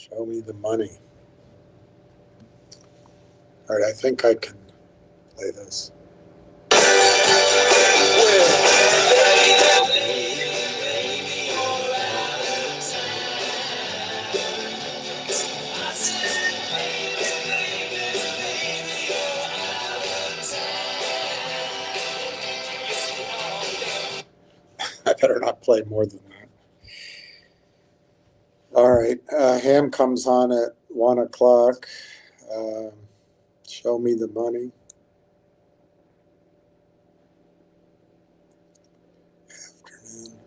Show me the money. All right, I think I can play this. I better not play more than that. All right, ham comes on at 1 o'clock. Show me the money. Afternoon.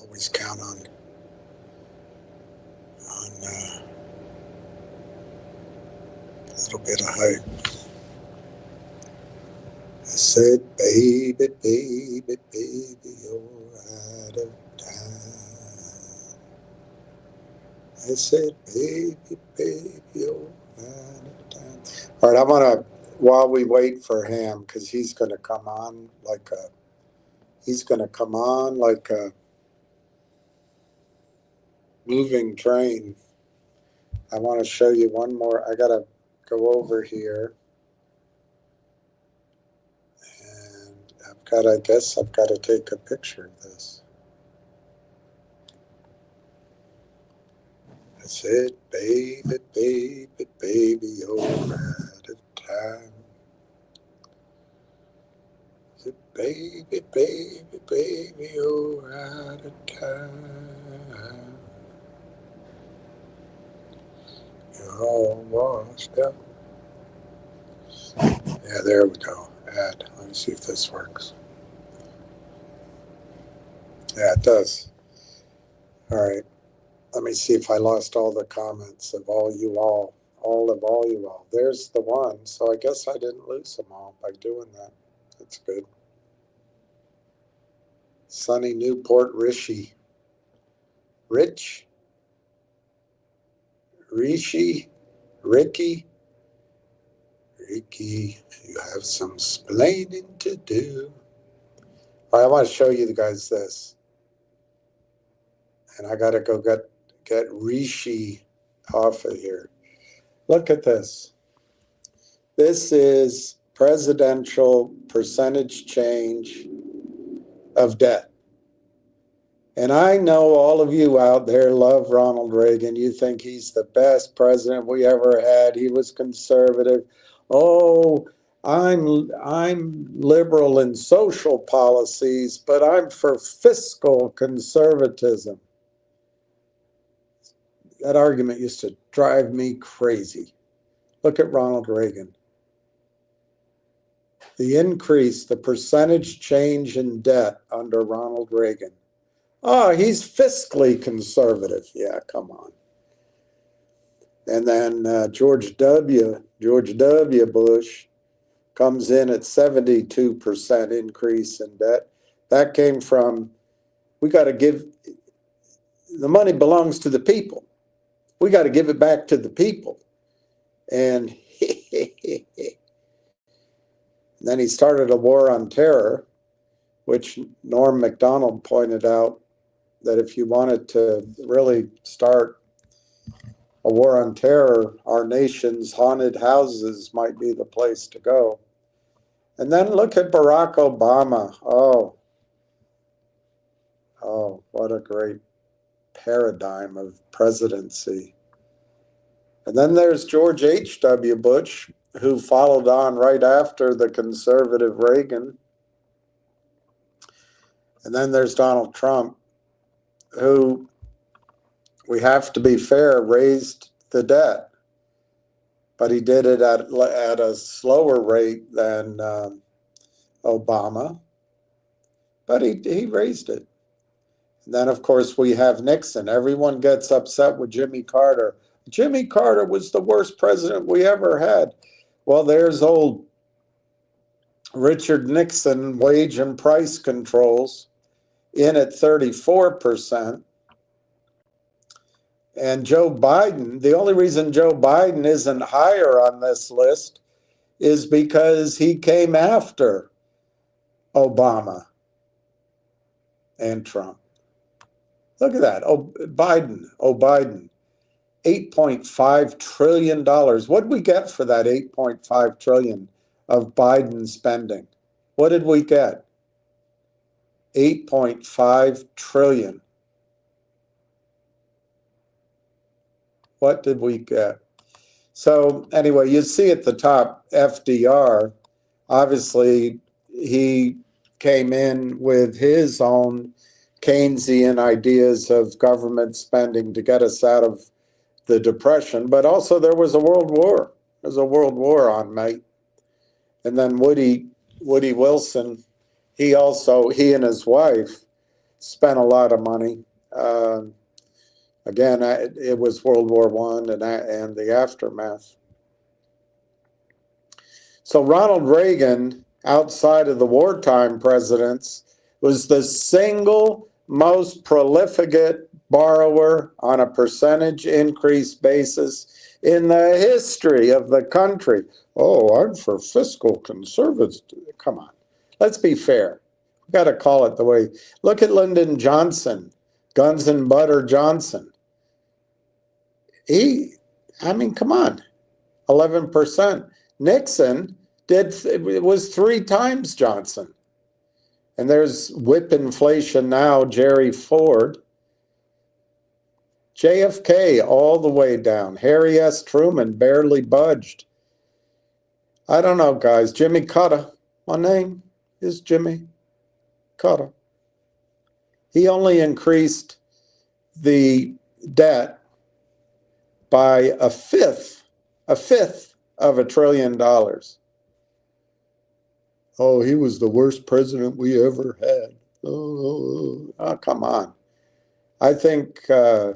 Always count on a little bit of hype. I said, baby, baby, baby, you're out of time. I said, baby, baby, you're out of time. All right, I'm going to, while we wait for Ham, because he's going to come on like a moving train. I want to show you one more. I got to go over here. I guess I've got to take a picture of this. I said, baby, baby, baby, you're out of time. I said, baby, baby, baby, you're out of time. You're all washed up. Yeah, there we go. Add. Let me see if this works. Yeah, it does. All right. Let me see if I lost all the comments of all you all of all you all. There's the one. So I guess I didn't lose them all by doing that. That's good. Sunny Newport Rishi. Ricky, you have some splaining to do. All right, I want to show you guys this. And I got to go get Rishi off of here. Look at this. This is presidential percentage change of debt. And I know all of you out there love Ronald Reagan. You think he's the best president we ever had. He was conservative. Oh, I'm liberal in social policies, but I'm for fiscal conservatism. That argument used to drive me crazy. Look at Ronald Reagan. The increase, the percentage change in debt under Ronald Reagan. Oh, he's fiscally conservative. Yeah, come on. And then George W. Bush comes in at 72% increase in debt. That came from, we got to give, the money belongs to the people. We got to give it back to the people. And then he started a war on terror, which Norm Macdonald pointed out that if you wanted to really start a war on terror, our nation's haunted houses might be the place to go. And then look at Barack Obama. Oh, what a great paradigm of presidency. And then there's George H.W. Bush, who followed on right after the conservative Reagan. And then there's Donald Trump, who, we have to be fair, raised the debt. But he did it at a slower rate than Obama. But he raised it. And then, of course, we have Nixon. Everyone gets upset with Jimmy Carter. Jimmy Carter was the worst president we ever had. Well, there's old Richard Nixon, wage and price controls, in at 34%. And Joe Biden, the only reason Joe Biden isn't higher on this list is because he came after Obama and Trump. Look at that. Oh, Biden. $8.5 trillion. What did we get for that $8.5 trillion of Biden spending? What did we get? $8.5 trillion. What did we get? So anyway, you see at the top, FDR, obviously he came in with his own Keynesian ideas of government spending to get us out of the Depression, but also there was a world war. There was a world war on, mate. And then Woody Wilson, he and his wife spent a lot of money. Again, it was World War I and the aftermath. So Ronald Reagan, outside of the wartime presidents, was the single most prolific borrower on a percentage increase basis in the history of the country. Oh, I'm for fiscal conservatism. Come on, let's be fair. We've got to call it the way. Look at Lyndon Johnson, Guns and Butter Johnson. Come on, 11%. Nixon was 3 times Johnson. And there's whip inflation now, Jerry Ford. JFK all the way down. Harry S. Truman barely budged. I don't know, guys. Jimmy Carter. My name is Jimmy Carter. He only increased the debt by a fifth of $1 trillion. Oh, he was the worst president we ever had. Oh, come on. I think, all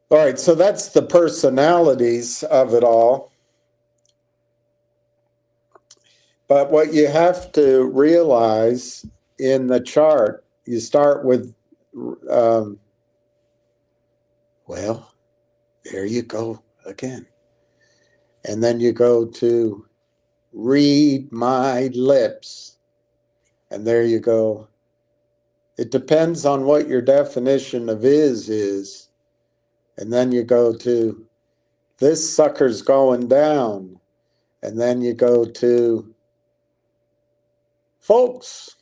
right, so that's the personalities of it all. But what you have to realize in the chart, you start with, well, there you go again. And then you go to read my lips. And there you go. It depends on what your definition of is. And then you go to this sucker's going down. And then you go to folks.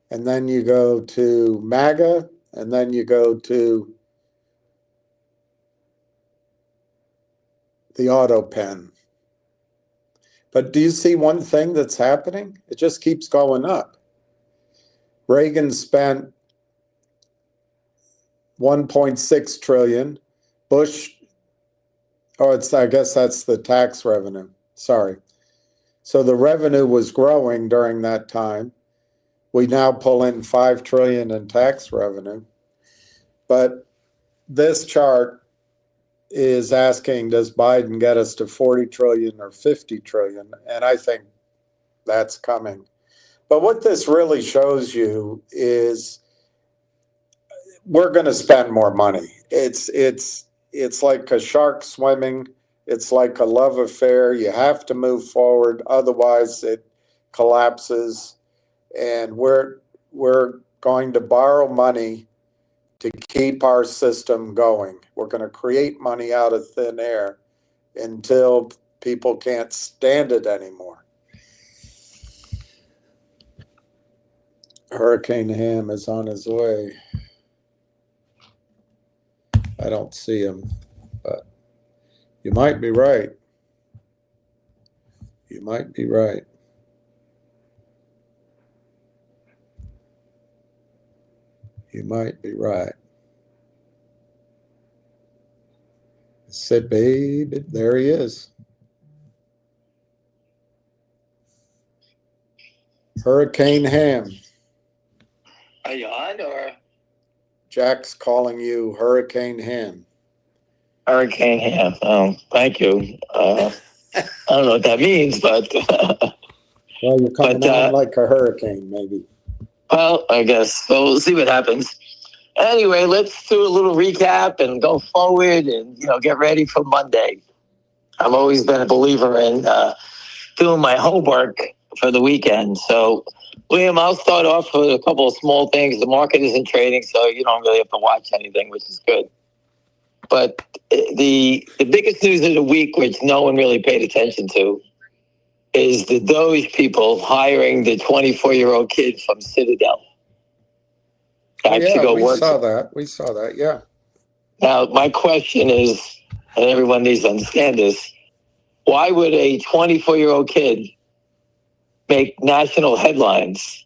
And then you go to MAGA. And then you go to the auto pen. But do you see one thing that's happening? It just keeps going up. Reagan spent $1.6 trillion. Bush, I guess that's the tax revenue. Sorry. So the revenue was growing during that time. We now pull in $5 trillion in tax revenue. But this chart is asking, does Biden get us to 40 trillion or 50 trillion? And I think that's coming. But what this really shows you is we're going to spend more money. It's like a shark swimming. It's like a love affair. You have to move forward, otherwise it collapses. And we're going to borrow money to keep our system going. We're going to create money out of thin air until people can't stand it anymore. Hurricane Ham is on his way. I don't see him, but you might be right. You might be right. You might be right. I said, baby, there he is. Hurricane Ham. Are you on, or? Jack's calling you Hurricane Ham. Hurricane Ham. Oh, thank you. I don't know what that means, but... Well, you're coming on like a hurricane, maybe. Well, I guess. So we'll see what happens. Anyway, let's do a little recap and go forward and, get ready for Monday. I've always been a believer in doing my homework for the weekend. So William, I'll start off with a couple of small things. The market isn't trading, so you don't really have to watch anything, which is good. But the biggest news of the week, which no one really paid attention to, is the Doge people hiring the 24-year-old kid from Citadel. We saw that, yeah. Now, my question is, and everyone needs to understand this, why would a 24-year-old kid make national headlines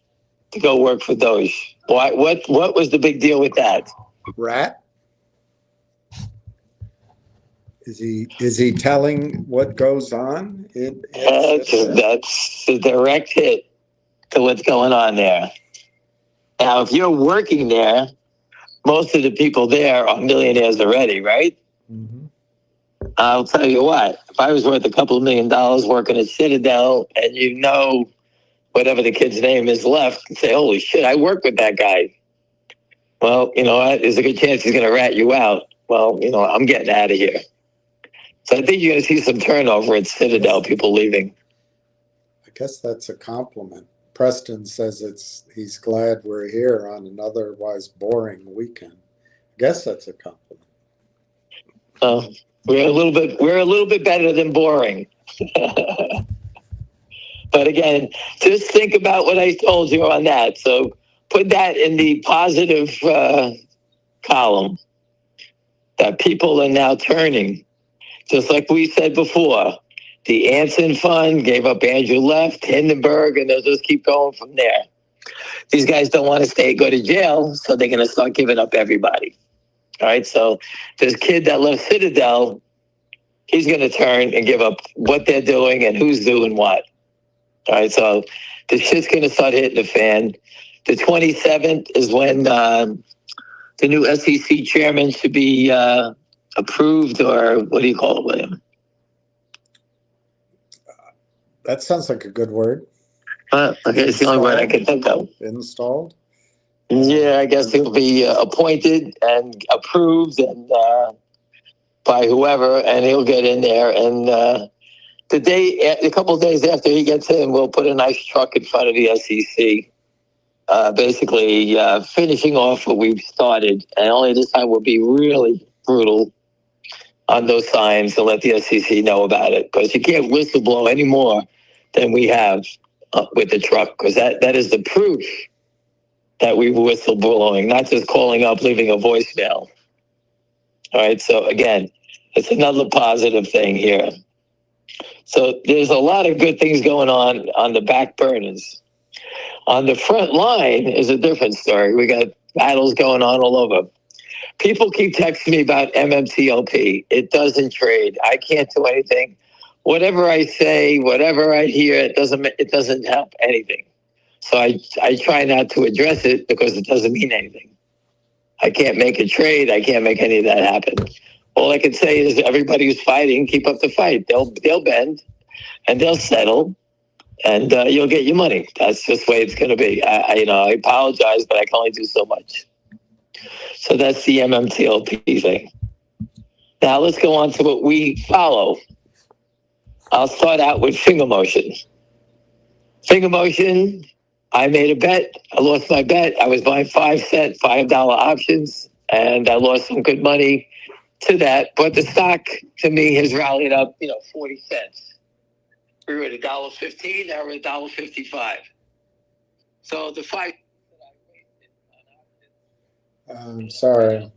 to go work for Doge? Why? What was the big deal with that? Rat? Is he telling what goes on? That's the direct hit to what's going on there. Now, if you're working there, most of the people there are millionaires already, right? Mm-hmm. I'll tell you what, if I was worth a couple of $1 million working at Citadel and whatever the kid's name is left, and say, holy shit, I work with that guy. Well, you know what? There's a good chance he's going to rat you out. Well, I'm getting out of here. So I think you're going to see some turnover at Citadel, people leaving. I guess that's a compliment. Preston says he's glad we're here on an otherwise boring weekend. I guess that's a compliment. We're a little bit better than boring. But again, just think about what I told you on that. So put that in the positive column, that people are now turning. Just like we said before, the Anson Fund gave up Andrew left, Hindenburg, and they'll just keep going from there. These guys don't want to go to jail, so they're going to start giving up everybody. All right, so this kid that left Citadel, he's going to turn and give up what they're doing and who's doing what. All right, so the shit's going to start hitting the fan. The 27th is when the new SEC chairman should be approved, or what do you call it, William? That sounds like a good word. Okay, it's the only word I can think of. Installed? Yeah, I guess he'll be appointed and approved and by whoever, and he'll get in there. And a couple of days after he gets in, we'll put a nice truck in front of the SEC, basically finishing off what we've started. And only this time will be really brutal on those signs and let the SEC know about it, because you can't whistleblow any more than we have with the truck, because that is the proof that we were whistleblowing, not just calling up, leaving a voicemail. All right, so again, it's another positive thing here. So there's a lot of good things going on the back burners. On the front line is a different story. We got battles going on all over. People keep texting me about MMTLP. It doesn't trade. I can't do anything. Whatever I say, whatever I hear, it doesn't help anything. So I try not to address it because it doesn't mean anything. I can't make a trade. I can't make any of that happen. All I can say is everybody who's fighting, keep up the fight. They'll bend and they'll settle, and you'll get your money. That's just the way it's going to be. I apologize, but I can only do so much. So that's the MMTLP thing. Now let's go on to what we follow. I'll start out with finger motion. Finger motion, I made a bet. I lost my bet. I was buying $5 options, and I lost some good money to that. But the stock, to me, has rallied up, 40 cents. We were at $1.15. Now we're at $1.55. So the five. Sorry.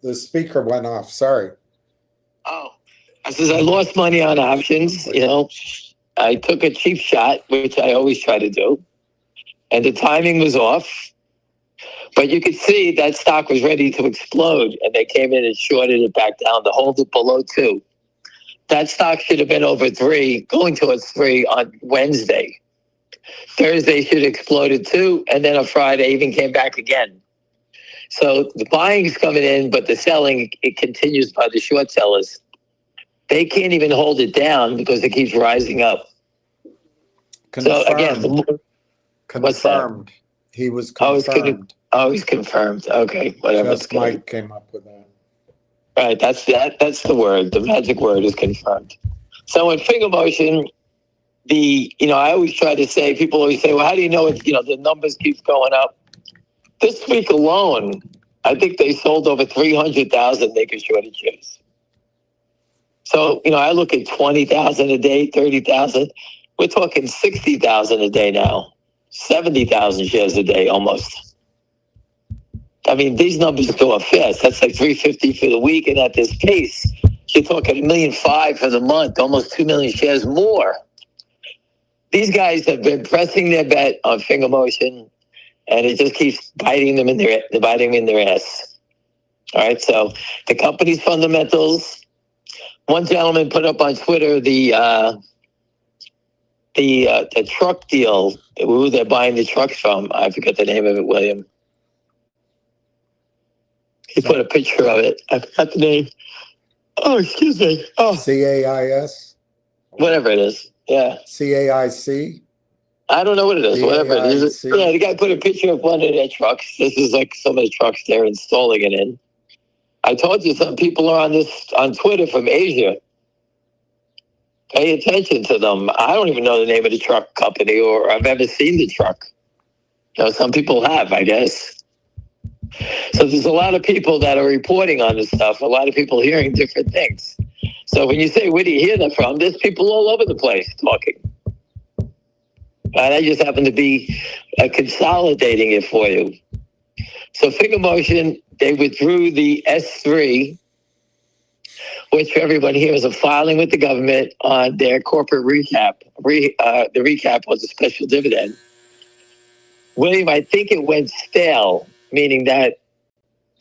The speaker went off. Sorry. Oh, I says I lost money on options. I took a cheap shot, which I always try to do, and the timing was off. But you could see that stock was ready to explode, and they came in and shorted it back down to hold it below 2. That stock should have been over 3, going towards 3 on Wednesday. Thursday should have exploded 2, and then on Friday even came back again. So the buying is coming in, but the selling, it continues by the short sellers. They can't even hold it down because it keeps rising up. Confirmed. So again, confirmed. He was confirmed. He's confirmed. Okay, whatever. Just Mike came up with that. Right, that's the word. The magic word is confirmed. So in finger motion, I always try to say, people always say, well, how do you know it, the numbers keep going up? This week alone, I think they sold over 300,000 naked shorted shares. So, I look at 20,000 a day, 30,000. We're talking 60,000 a day now, 70,000 shares a day almost. I mean, these numbers go up fast. That's like 350 for the week. And at this pace, you're talking 1.5 million for the month, almost 2 million shares more. These guys have been pressing their bet on finger motion, and it just keeps biting them in their ass. All right, so the company's fundamentals. One gentleman put up on Twitter the truck deal, who they're buying the trucks from. I forget the name of it, William. He put a picture of it. I forgot the name. Oh, excuse me. Oh, CAIS? Whatever it is. Yeah. CAIC? I don't know what it is. Whatever it is. CAIC? Yeah, the guy put a picture of one of their trucks. This is like some of the trucks they're installing it in. I told you some people are on Twitter from Asia. Pay attention to them. I don't even know the name of the truck company, or I've ever seen the truck. Some people have, I guess. So there's a lot of people that are reporting on this stuff. A lot of people hearing different things. So when you say, where do you hear that from? There's people all over the place talking. And I just happen to be consolidating it for you. So Finger Motion, they withdrew the S3, which for everyone here is a filing with the government on their corporate recap. The recap was a special dividend. William, I think it went stale, meaning that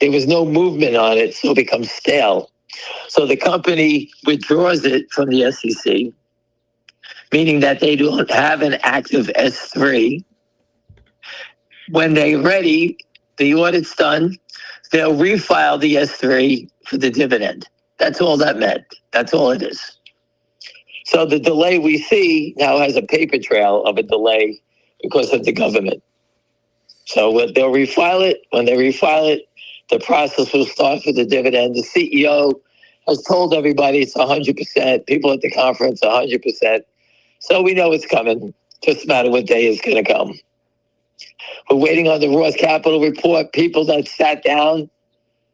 there was no movement on it, so it becomes stale. So the company withdraws it from the SEC, meaning that they don't have an active S3. When they're ready, the audit's done, they'll refile the S3 for the dividend. That's all that meant. That's all it is. So the delay we see now has a paper trail of a delay because of the government. So they'll refile it. When they refile it, the process will start for the dividend. The CEO has told everybody it's 100%. People at the conference, 100%. So we know it's coming. Just a matter what day it's going to come. We're waiting on the Roth Capital report. People that sat down,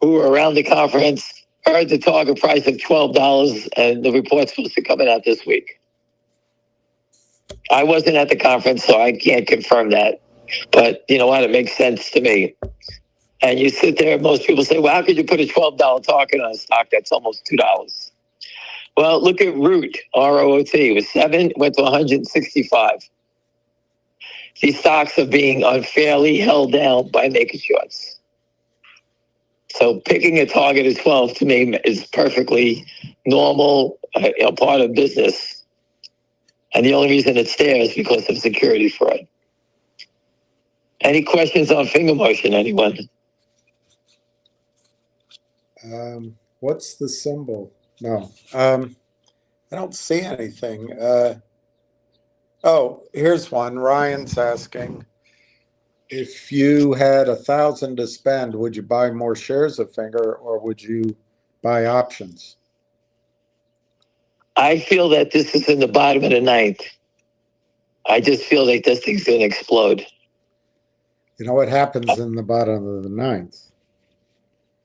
who were around the conference, heard the target price of $12, and the report's supposed to come out this week. I wasn't at the conference, so I can't confirm that. But you know what? It makes sense to me. And you sit there, most people say, well, how could you put a $12 target on a stock that's almost $2? Well, look at Root, R-O-O-T. It was 7, went to 165. These stocks are being unfairly held down by naked shorts. So picking a target of 12 to me is perfectly normal, part of business. And the only reason it's there is because of security fraud. Any questions on finger motion, anyone? What's the symbol? No. I don't see anything. Oh, here's one. Ryan's asking, if you had 1,000 to spend, would you buy more shares of Finger, or would you buy options? I feel that this is in the bottom of the ninth. I just feel like this thing's going to explode. You know what happens in the bottom of the ninth?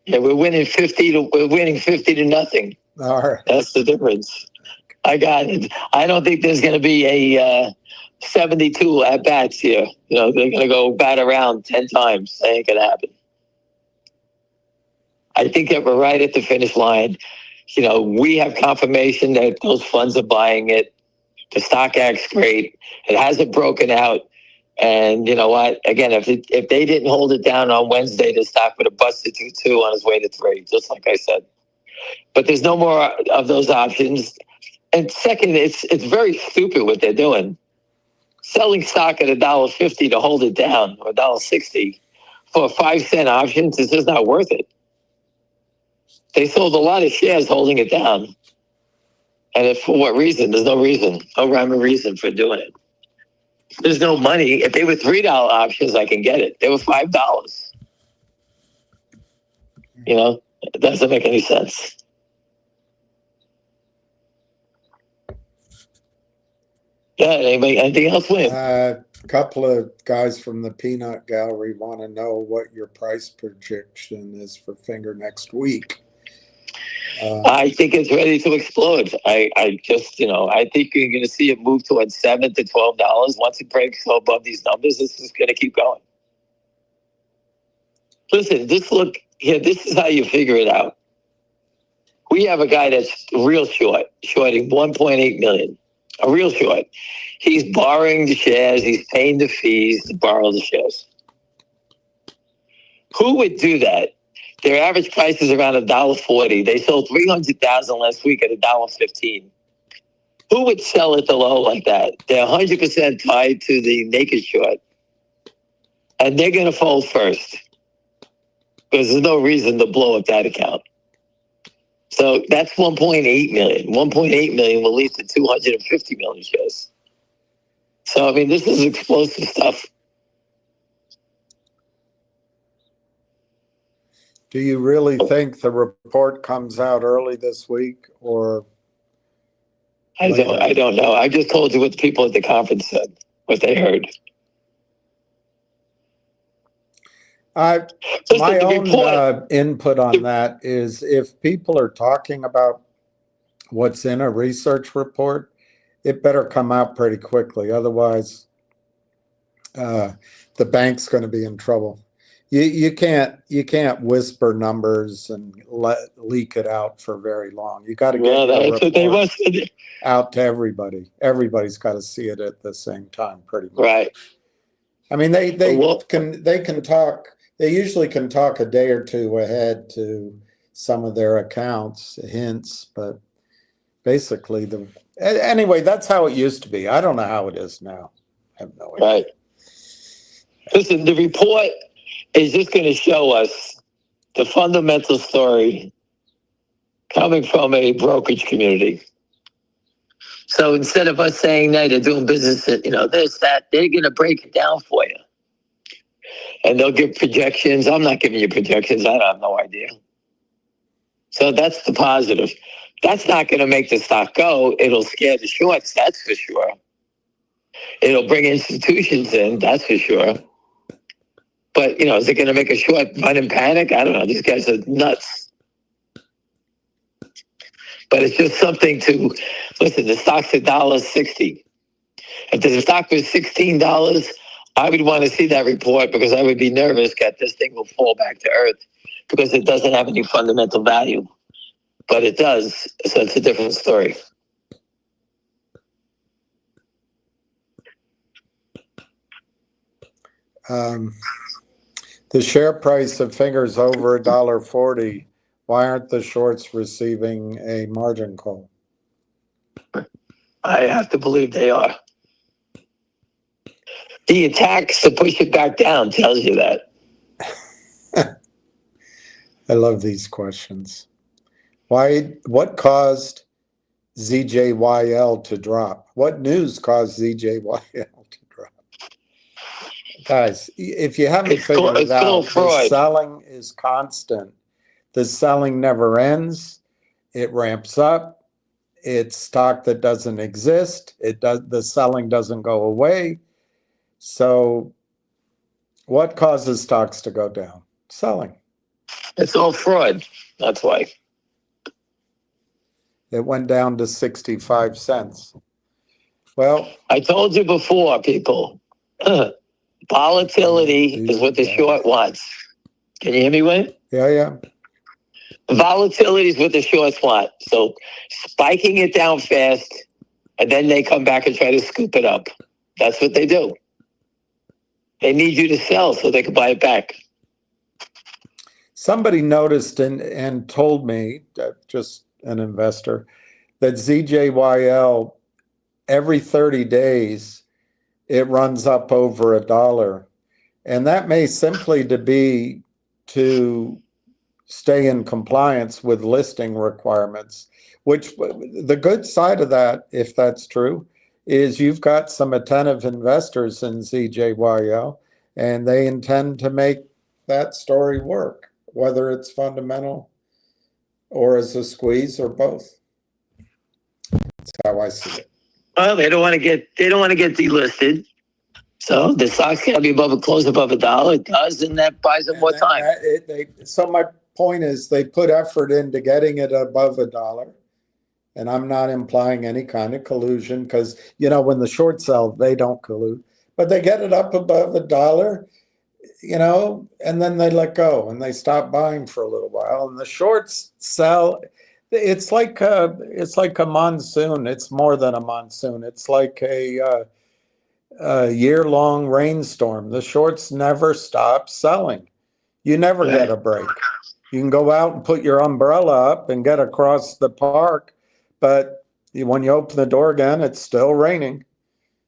Yeah, we're winning 50 to nothing. All right. That's the difference. I got it. I don't think there's going to be a 72 at bats here. They're going to go bat around 10 times. That ain't going to happen. I think that we're right at the finish line. We have confirmation that those funds are buying it. The stock act's great. It hasn't broken out. And you know what? Again, if they didn't hold it down on Wednesday, the stock would have busted to 2 on its way to 3, just like I said. But there's no more of those options. And second, it's very stupid what they're doing. Selling stock at $1.50 to hold it down, or $1.60 for 5-cent options is just not worth it. They sold a lot of shares holding it down. And for what reason? There's no reason, no rhyme or reason for doing it. There's no money. If they were $3 options, I can get it. They were $5. It doesn't make any sense. Yeah, anything else, William? A couple of guys from the Peanut Gallery want to know what your price projection is for Finger next week. I think it's ready to explode. I just, I think you're going to see it move towards $7 to $12. Once it breaks above these numbers, this is going to keep going. Listen, just look here. This is how you figure it out. We have a guy that's real shorting 1.8 million. A real short. He's borrowing the shares. He's paying the fees to borrow the shares. Who would do that? Their average price is around $1.40. They sold 300,000 last week at $1.15. Who would sell at the low like that? They're 100% tied to the naked short, and they're going to fold first because there's no reason to blow up that account. So that's 1.8 million. 1.8 million will lead to 250 million shares. So, I mean, this is explosive stuff. Do you really think the report comes out early this week or later? I don't know. I just told you what the people at the conference said, what they heard. My own input on that is if people are talking about what's in a research report, it better come out pretty quickly. Otherwise, the bank's going to be in trouble. You can't whisper numbers and leak it out for very long. You got to get the report out to everybody. Everybody's got to see it at the same time, pretty much. Right. I mean, they can talk. They usually can talk a day or two ahead to some of their accounts, hints, but basically anyway, that's how it used to be. I don't know how it is now. I have no idea. Right. Listen, the report is just going to show us the fundamental story coming from a brokerage community. So instead of us saying, no, they're doing business, this, that, they're going to break it down for you. And they'll give projections. I'm not giving you projections. I have no idea. So that's the positive. That's not going to make the stock go. It'll scare the shorts, that's for sure. It'll bring institutions in, that's for sure. But, is it going to make a short run and panic? I don't know. These guys are nuts. But it's just something to, listen, the stock's $1.60. If the stock was $16, I would want to see that report because I would be nervous that this thing will fall back to earth because it doesn't have any fundamental value. But it does, so it's a different story. The share price of Fingers over $1.40. Why aren't the shorts receiving a margin call? I have to believe they are. The attacks to push it back down tells you that. I love these questions. What caused ZJYL to drop? What news caused ZJYL to drop? Guys, if you haven't figured it out, the selling is constant. The selling never ends. It ramps up. It's stock that doesn't exist. The selling doesn't go away. So what causes stocks to go down? Selling. It's all fraud. That's why. It went down to 65 cents. Well, I told you before, people, volatility is what the short wants. Can you hear me, Wayne? Yeah. Volatility is what the shorts want. So spiking it down fast, and then they come back and try to scoop it up. That's what they do. They need you to sell so they can buy it back. Somebody noticed and told me, just an investor, that ZJYL, every 30 days, it runs up over $1. And that may simply be to stay in compliance with listing requirements, which the good side of that, if that's true, is you've got some attentive investors in ZJYL, and they intend to make that story work, whether it's fundamental or as a squeeze or both. That's how I see it. Well, they don't want to get delisted. So the stock's got to be close above $1. It does, and that buys them more time. So my point is, they put effort into getting it above $1, and I'm not implying any kind of collusion, because when the short sell, they don't collude, but they get it up above $1, and then they let go and they stop buying for a little while, and the shorts sell. It's like a monsoon. It's more than a monsoon. It's like a year-long rainstorm. The shorts never stop selling. You never get a break. You can go out and put your umbrella up and get across the park, but when you open the door again, it's still raining.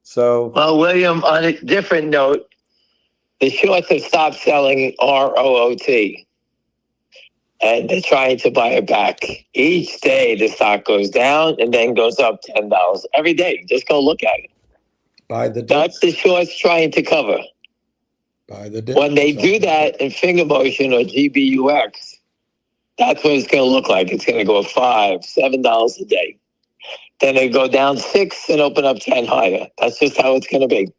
So, well, William, on a different note, the shorts have stopped selling ROOT, and they're trying to buy it back. Each day, the stock goes down and then goes up $10 every day. Just go look at it. That's the shorts trying to cover. When they do that in finger motion or GBUX, that's what it's going to look like. It's going to go $5, $7 a day. Then they go down 6 and open up 10 higher. That's just how it's going to be.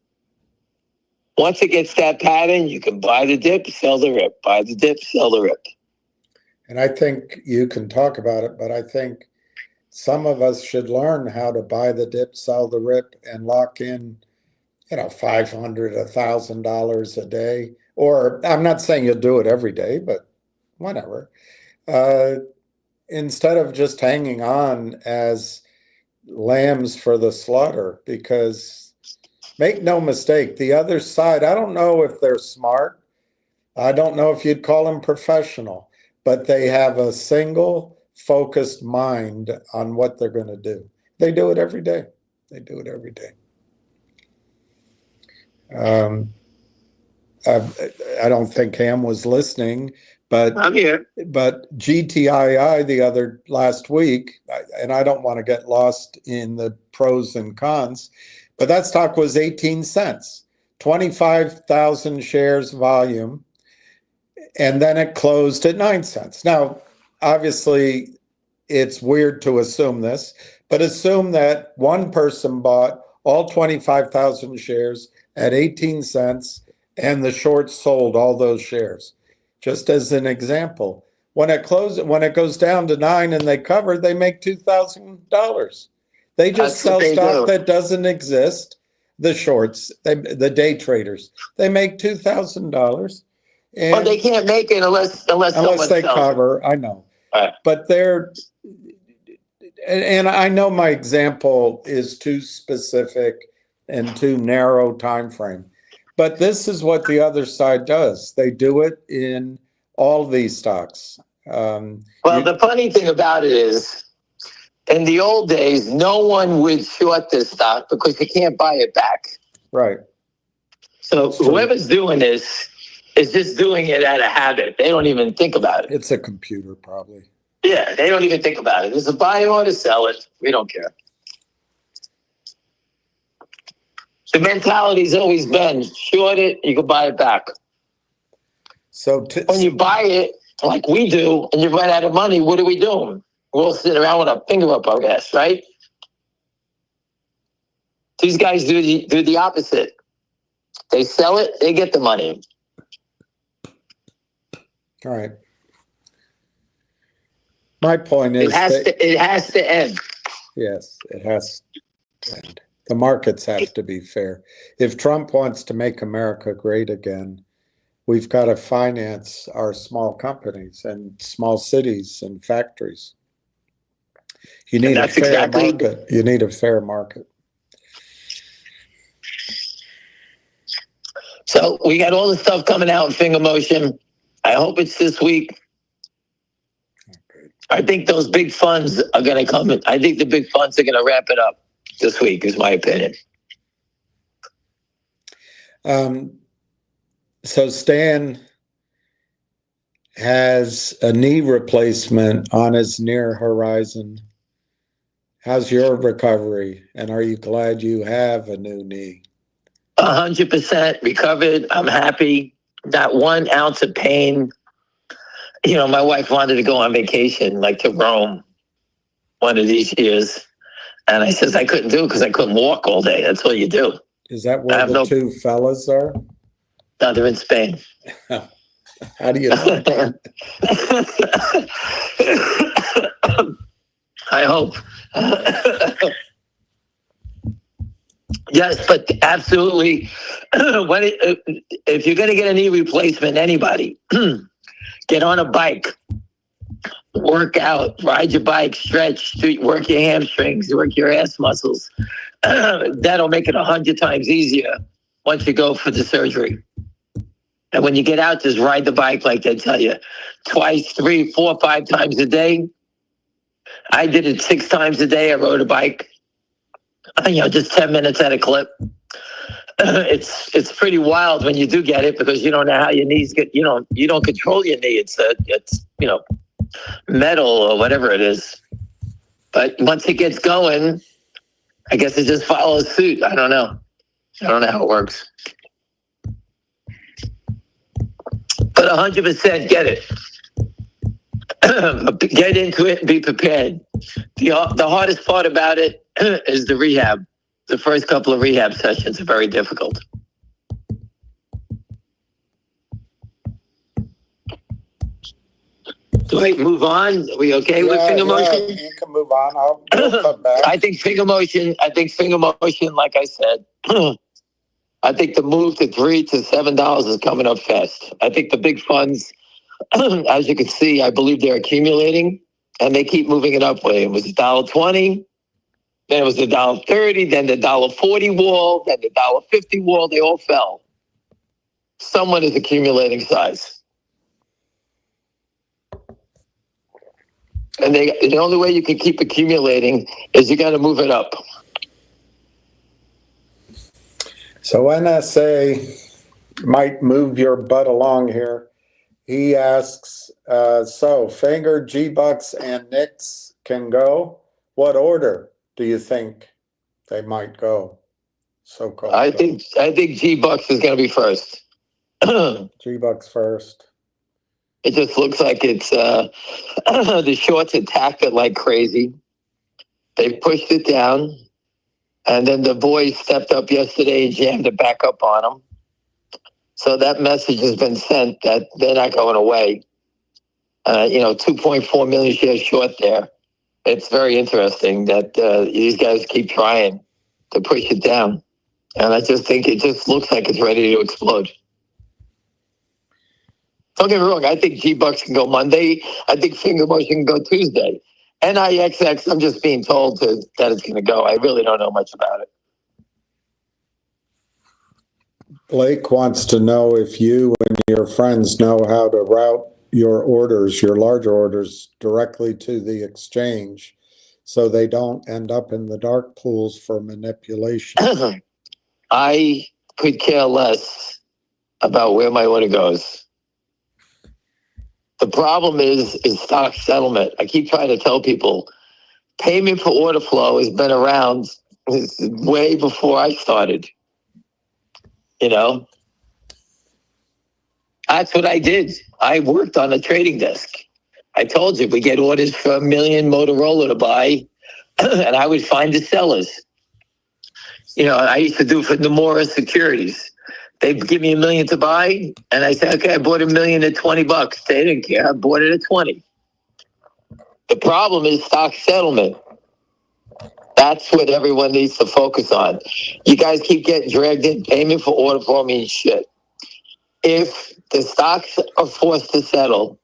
Once it gets that pattern, you can buy the dip, sell the rip. Buy the dip, sell the rip. And I think you can talk about it, but I think some of us should learn how to buy the dip, sell the rip, and lock in, $500, $1,000 a day. Or I'm not saying you'll do it every day, but whatever. Instead of just hanging on as lambs for the slaughter, because make no mistake, the other side, I don't know if they're smart. I don't know if you'd call them professional, but they have a single focused mind on what they're going to do. They do it every day. I don't think Ham was listening, but I'm here. But GTII last week, and I don't want to get lost in the pros and cons, but that stock was 18 cents, 25,000 shares volume, and then it closed at 9 cents. Now, obviously, it's weird to assume this, but assume that one person bought all 25,000 shares at 18 cents, and the shorts sold all those shares. Just as an example, when it goes down to 9 and they cover, they make $2,000. They just sell stock that doesn't exist. The shorts, the day traders, they make $2,000. Well, they can't make it unless they cover. I know, but and I know my example is too specific and too narrow time frame. But this is what the other side does. They do it in all these stocks. The funny thing about it is, in the old days, no one would short this stock because you can't buy it back. Right. So whoever's doing this is just doing it out of habit. They don't even think about it. It's a computer, probably. Yeah, they don't even think about it. There's a buy or to sell it. We don't care. The mentality's always been, short it, you can buy it back. So when you buy it, like we do, and you run out of money, what are we doing? We'll sit around with our finger up our ass, right? These guys do the opposite. They sell it, they get the money. All right. My point is, it has to end. Yes, it has to end. The markets have to be fair. If Trump wants to make America great again, we've got to finance our small companies and small cities and factories. You need a fair market. You need a fair market. So we got all the stuff coming out in finger motion. I hope it's this week. I think those big funds are going to come in. I think the big funds are going to wrap it up this week, is my opinion. So Stan has a knee replacement on his near horizon. How's your recovery? And are you glad you have a new knee? 100% recovered. I'm happy. Not 1 ounce of pain. You know, my wife wanted to go on vacation, like to Rome, one of these years. And I says I couldn't do it because I couldn't walk all day. That's all you do. Is that I where have the no- two fellas are? No, they're in Spain. How do you know? I hope. Yes, but absolutely. If you're going to get a knee replacement, anybody, get on a bike, work out, ride your bike, stretch, work your hamstrings, work your ass muscles. That'll make it 100 times easier once you go for the surgery. And when you get out, just ride the bike like they tell you, twice, 3, 4, 5 times a day. I did it 6 times a day. I rode a bike, just 10 minutes at a clip. It's pretty wild when you do get it because you don't know how your knees get. You don't control your knee. It's metal or whatever it is. But once it gets going, I guess it just follows suit. I don't know how it works. But 100% get it. Get into it and be prepared. The hardest part about it is the rehab. The first couple of rehab sessions are very difficult. Do I move on? Are we okay with finger motion? You can move on. We'll come back. I think finger motion, like I said, I think the move to $3 to $7 is coming up fast. I think the big funds, as you can see, I believe they're accumulating and they keep moving it up. It was $1.20, then it was $1.30, then the $1.40 wall, then the $1.50 wall. They all fell. Someone is accumulating size. And the only way you can keep accumulating is you got to move it up. So NSA might move your butt along here. He asks, so FNGR, GBUX, and NIXX can go. What order do you think they might go? So-called. I think GBUX is going to be first. GBUX first. It just looks like it's the shorts attacked it like crazy. They pushed it down, and then the boys stepped up yesterday and jammed it back up on them. So that message has been sent that they're not going away. 2.4 million shares short there. It's very interesting that these guys keep trying to push it down. And I just think it just looks like it's ready to explode. Don't get me wrong. I think GBUX can go Monday. I think finger motion can go Tuesday. NIXX, I'm just being told that it's going to go. I really don't know much about it. Blake wants to know if you and your friends know how to route your orders, your larger orders, directly to the exchange so they don't end up in the dark pools for manipulation. I could care less about where my order goes. The problem is stock settlement. I keep trying to tell people payment for order flow has been around way before I started. That's what I did. I worked on a trading desk. I told you we get orders for 1 million Motorola to buy, and I would find the sellers. I used to do for Nomura Securities. They'd give me 1 million to buy, and I said, okay, I bought 1 million at $20. They didn't care. I bought it at 20. The problem is stock settlement. That's what everyone needs to focus on. You guys keep getting dragged in. Payment for order flow means shit. If the stocks are forced to settle,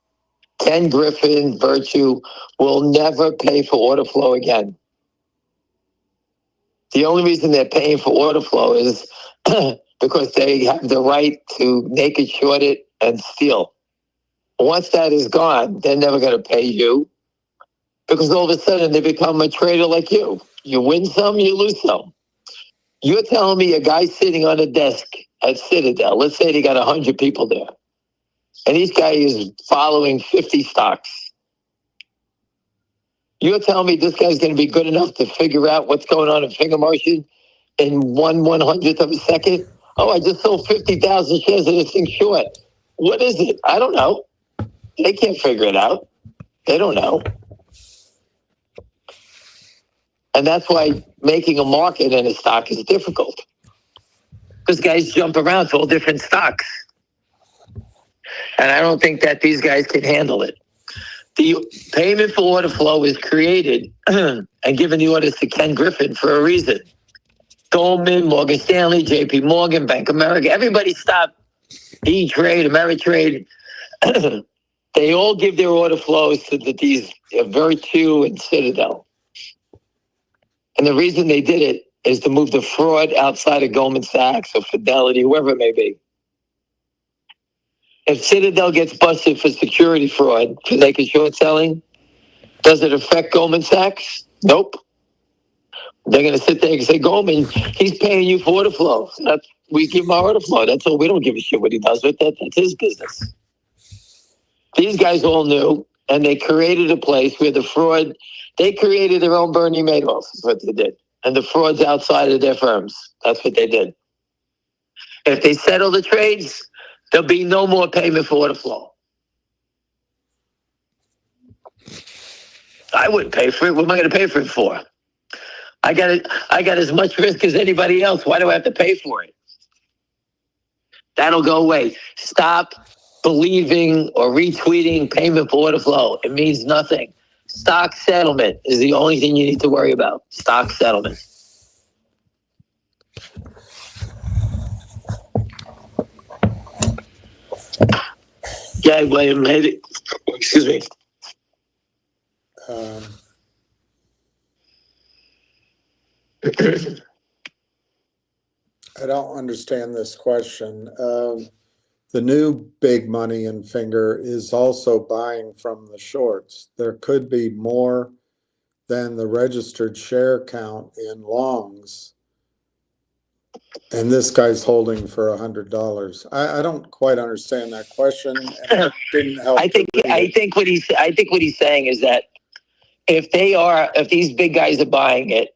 Ken Griffin, Virtue, will never pay for order flow again. The only reason they're paying for order flow is because they have the right to naked short it and steal. Once that is gone, they're never going to pay you because all of a sudden they become a trader like you. You win some, you lose some. You're telling me a guy sitting on a desk at Citadel, let's say they got 100 people there, and this guy is following 50 stocks. You're telling me this guy's going to be good enough to figure out what's going on in finger motion in 1/100th of a second? Oh, I just sold 50,000 shares of this thing short. What is it? I don't know. They can't figure it out. They don't know. And that's why making a market in a stock is difficult. Because guys jump around to all different stocks. And I don't think that these guys can handle it. The payment for order flow is created and given the orders to Ken Griffin for a reason. Goldman, Morgan Stanley, JP Morgan, Bank of America, everybody stopped. E-Trade, Ameritrade. They all give their order flows to these Virtue and Citadel. And the reason they did it is to move the fraud outside of Goldman Sachs or Fidelity, whoever it may be. If Citadel gets busted for security fraud for naked short selling, does it affect Goldman Sachs? Nope. They're going to sit there and say, Goldman, he's paying you for order flow. We give him our order flow. That's all. We don't give a shit what he does with it. That's his business. These guys all knew, and they created a place where the fraud, they created their own Bernie Madoff, is what they did. And the fraud's outside of their firms. That's what they did. If they settle the trades, there'll be no more payment for order flow. I wouldn't pay for it. What am I going to pay for it for? I got as much risk as anybody else. Why do I have to pay for it? That'll go away. Stop believing or retweeting payment for order flow. It means nothing. Stock settlement is the only thing you need to worry about. Stock settlement. Yeah, William, excuse me. I don't understand this question. The new big money in Finger is also buying from the shorts. There could be more than the registered share count in longs. And this guy's holding for $100. I don't quite understand that question, and it didn't help. I think what he's saying is that if these big guys are buying it,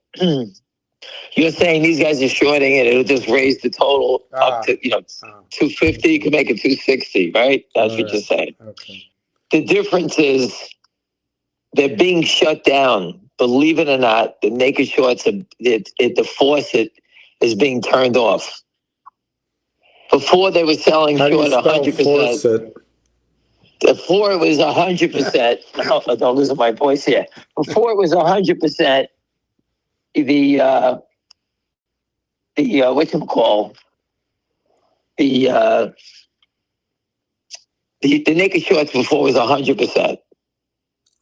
you're saying these guys are shorting it, it'll just raise the total up to 250. You can make it 260, right? That's what you're saying. Okay. The difference is they're being shut down. Believe it or not, the naked shorts, the faucet is being turned off. Before they were selling short 100%. Before it was 100%. Don't lose my voice here. Before it was 100%. The whatchamacall, the naked shorts before was 100%.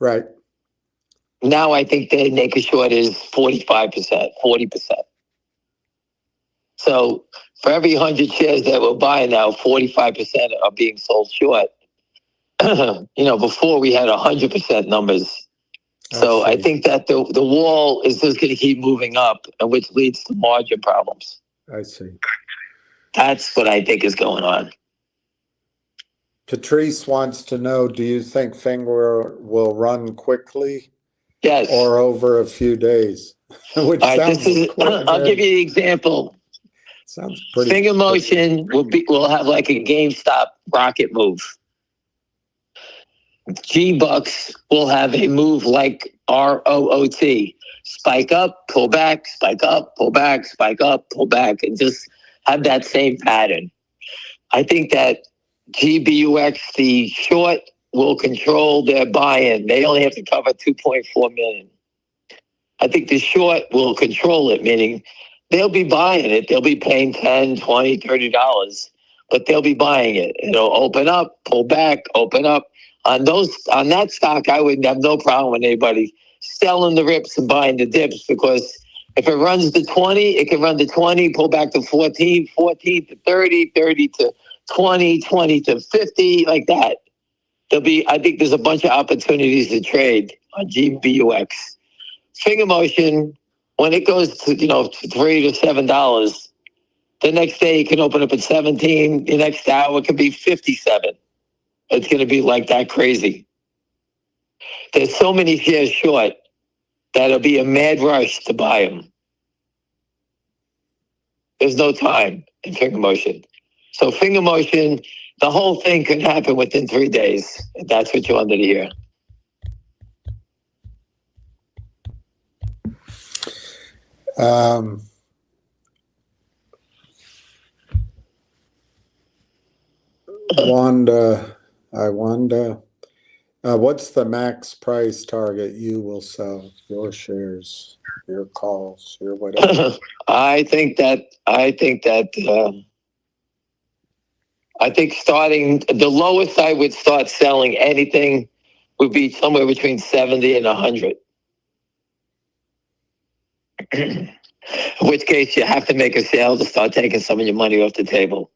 Right. Now I think the naked short is 45%, 40%. So for every 100 shares that we're buying now, 45% are being sold short. Before we had 100% numbers. So I think that the wall is just going to keep moving up, and which leads to margin problems. I see. That's what I think is going on. Patrice wants to know, do you think Finger will run quickly? Yes. Or over a few days? Which sounds I'll give you the example. Sounds pretty. Finger motion will have like a GameStop rocket move. GBUX will have a move like ROOT. Spike up, pull back, spike up, pull back, spike up, pull back, and just have that same pattern. I think that GBUX, the short, will control their buy-in. They only have to cover 2.4 million. I think the short will control it, meaning they'll be buying it. They'll be paying $10, $20, $30, but they'll be buying it. It'll open up, pull back, open up. On that stock, I would have no problem with anybody selling the rips and buying the dips, because if it runs to 20, it can run to 20, pull back to 14, 14 to 30, 30 to 20, 20 to 50, like that. I think there's a bunch of opportunities to trade on GBUX. Finger motion, when it goes to $3 to $7, the next day it can open up at 17. The next hour it could be 57. It's going to be like that crazy. There's so many shares short that it'll be a mad rush to buy them. There's no time in finger motion. So finger motion, the whole thing can happen within 3 days. If that's what you wanted to hear. Wanda, what's the max price target you will sell your shares, your calls, your whatever? I think starting the lowest I would start selling anything would be somewhere between 70 and 100. In which case you have to make a sale to start taking some of your money off the table.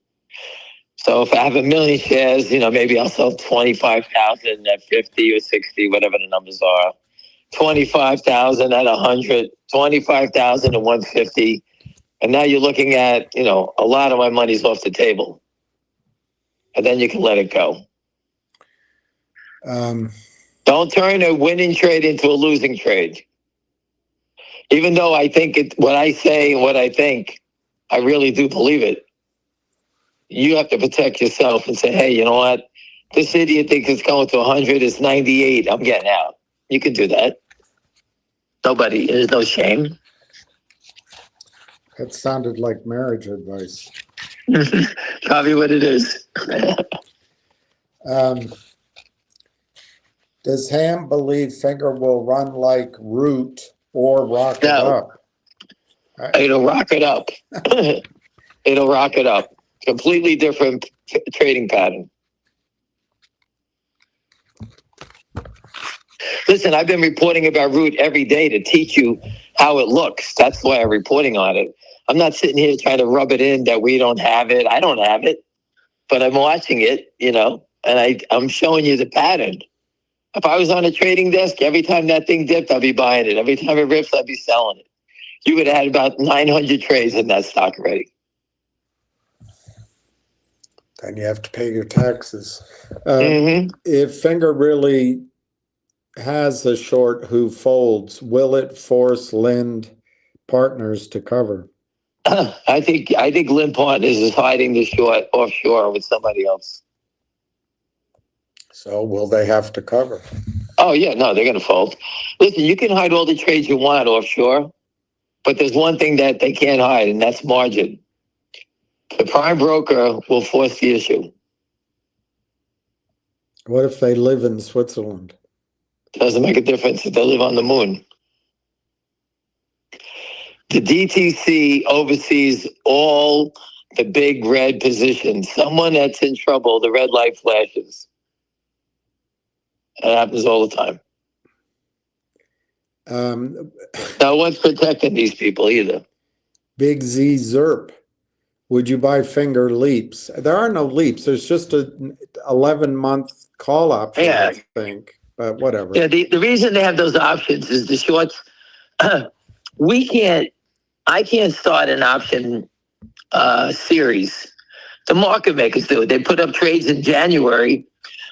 So if I have 1 million shares, maybe I'll sell 25,000 at 50 or 60, whatever the numbers are. 25,000 at 100, 25,000 at 150. And now you're looking at, a lot of my money's off the table. And then you can let it go. Don't turn a winning trade into a losing trade. Even though I think what I say and what I think, I really do believe it. You have to protect yourself and say, hey, you know what? This idiot thinks it's going to 100. It's 98. I'm getting out. You can do that. There's no shame. That sounded like marriage advice. Probably what it is. Does Ham believe Finger will run like Root or rocket up? It'll rock it up. It'll rock it up. Completely different trading pattern. Listen, I've been reporting about Root every day to teach you how it looks. That's why I'm reporting on it. I'm not sitting here trying to rub it in that we don't have it. I don't have it, but I'm watching it, and I'm showing you the pattern. If I was on a trading desk, every time that thing dipped, I'd be buying it. Every time it rips, I'd be selling it. You would have had about 900 trades in that stock already. Then you have to pay your taxes. If Finger really has a short who folds, will it force Lind Partners to cover? I think Lind Partners is hiding the short offshore with somebody else. So will they have to cover? Oh, yeah, no, they're going to fold. Listen, you can hide all the trades you want offshore, but there's one thing that they can't hide, and that's margin. The prime broker will force the issue. What if they live in Switzerland? Doesn't make a difference if they live on the moon. The DTC oversees all the big red positions. Someone that's in trouble, the red light flashes. It happens all the time. No one's protecting these people either. Big Z Zerp. Would you buy Finger leaps? There are no leaps. There's just a 11-month call option, I think. But whatever. Yeah, the reason they have those options is the shorts. I can't start an option series. The market makers do it. They put up trades in January.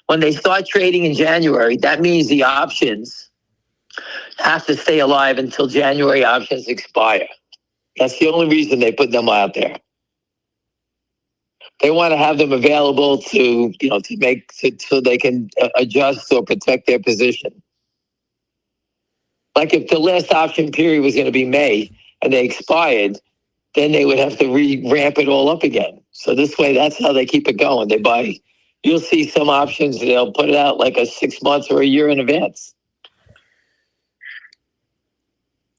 When they start trading in January, that means the options have to stay alive until January options expire. That's the only reason they put them out there. They want to have them available so they can adjust or protect their position. Like if the last option period was going to be May and they expired, then they would have to ramp it all up again. So this way, that's how they keep it going. They buy. You'll see some options, they'll put it out like a 6 months or a year in advance.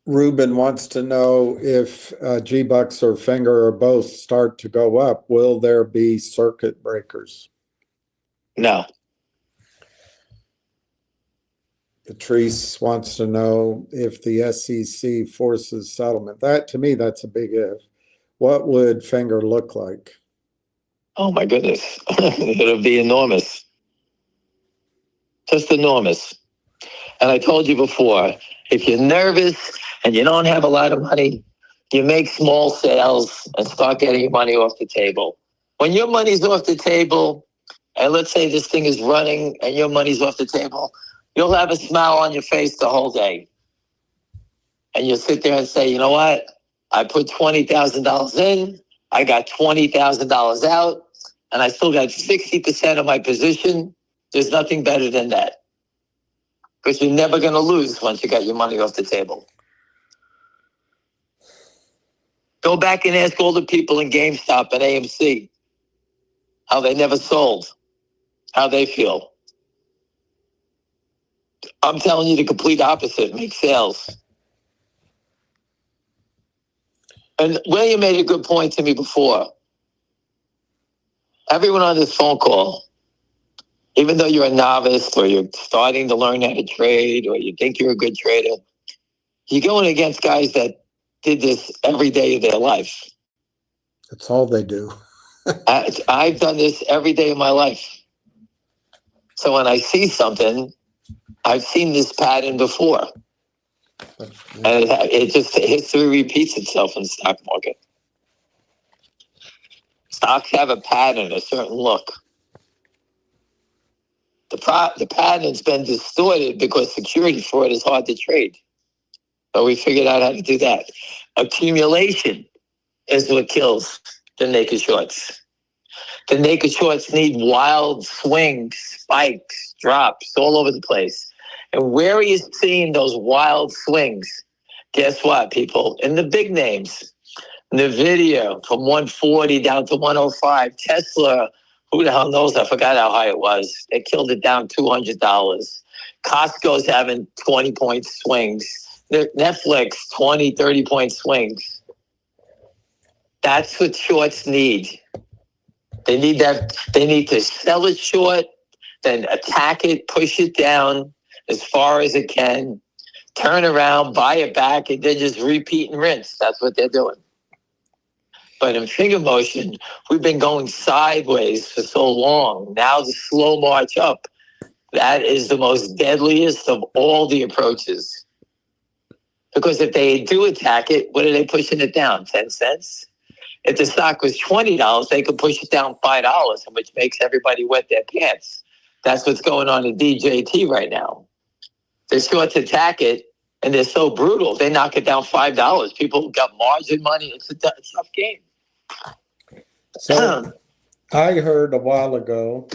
Ruben wants to know if GBUX or Finger or both start to go up, will there be circuit breakers? No. Patrice wants to know if the SEC forces settlement. That, to me, that's a big if. What would Finger look like? Oh, my goodness. It'll be enormous. Just enormous. And I told you before, if you're nervous and you don't have a lot of money, you make small sales and start getting your money off the table. When your money's off the table, and let's say this thing is running and your money's off the table, you'll have a smile on your face the whole day. And you'll sit there and say, you know what? I put $20,000 in, I got $20,000 out, and I still got 60% of my position. There's nothing better than that. Because you're never going to lose once you got your money off the table. Go back and ask all the people in GameStop and AMC how they never sold, how they feel. I'm telling you the complete opposite. Make sales. And William made a good point to me before. Everyone on this phone call, even though you're a novice or you're starting to learn how to trade or you think you're a good trader, you're going against guys that did this every day of their life. That's all they do. I've done this every day of my life. So when I see something, I've seen this pattern before. And history repeats itself in the stock market. Stocks have a pattern, a certain look. The pattern's been distorted because security fraud is hard to trade. But we figured out how to do that. Accumulation is what kills the naked shorts. The naked shorts need wild swings, spikes, drops all over the place. And where are you seeing those wild swings? Guess what, people? In the big names. NVIDIA from 140 down to 105. Tesla, who the hell knows? I forgot how high it was. They killed it down $200. Costco's having 20-point swings. Netflix, 20, 30-point swings. That's what shorts need. They need that. They need to sell it short, then attack it, push it down as far as it can, turn around, buy it back, and then just repeat and rinse. That's what they're doing. But in finger motion, we've been going sideways for so long. Now the slow march up, that is the most deadliest of all the approaches. Because if they do attack it, what are they pushing it down? 10 cents? If the stock was $20, they could push it down $5, which makes everybody wet their pants. That's what's going on in DJT right now. The shorts attack it, and they're so brutal. They knock it down $5. People got margin money. It's a tough game. So I heard a while ago,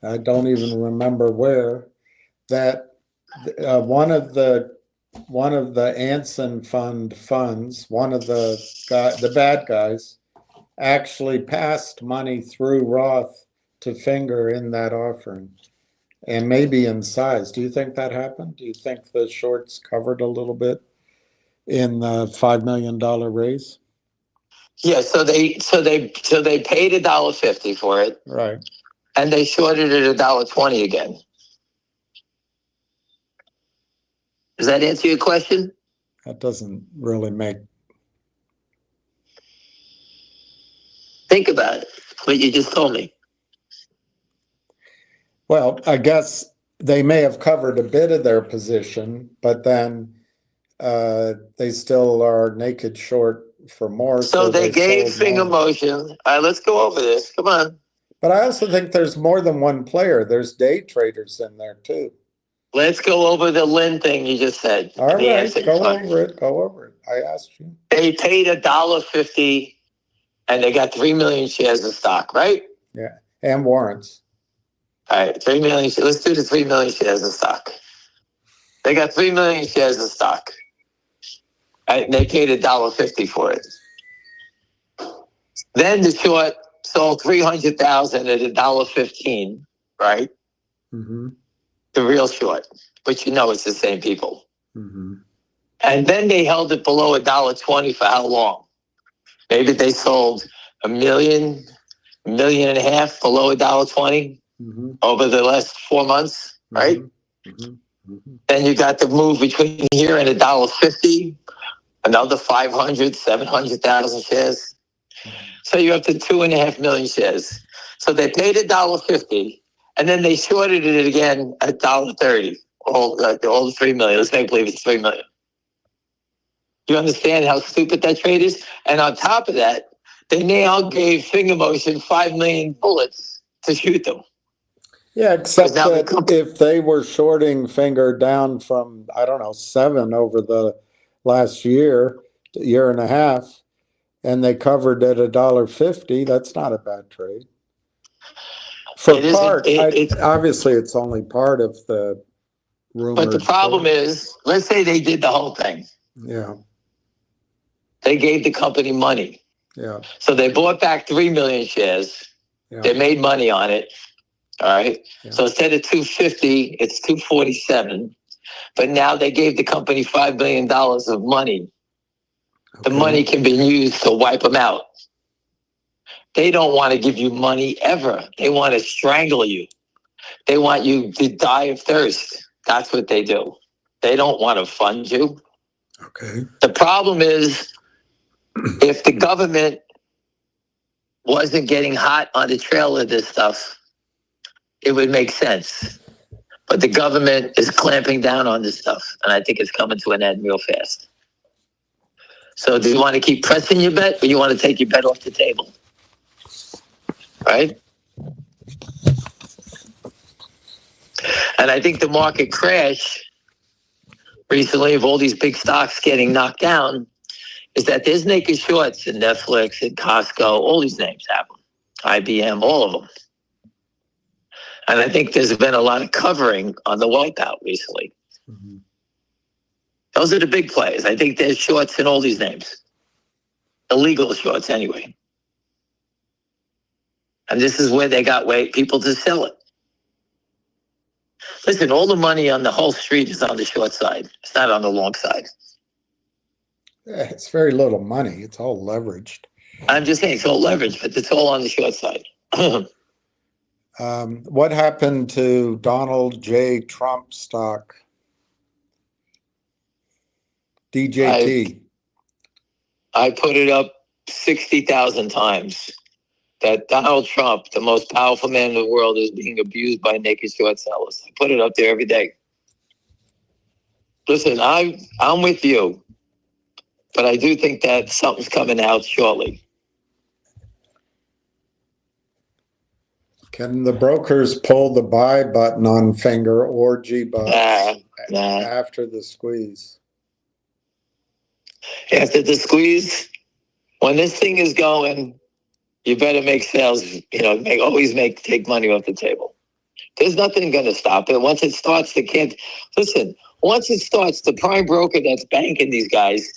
I don't even remember where, that one of the Anson funds, one of the bad guys, actually passed money through Roth to Finger in that offering, and maybe in size. Do you think that happened? Do you think the shorts covered a little bit in the $5 million raise? Yeah, so they paid $1.50 for it, right? And they shorted it $1.20 again. Does that answer your question? That doesn't really make. Think about it. What you just told me. Well, I guess they may have covered a bit of their position, but then they still are naked short for more. So they gave finger motion. All right, let's go over this. Come on. But I also think there's more than one player. There's day traders in there too. Let's go over the Lynn thing you just said. All right, go over it. I asked you. They paid $1.50 and they got 3 million shares of stock, right? Yeah, and warrants. All right, 3 million. Let's do the 3 million shares of stock. They got 3 million shares of stock. Right, and they paid $1.50 for it. Then the short sold 300,000 at $1.15, right? Mm-hmm. The real short, but you know it's the same people. Mm-hmm. And then they held it below $1.20 for how long? Maybe they sold a million and a half below $1.20 over the last 4 months, right? Mm-hmm. Mm-hmm. Then you got the move between here and $1.50, another 500, 700,000 shares. So you're up to 2.5 million shares. So they paid $1.50, and then they shorted it again at $1.30. All the 3 million. Let's make believe it's 3 million. You understand how stupid that trade is? And on top of that, they now gave finger motion 5 million bullets to shoot them. Yeah, except that if they were shorting Finger down from, I don't know, 7 over the last year and a half, and they covered at $1.50, that's not a bad trade. For part, obviously it's only part of the rumor. But the problem is, let's say they did the whole thing. Yeah. They gave the company money. Yeah. So they bought back 3 million shares. Yeah. They made money on it. All right. Yeah. So instead of 250, it's 247. But now they gave the company $5 billion of money. The money can be used to wipe them out. They don't want to give you money ever. They want to strangle you. They want you to die of thirst. That's what they do. They don't want to fund you. Okay. The problem is if the government wasn't getting hot on the trail of this stuff, it would make sense. But the government is clamping down on this stuff, and I think it's coming to an end real fast. So do you want to keep pressing your bet, or you want to take your bet off the table? Right? And I think the market crash recently of all these big stocks getting knocked down is that there's naked shorts in Netflix and Costco, all these names have them, IBM, all of them. And I think there's been a lot of covering on the wipeout recently. Mm-hmm. Those are the big players. I think there's shorts in all these names. Illegal shorts anyway. And this is where they got people to sell it. Listen, all the money on the whole street is on the short side. It's not on the long side. Yeah, it's very little money. It's all leveraged. I'm just saying it's all leveraged, but it's all on the short side. What happened to Donald J. Trump stock? DJT. I put it up 60,000 times that Donald Trump, the most powerful man in the world, is being abused by naked short sellers. I put it up there every day. Listen, I'm with you, but I do think that something's coming out shortly. Can the brokers pull the buy button on Finger or GBUX after the squeeze? After the squeeze, when this thing is going, you better make sales, take money off the table. There's nothing going to stop it. Once it starts, once it starts, the prime broker that's banking these guys,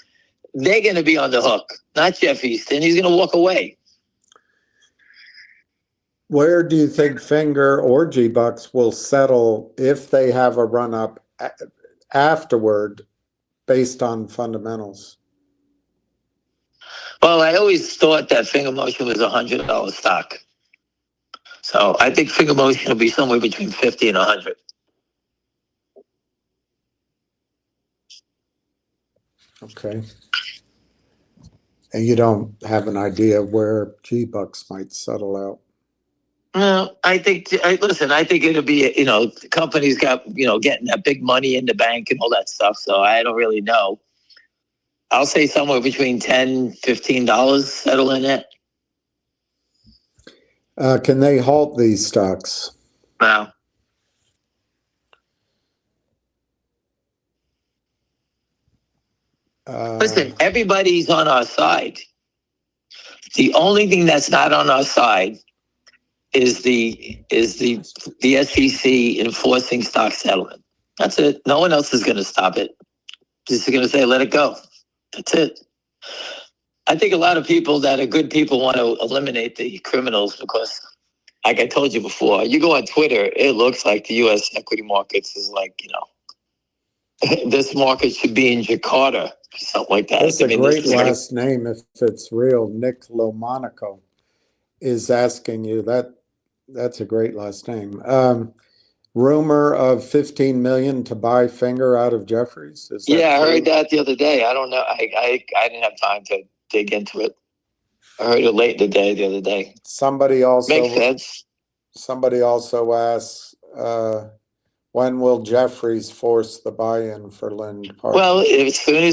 they're going to be on the hook, not Jeff Easton. He's going to walk away. Where do you think Finger or GBUX will settle if they have a run up afterward based on fundamentals? Well, I always thought that Finger Motion was $100 stock. So I think Finger Motion will be somewhere between 50 and 100. Okay. And you don't have an idea where GBUX might settle out? No, I think it'll be, the company's got, getting that big money in the bank and all that stuff. So I don't really know. I'll say somewhere between $10, $15 settle in it. Can they halt these stocks? No. Listen, everybody's on our side. The only thing that's not on our side is the SEC enforcing stock settlement. That's it. No one else is going to stop it. Just going to say, let it go. That's it. I think a lot of people that are good people want to eliminate the criminals because, like I told you before, you go on Twitter, it looks like the U.S. equity markets is like, this market should be in Jakarta, something like that. That's a great last name if it's real. Nick Lomonico is asking you that. That's a great last name. Rumor of 15 million to buy Finger out of Jefferies. Is that true? I heard true? that the other day. I don't know. I didn't have time to dig into it. I heard it late in the day the other day. Somebody also makes sense. Somebody also asks, when will Jefferies force the buy-in for Lind Partners? Well, as soon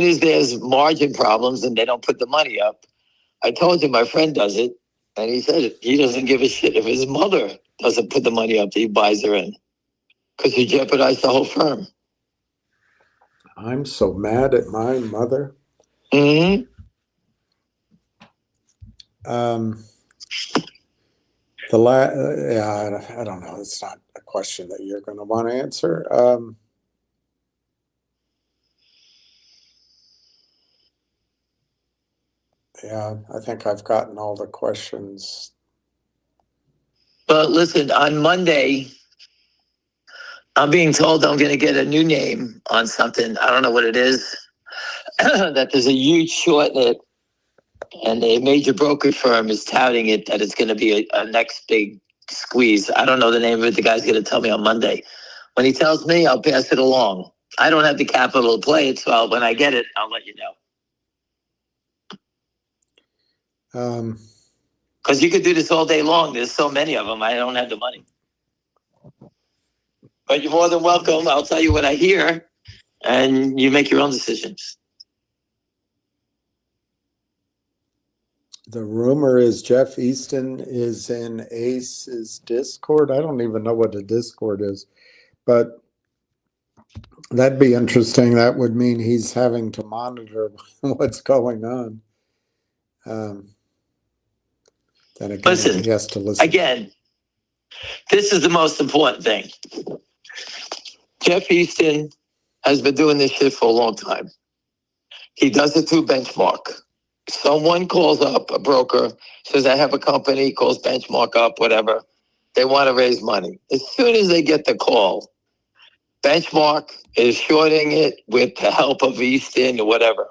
as there's margin problems and they don't put the money up. I told you my friend does it, and he said he doesn't give a shit if his mother doesn't put the money up that he buys her in, because he jeopardized the whole firm. I'm so mad at my mother. Mm-hmm. I don't know. It's not a question that you're going to want to answer. Yeah, I think I've gotten all the questions. But listen, on Monday, I'm being told I'm going to get a new name on something. I don't know what it is. That there's a huge short in it, and a major brokerage firm is touting it that it's going to be a next big squeeze. I don't know the name of it. The guy's going to tell me on Monday. When he tells me, I'll pass it along. I don't have the capital to play it, so when I get it, I'll let you know. Because you could do this all day long. There's so many of them. I don't have the money. But you're more than welcome. I'll tell you what I hear, and you make your own decisions. The rumor is Jeff Easton is in Ace's Discord. I don't even know what a Discord is, but that'd be interesting. That would mean he's having to monitor what's going on. Then again, Listen, he has to listen. Again, this is the most important thing. Jeff Easton has been doing this shit for a long time. He does it through Benchmark. Someone calls up, a broker, says, I have a company, calls Benchmark up, whatever. They want to raise money. As soon as they get the call, Benchmark is shorting it with the help of Easton or whatever.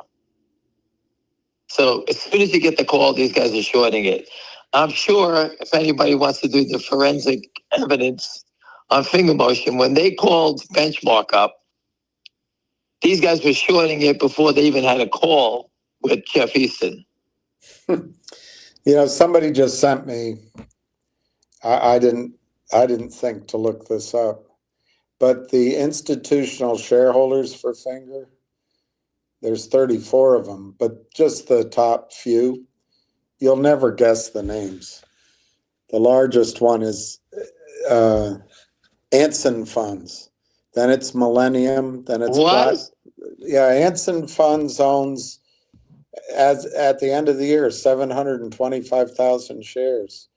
So as soon as you get the call, these guys are shorting it. I'm sure if anybody wants to do the forensic evidence on finger motion, when they called Benchmark up, these guys were shorting it before they even had a call with Jeff Easton. Somebody just sent me. I didn't think to look this up, but the institutional shareholders for Finger, there's 34 of them, but just the top few, you'll never guess the names. The largest one is Anson Funds. Then it's Millennium. Then it's Anson Funds owns, as at the end of the year, 725,000 shares.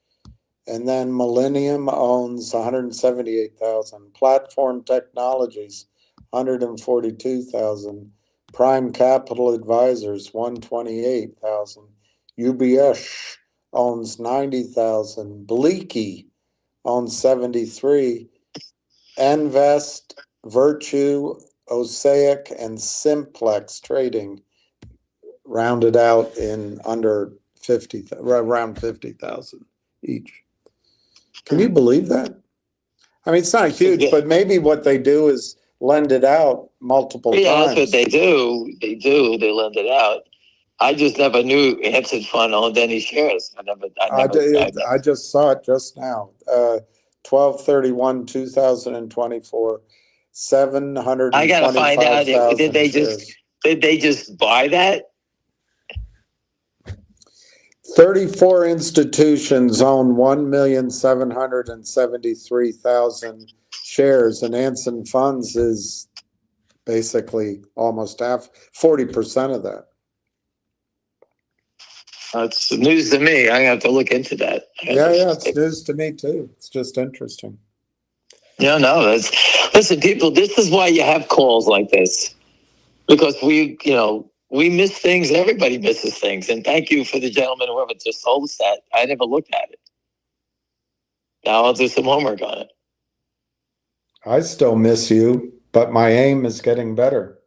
And then Millennium owns 178,000. Platform Technologies, 142,000. Prime Capital Advisors, 128,000. UBS owns 90,000. Bleaky owns 73. Invest, Virtue, Osaic, and Simplex Trading rounded out in under 50, around 50,000 each. Can you believe that? I mean, it's not huge, but maybe what they do is lend it out multiple times. Yeah, that's what they do. They lend it out. I just never knew Anson Fund owned any shares. I just saw it just now. 12/31/2024, 725,000. I gotta find out. Did they just buy that? 34 institutions own 1,773,000 shares, and Anson Funds is basically almost 40% of that. It's news to me. I have to look into that. Yeah, it's news to me too. It's just interesting. No, listen, people, this is why you have calls like this, because we miss things. Everybody misses things. And thank you for the gentleman, whoever just told us that. I never looked at it. Now I'll do some homework on it. I still miss you, but my aim is getting better.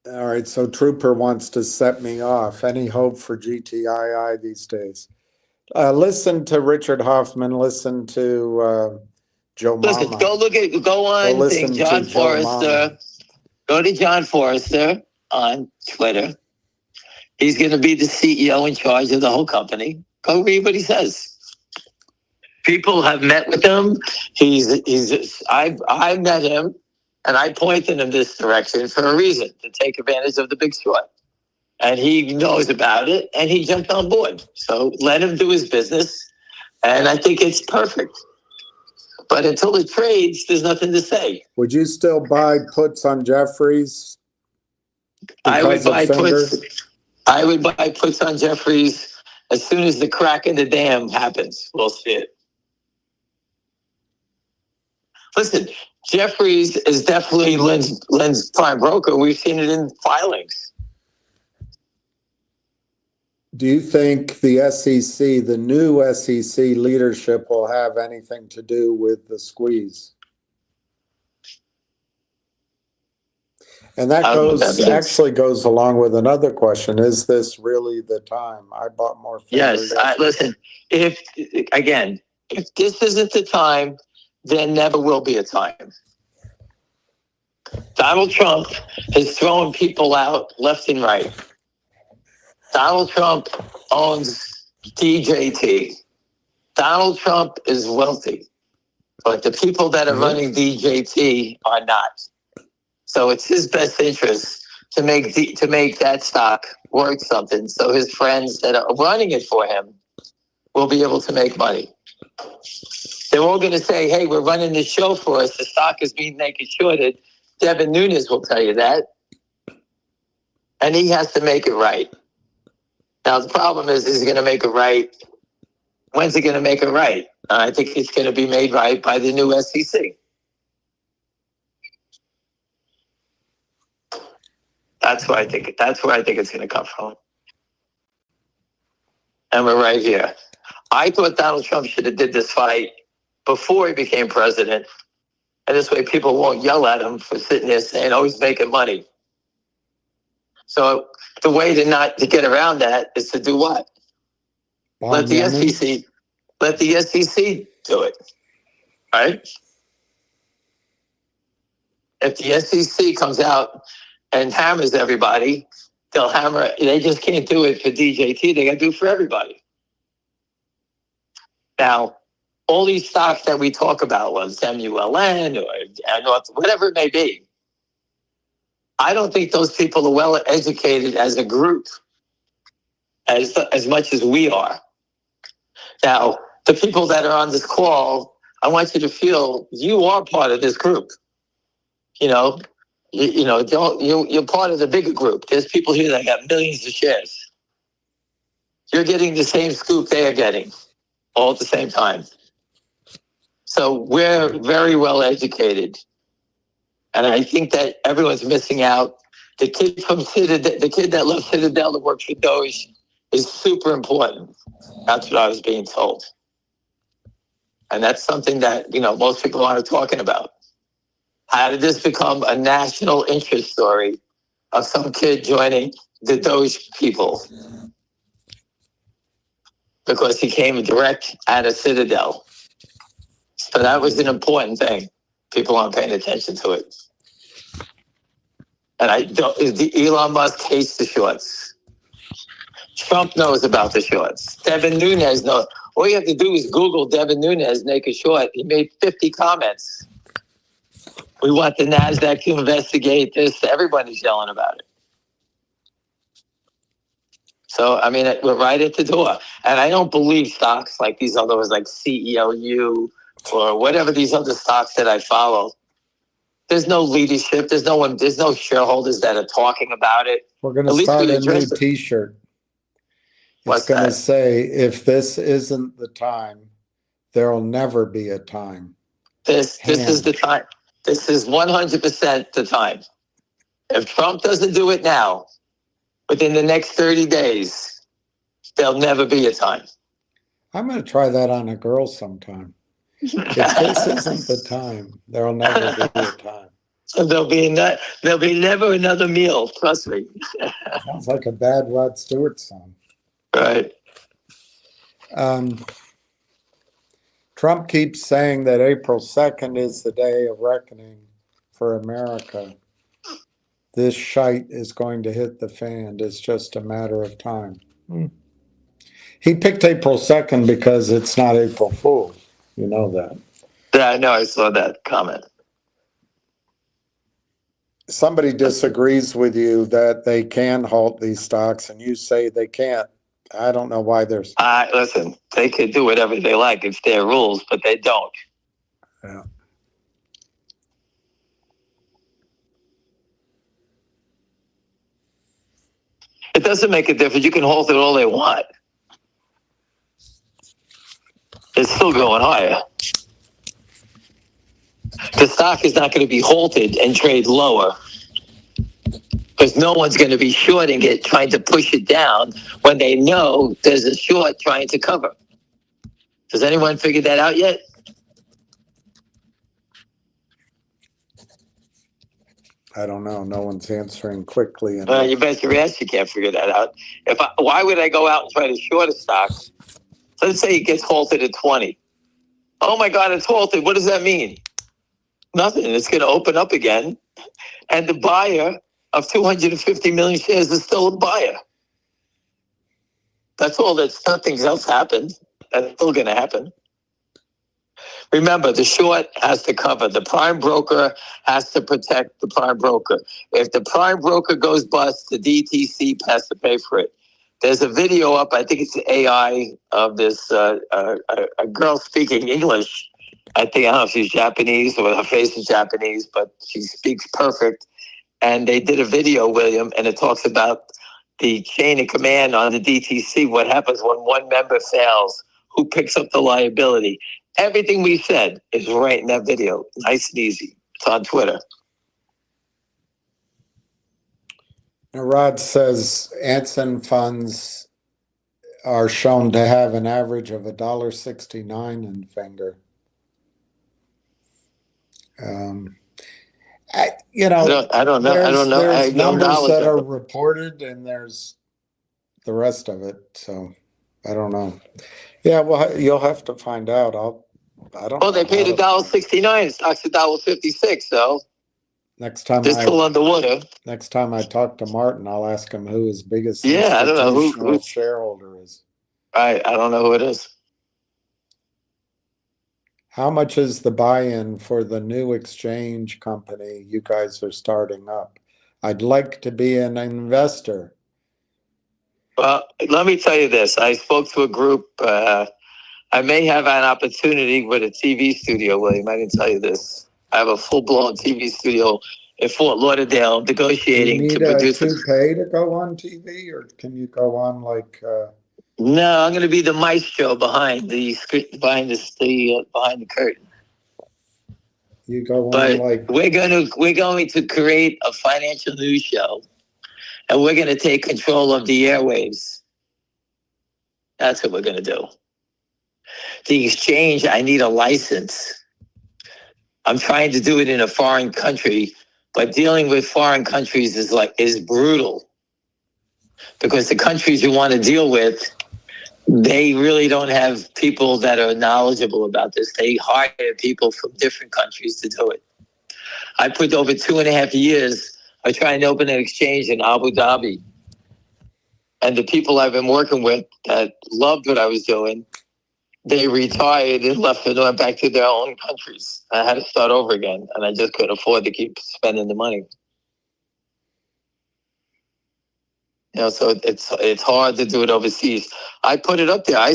All right, so Trooper wants to set me off. Any hope for GTII these days? Listen to Richard Hoffman. Listen to Joe Mama. Listen, go on John Forrester. Go to John Forrester on Twitter. He's going to be the CEO in charge of the whole company. Go read what he says. People have met with him. I met him, and I pointed him this direction for a reason, to take advantage of the big short. And he knows about it, and he jumped on board. So let him do his business, and I think it's perfect. But until it trades, there's nothing to say. Would you still buy puts on Jeffries? I would buy puts on Jeffries as soon as the crack in the dam happens. We'll see it. Listen, Jeffries is definitely Lynn's prime broker. We've seen it in filings. Do you think the SEC, the new SEC leadership, will have anything to do with the squeeze? And that actually goes along with another question. Is this really the time? I bought more. Yes, listen, if this isn't the time, there never will be a time. Donald Trump is throwing people out left and right. Donald Trump owns DJT. Donald Trump is wealthy, but the people that are running DJT are not. So it's his best interest to make that stock worth something, so his friends that are running it for him will be able to make money. They're all going to say, "Hey, we're running this show for us. The stock is being naked shorted." Devin Nunes will tell you that, and he has to make it right. Now the problem is he going to make it right? When's he going to make it right? I think it's going to be made right by the new SEC. That's where I think it's going to come from. And we're right here. I thought Donald Trump should have did this fight before he became president. And this way people won't yell at him for sitting there saying, "Oh, he's making money." So the way to get around that is to do what? Let the SEC do it. Right? If the SEC comes out and hammers everybody, they'll hammer. They just can't do it for DJT. They got to do it for everybody. Now, all these stocks that we talk about, was MULN or whatever it may be, I don't think those people are well educated as a group as much as we are. Now, the people that are on this call, I want you to feel you are part of this group. You're part of the bigger group. There's people here that got millions of shares. You're getting the same scoop they are getting, all at the same time. So we're very well educated. And I think that everyone's missing out. The kid from Citadel, the kid that left Citadel to work for Doge is super important. That's what I was being told. And that's something that, most people aren't talking about. How did this become a national interest story of some kid joining the Doge people? Because he came direct out of Citadel. So that was an important thing. People aren't paying attention to it. And Elon Musk hates the shorts. Trump knows about the shorts. Devin Nunes knows. All you have to do is Google Devin Nunes naked short. He made 50 comments. We want the NASDAQ to investigate this. Everybody's yelling about it. So, we're right at the door. And I don't believe stocks like these others, like CELU or whatever these other stocks that I follow. There's no leadership. There's no shareholders that are talking about it. We're going to start a new T-shirt. It's going to say, "If this isn't the time, there'll never be a time." This is the time. This is 100% the time. If Trump doesn't do it now, within the next 30 days, there'll never be a time. I'm going to try that on a girl sometime. If this isn't the time, there'll never be a time. There'll be never another meal. Trust me. Sounds like a bad Rod Stewart song. Right. Trump keeps saying that April 2nd is the day of reckoning for America. This shite is going to hit the fan. It's just a matter of time. He picked April 2nd because it's not April Fool. You know that. Yeah, I know. I saw that comment. Somebody disagrees with you that they can halt these stocks, and you say they can't. I don't know why there's... Listen, they could do whatever they like. It's their rules, but they don't. Yeah. It doesn't make a difference. You can hold it all they want. It's still going higher. the stock is not going to be halted and trade lower, because no one's going to be shorting it, trying to push it down when they know there's a short trying to cover. Does anyone figure that out yet? I don't know. No one's answering quickly. You bet your ass you can't figure that out. Why would I go out and try to short a stock? Let's say it gets halted at 20. Oh my God, it's halted. What does that mean? Nothing. It's going to open up again. And the buyer of 250 million shares is still a buyer. That's all. Nothing else happened. That's still going to happen. Remember, the short has to cover. The prime broker has to protect the prime broker. If the prime broker goes bust, the DTC has to pay for it. There's a video up, I think it's AI, of this a girl speaking English. I don't know if she's Japanese or her face is Japanese, but she speaks perfect. And they did a video, William, and it talks about the chain of command on the DTC, what happens when one member fails, who picks up the liability. Everything we said is right in that video. Nice and easy. It's on Twitter. Now, Rod says Anson funds are shown to have an average of $1.69 in finger. I don't know. I don't know. There's numbers that are reported, and there's the rest of it. So I don't know. Yeah, well, you'll have to find out. I don't. Well, they paid $1.69. Stock's $1.56. So next time they're still underwater. Next time I talk to Martin, I'll ask him who his biggest I don't know who shareholder is. I don't know who it is. How much is the buy-in for the new exchange company you guys are starting up? I'd like to be an investor. Well, let me tell you this. I spoke to a group. I may have an opportunity with a TV studio, William. I didn't tell you this. I have a full-blown TV studio in Fort Lauderdale negotiating to produce. Do you need a toupee to go on TV, or can you go on like... No, I'm going to be the maestro behind the screen, behind the curtain. You go on but like... We're going to create a financial news show, and we're going to take control of the airwaves. That's what we're going to do. The exchange, I need a license. I'm trying to do it in a foreign country, but dealing with foreign countries is brutal, because the countries you want to deal with, they really don't have people that are knowledgeable about this. They hire people from different countries to do it. I put over 2.5 years of trying to open an exchange in Abu Dhabi. And the people I've been working with that loved what I was doing, they retired and left and went back to their own countries. I had to start over again, and I just couldn't afford to keep spending the money. So it's hard to do it overseas. I put it up there. I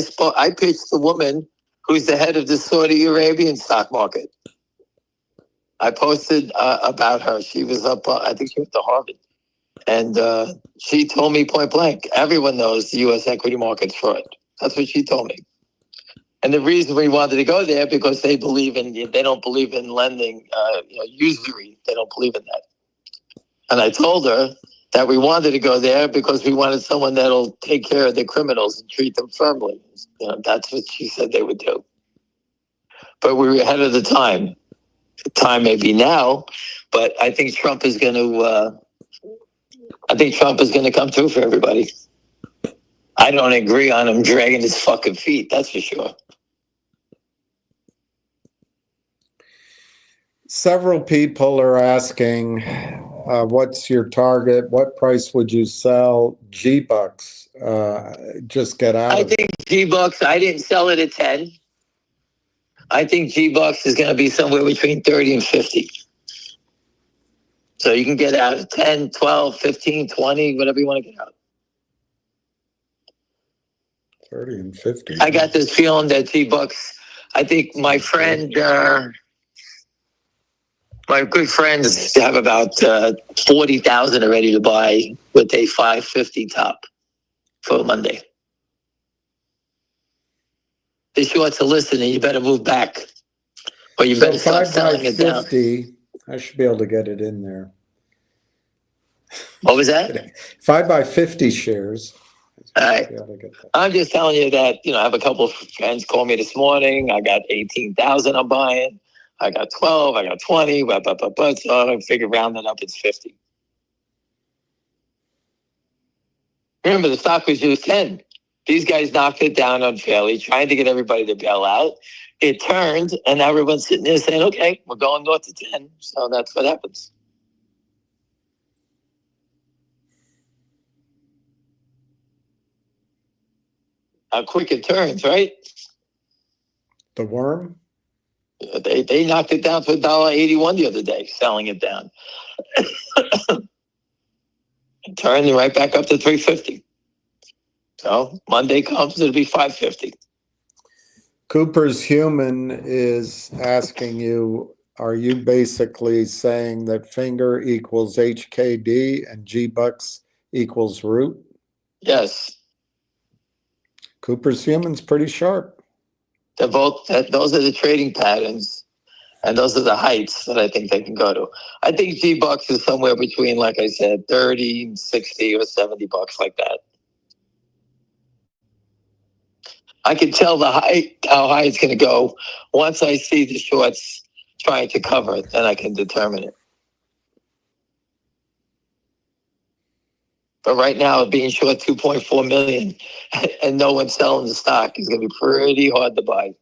pitched the woman who's the head of the Saudi Arabian stock market. I posted about her. She was up, I think she went to Harvard. And she told me point blank, everyone knows the U.S. equity market's fraud. That's what she told me. And the reason we wanted to go there, because they don't believe in lending, usury. They don't believe in that. And I told her that we wanted to go there because we wanted someone that'll take care of the criminals and treat them firmly. That's what she said they would do. But we were ahead of the time. The time may be now, but I think Trump is going to. Come through for everybody. I don't agree on him dragging his fucking feet. That's for sure. Several people are asking, what's your target? What price would you sell GBUX? Just get out. I think GBUX, I didn't sell it at 10. I think GBUX is going to be somewhere between 30 and 50. So you can get out at 10, 12, 15, 20, whatever you want to get out. 30 and 50. I got this feeling that GBUX, I think my friend, my good friends have about 40,000 are ready to buy with a 550 top for Monday. The shorts are listening. You better move back. But you So better start 5 by selling it down. 50, I should be able to get it in there. What was that? 5 by 50 shares. All right. Be able to get that. I'm just telling you that, I have a couple of friends call me this morning. I got 18,000 I'm buying. I got 12, I got 20, so I figure rounding up, it's 50. Remember, the stock was just 10. These guys knocked it down unfairly, trying to get everybody to bail out. It turned, and now everyone's sitting there saying, okay, we're going north to 10. So that's what happens. How quick it turns, right? The worm? They knocked it down to $1.81 the other day, selling it down. And turned right back up to 350. So Monday comes, it'll be 550. Cooper's Human is asking you, are you basically saying that finger equals HKD and GBUX equals root? Yes. Cooper's Human's pretty sharp. They're both, those are the trading patterns, and those are the heights that I think they can go to. I think GBUX is somewhere between, like I said, 30, 60, or $70, like that. I can tell how high it's going to go once I see the shorts trying to cover it, then I can determine it. But right now, being short 2.4 million and no one selling the stock is going to be pretty hard to buy.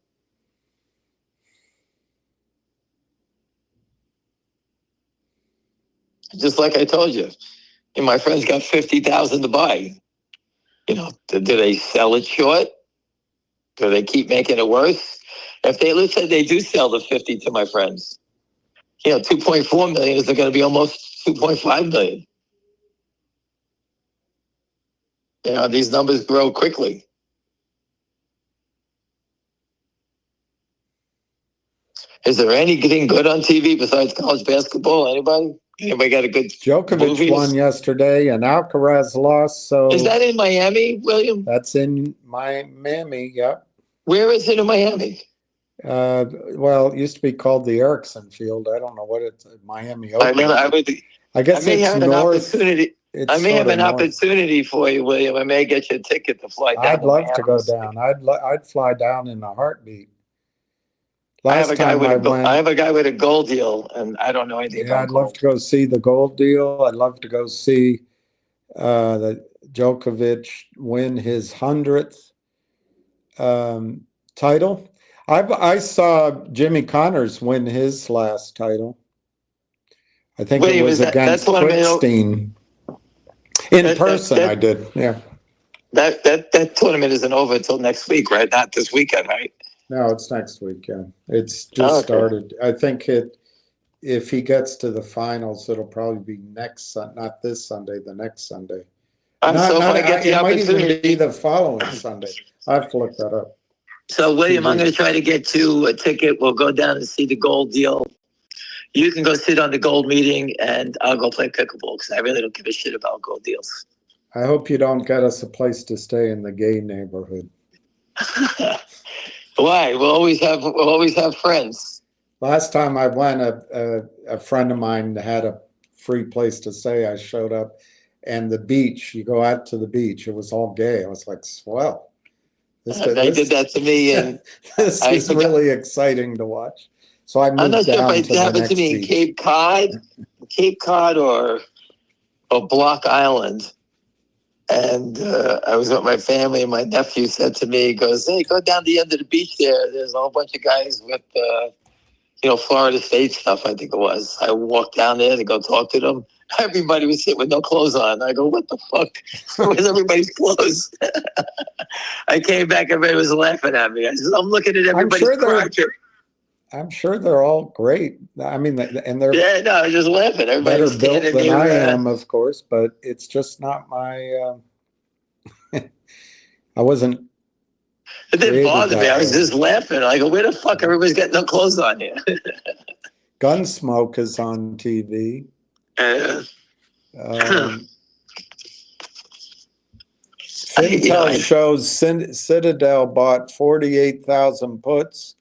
Just like I told you, and my friends got 50,000 to buy. Do they sell it short? Do they keep making it worse? If they, let's say they do sell the 50 to my friends, 2.4 million is going to be almost 2.5 million. These numbers grow quickly. Is there anything good on TV besides college basketball? Anybody got a good Djokovic movies? won yesterday and Alcaraz lost. So is that in Miami, William? That's in Miami. Yeah. Where is it in Miami? Well, it used to be called the Erickson Field. I don't know what it's Miami Open. I guess it's north. I may have an opportunity for you, William. I may get you a ticket to fly down. I'd love to go down. I'd fly down in a heartbeat. I have a guy with a gold deal, and I don't know anything about I'd love to go see the gold deal. I'd love to go see the Djokovic win his 100th title. I saw Jimmy Connors win his last title. I think it was against Quickstein. In person, I did. Yeah. That tournament isn't over until next week, right? Not this weekend, right? No, it's next week. Yeah, it's just started. I think if he gets to the finals, it'll probably be not this Sunday, the next Sunday. It might even be the following Sunday. I have to look that up. So, William, I'm going to try to get you a ticket. We'll go down and see the gold deal. You can go sit on the gold meeting, and I'll go play pickleball because I really don't give a shit about gold deals. I hope you don't get us a place to stay in the gay neighborhood. Why? We'll always have friends. Last time I went, a friend of mine had a free place to stay. I showed up, and the beach. You go out to the beach. It was all gay. I was like, swell. They did that to me, and this is really exciting to watch. So I moved I'm not sure down if it happened to me in Cape Cod, or Block Island. And I was with my family, and my nephew said to me, he goes, hey, go down the end of the beach there. There's a whole bunch of guys with, Florida State stuff, I think it was. I walked down there to go talk to them. Everybody was sitting with no clothes on. I go, what the fuck? Where's everybody's clothes? I came back, everybody was laughing at me. I said, I'm looking at everybody's crotch. I'm sure they're all great. I mean, and they're I was just laughing. Everybody's better built than I am, of course, but it's just not my. I wasn't. It didn't bother me. I was just laughing. I go, where the fuck? Everybody's got no clothes on here. Gunsmoke is on TV. Intel shows Citadel bought 48,000 puts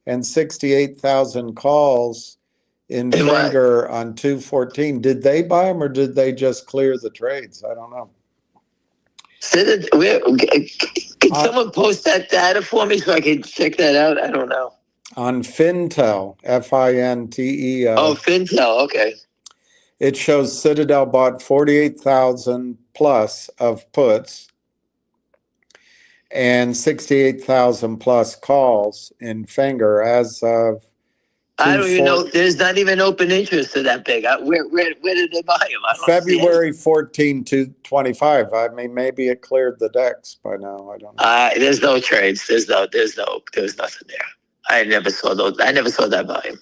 and 68,000 calls in In what? Finger on 214. Did they buy them or did they just clear the trades? I don't know. Could someone post that data for me so I can check that out? I don't know. On Fintel, Finteo. Oh, Fintel. Okay. It shows Citadel bought 48,000 plus of puts and 68,000 plus calls in Finger as of. I don't even know. There's not even open interest to that big. Where did they buy them? I don't February 14 to 25. I mean, maybe it cleared the decks by now. I don't know. There's no trades. There's nothing there. I never saw those. I never saw that volume.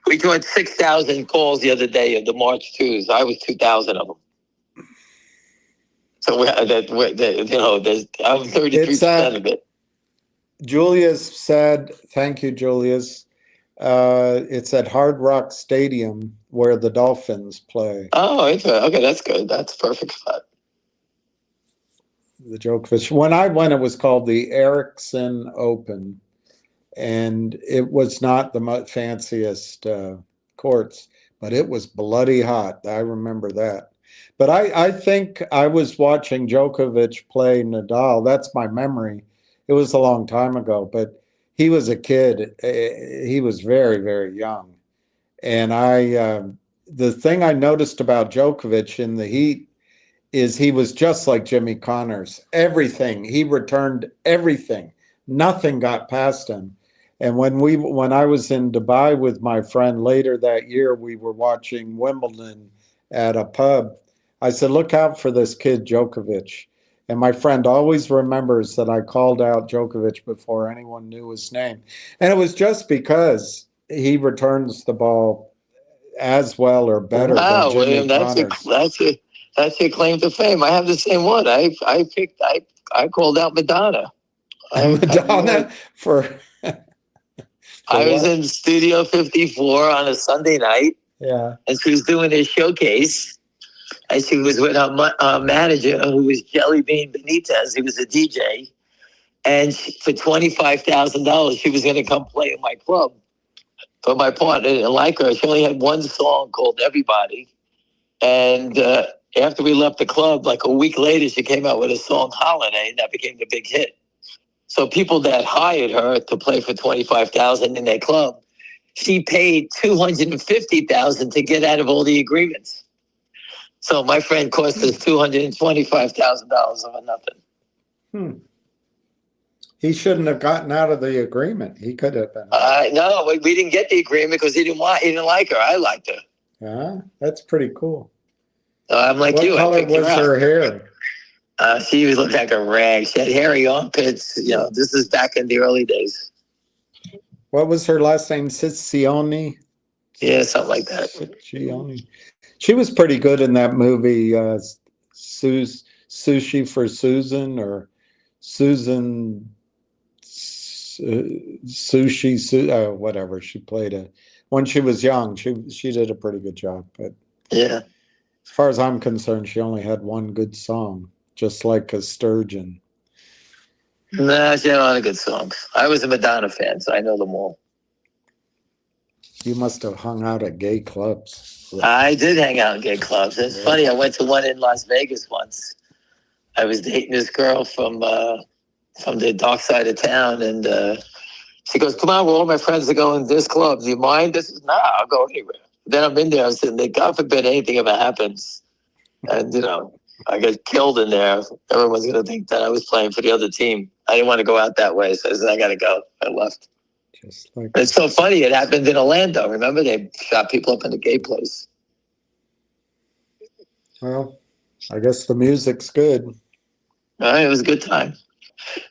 We joined 6,000 calls the other day of the March 2s. I was 2,000 of them. So I'm 33% of it. Julius said, thank you, Julius. It's at Hard Rock Stadium where the Dolphins play. Oh, okay, that's good. That's a perfect spot. The Djokovic. When I went, it was called the Ericsson Open, and it was not the fanciest courts, but it was bloody hot. I remember that. But I think I was watching Djokovic play Nadal. That's my memory. It was a long time ago, but he was a kid. He was very, very young. And the thing I noticed about Djokovic in the heat is he was just like Jimmy Connors. Everything, he returned everything. Nothing got past him. And when I was in Dubai with my friend later that year, we were watching Wimbledon at a pub. I said, look out for this kid, Djokovic. And my friend always remembers that I called out Djokovic before anyone knew his name. And it was just because he returns the ball as well or better than Jimmy Connors. That's your claim to fame. I have the same one. I called out Madonna. Madonna for I was in Studio 54 on a Sunday night. Yeah. And she was doing a showcase. And she was with her manager, who was Jelly Bean Benitez. He was a DJ. And for $25,000, she was going to come play in my club. But my partner didn't like her. She only had one song called Everybody. And after we left the club, like a week later, she came out with a song, Holiday, and that became the big hit. So people that hired her to play for $25,000 in their club, she paid $250,000 to get out of all the agreements. So my friend cost us $225,000 over nothing. He shouldn't have gotten out of the agreement. He could have been. No, we didn't get the agreement because he didn't like her. I liked her. Yeah, that's pretty cool. I'm like you. What color was her hair? She looked like a rag. She had hairy armpits. This is back in the early days. What was her last name? Siccioni? Yeah, something like that. Siccioni. She was pretty good in that movie, Sushi for Susan, or Susan Sushi, whatever. She played when she was young. She did a pretty good job. But yeah, as far as I'm concerned, she only had one good song, just like a Sturgeon. Nah, she had a lot of good songs. I was a Madonna fan, so I know them all. You must have hung out at gay clubs. I did hang out in gay clubs. It's funny. I went to one in Las Vegas once. I was dating this girl from the dark side of town, and she goes, "Come on, well, all my friends are going to this club. Do you mind?" This is I'll go anywhere. Then I'm in there. I'm sitting there. God forbid anything ever happens, and I get killed in there. Everyone's gonna think that I was playing for the other team. I didn't want to go out that way, so I said, "I gotta go." I left. It's so funny. It happened in Orlando. Remember, they shot people up in the gay place. Well, I guess the music's good. It was a good time.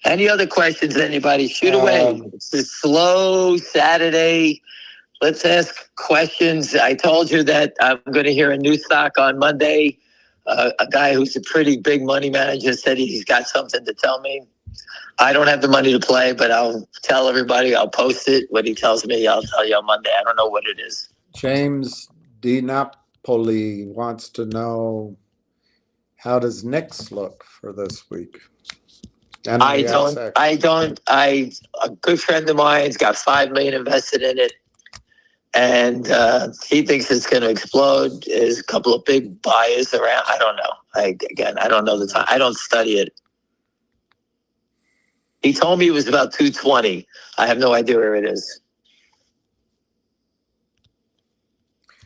Any other questions, anybody? Shoot away. It's a slow Saturday. Let's ask questions. I told you that I'm going to hear a new stock on Monday. A guy who's a pretty big money manager said he's got something to tell me. I don't have the money to play, but I'll tell everybody. I'll post it. What he tells me, I'll tell you on Monday. I don't know what it is. James Di Napoli wants to know, how does NIXX look for this week? A good friend of mine's got 5 million invested in it, and he thinks it's going to explode. There's a couple of big buyers around. I don't know. I don't know the time. I don't study it. He told me it was about 220. I have no idea where it is.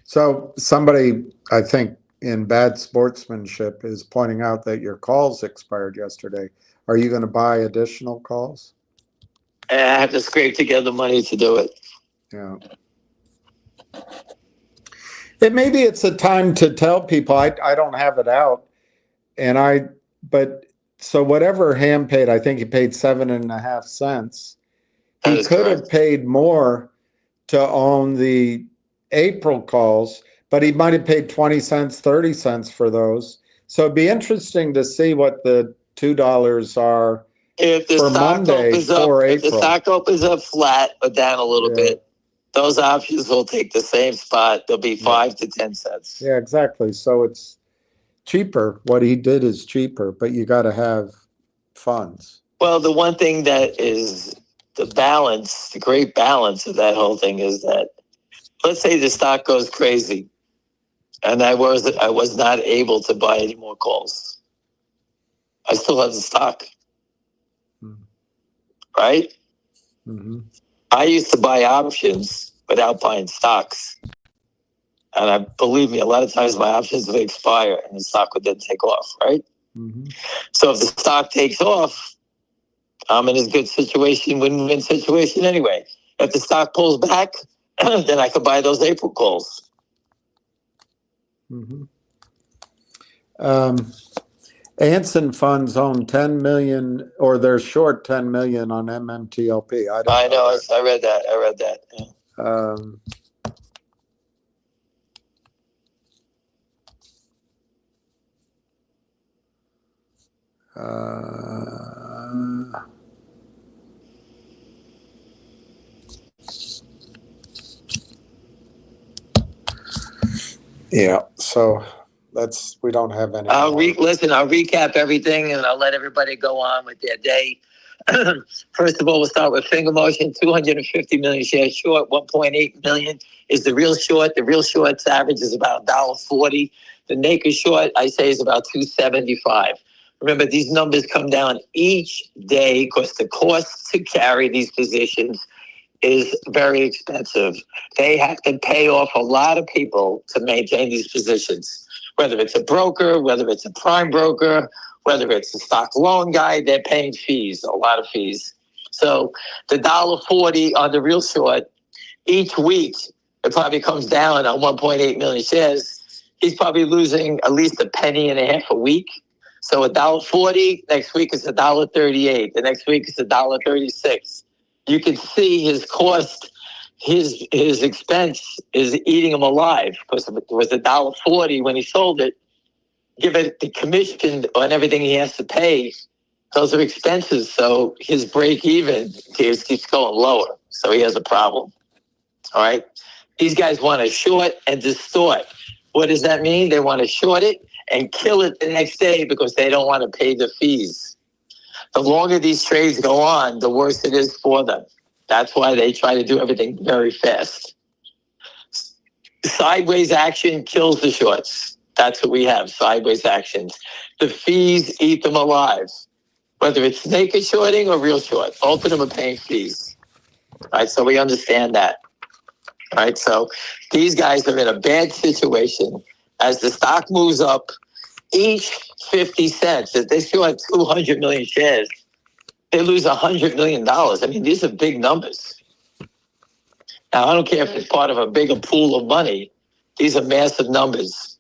So somebody, I think, in bad sportsmanship is pointing out that your calls expired yesterday. Are you going to buy additional calls? I have to scrape together money to do it. Yeah. Maybe it's a time to tell people, I don't have it out. But so whatever Ham paid, I think he paid 7.5 cents. He could have paid more to own the April calls, but he might have paid 20 cents, 30 cents for those. So it'd be interesting to see what the $2 are for Monday for April. If the stock opens up flat or down a little bit, those options will take the same spot. They'll be 5 to 10 cents. Yeah, exactly. So it's cheaper. What he did is cheaper, but you got to have funds. Well, the one thing that is the balance, the great balance of that whole thing is that, let's say the stock goes crazy and I was not able to buy any more calls. I still have the stock. Right? Mm-hmm. I used to buy options without buying stocks. And believe me, a lot of times my options would expire and the stock would then take off, right? Mm-hmm. So if the stock takes off, I'm in a good situation, win-win situation anyway. If the stock pulls back, then I could buy those April calls. Mm-hmm. Anson funds own 10 million, or they're short 10 million on MMTLP. I know. I read that. Yeah. Yeah, so we don't have any. I'll recap everything and I'll let everybody go on with their day. First of all, we'll start with finger motion, 250 million shares short, 1.8 million is the real short. The real short's average is about $1.40. The naked short, I say, is about 275. Remember, these numbers come down each day because the cost to carry these positions is very expensive. They have to pay off a lot of people to maintain these positions, whether it's a broker, whether it's a prime broker, whether it's a stock loan guy, they're paying fees, a lot of fees. So the $1.40 on the real short, each week, it probably comes down on 1.8 million shares. He's probably losing at least $0.015 a week. So $1.40, next week is $1.38. The next week is $1.36. You can see his cost, his expense is eating him alive because it was $1.40 when he sold it. Given the commission on everything he has to pay, those are expenses. So his break even keeps going lower. So he has a problem. All right. These guys want to short and distort. What does that mean? They want to short it and kill it the next day because they don't want to pay the fees. The longer these trades go on, the worse it is for them. That's why they try to do everything very fast. Sideways action kills the shorts. That's what we have, sideways actions. The fees eat them alive. Whether it's naked shorting or real short, both of them are paying fees. All right, so we understand that. All right, so these guys are in a bad situation. As the stock moves up, each 50 cents, if they short 200 million shares, they lose $100 million. I mean, these are big numbers. Now, I don't care if it's part of a bigger pool of money. These are massive numbers.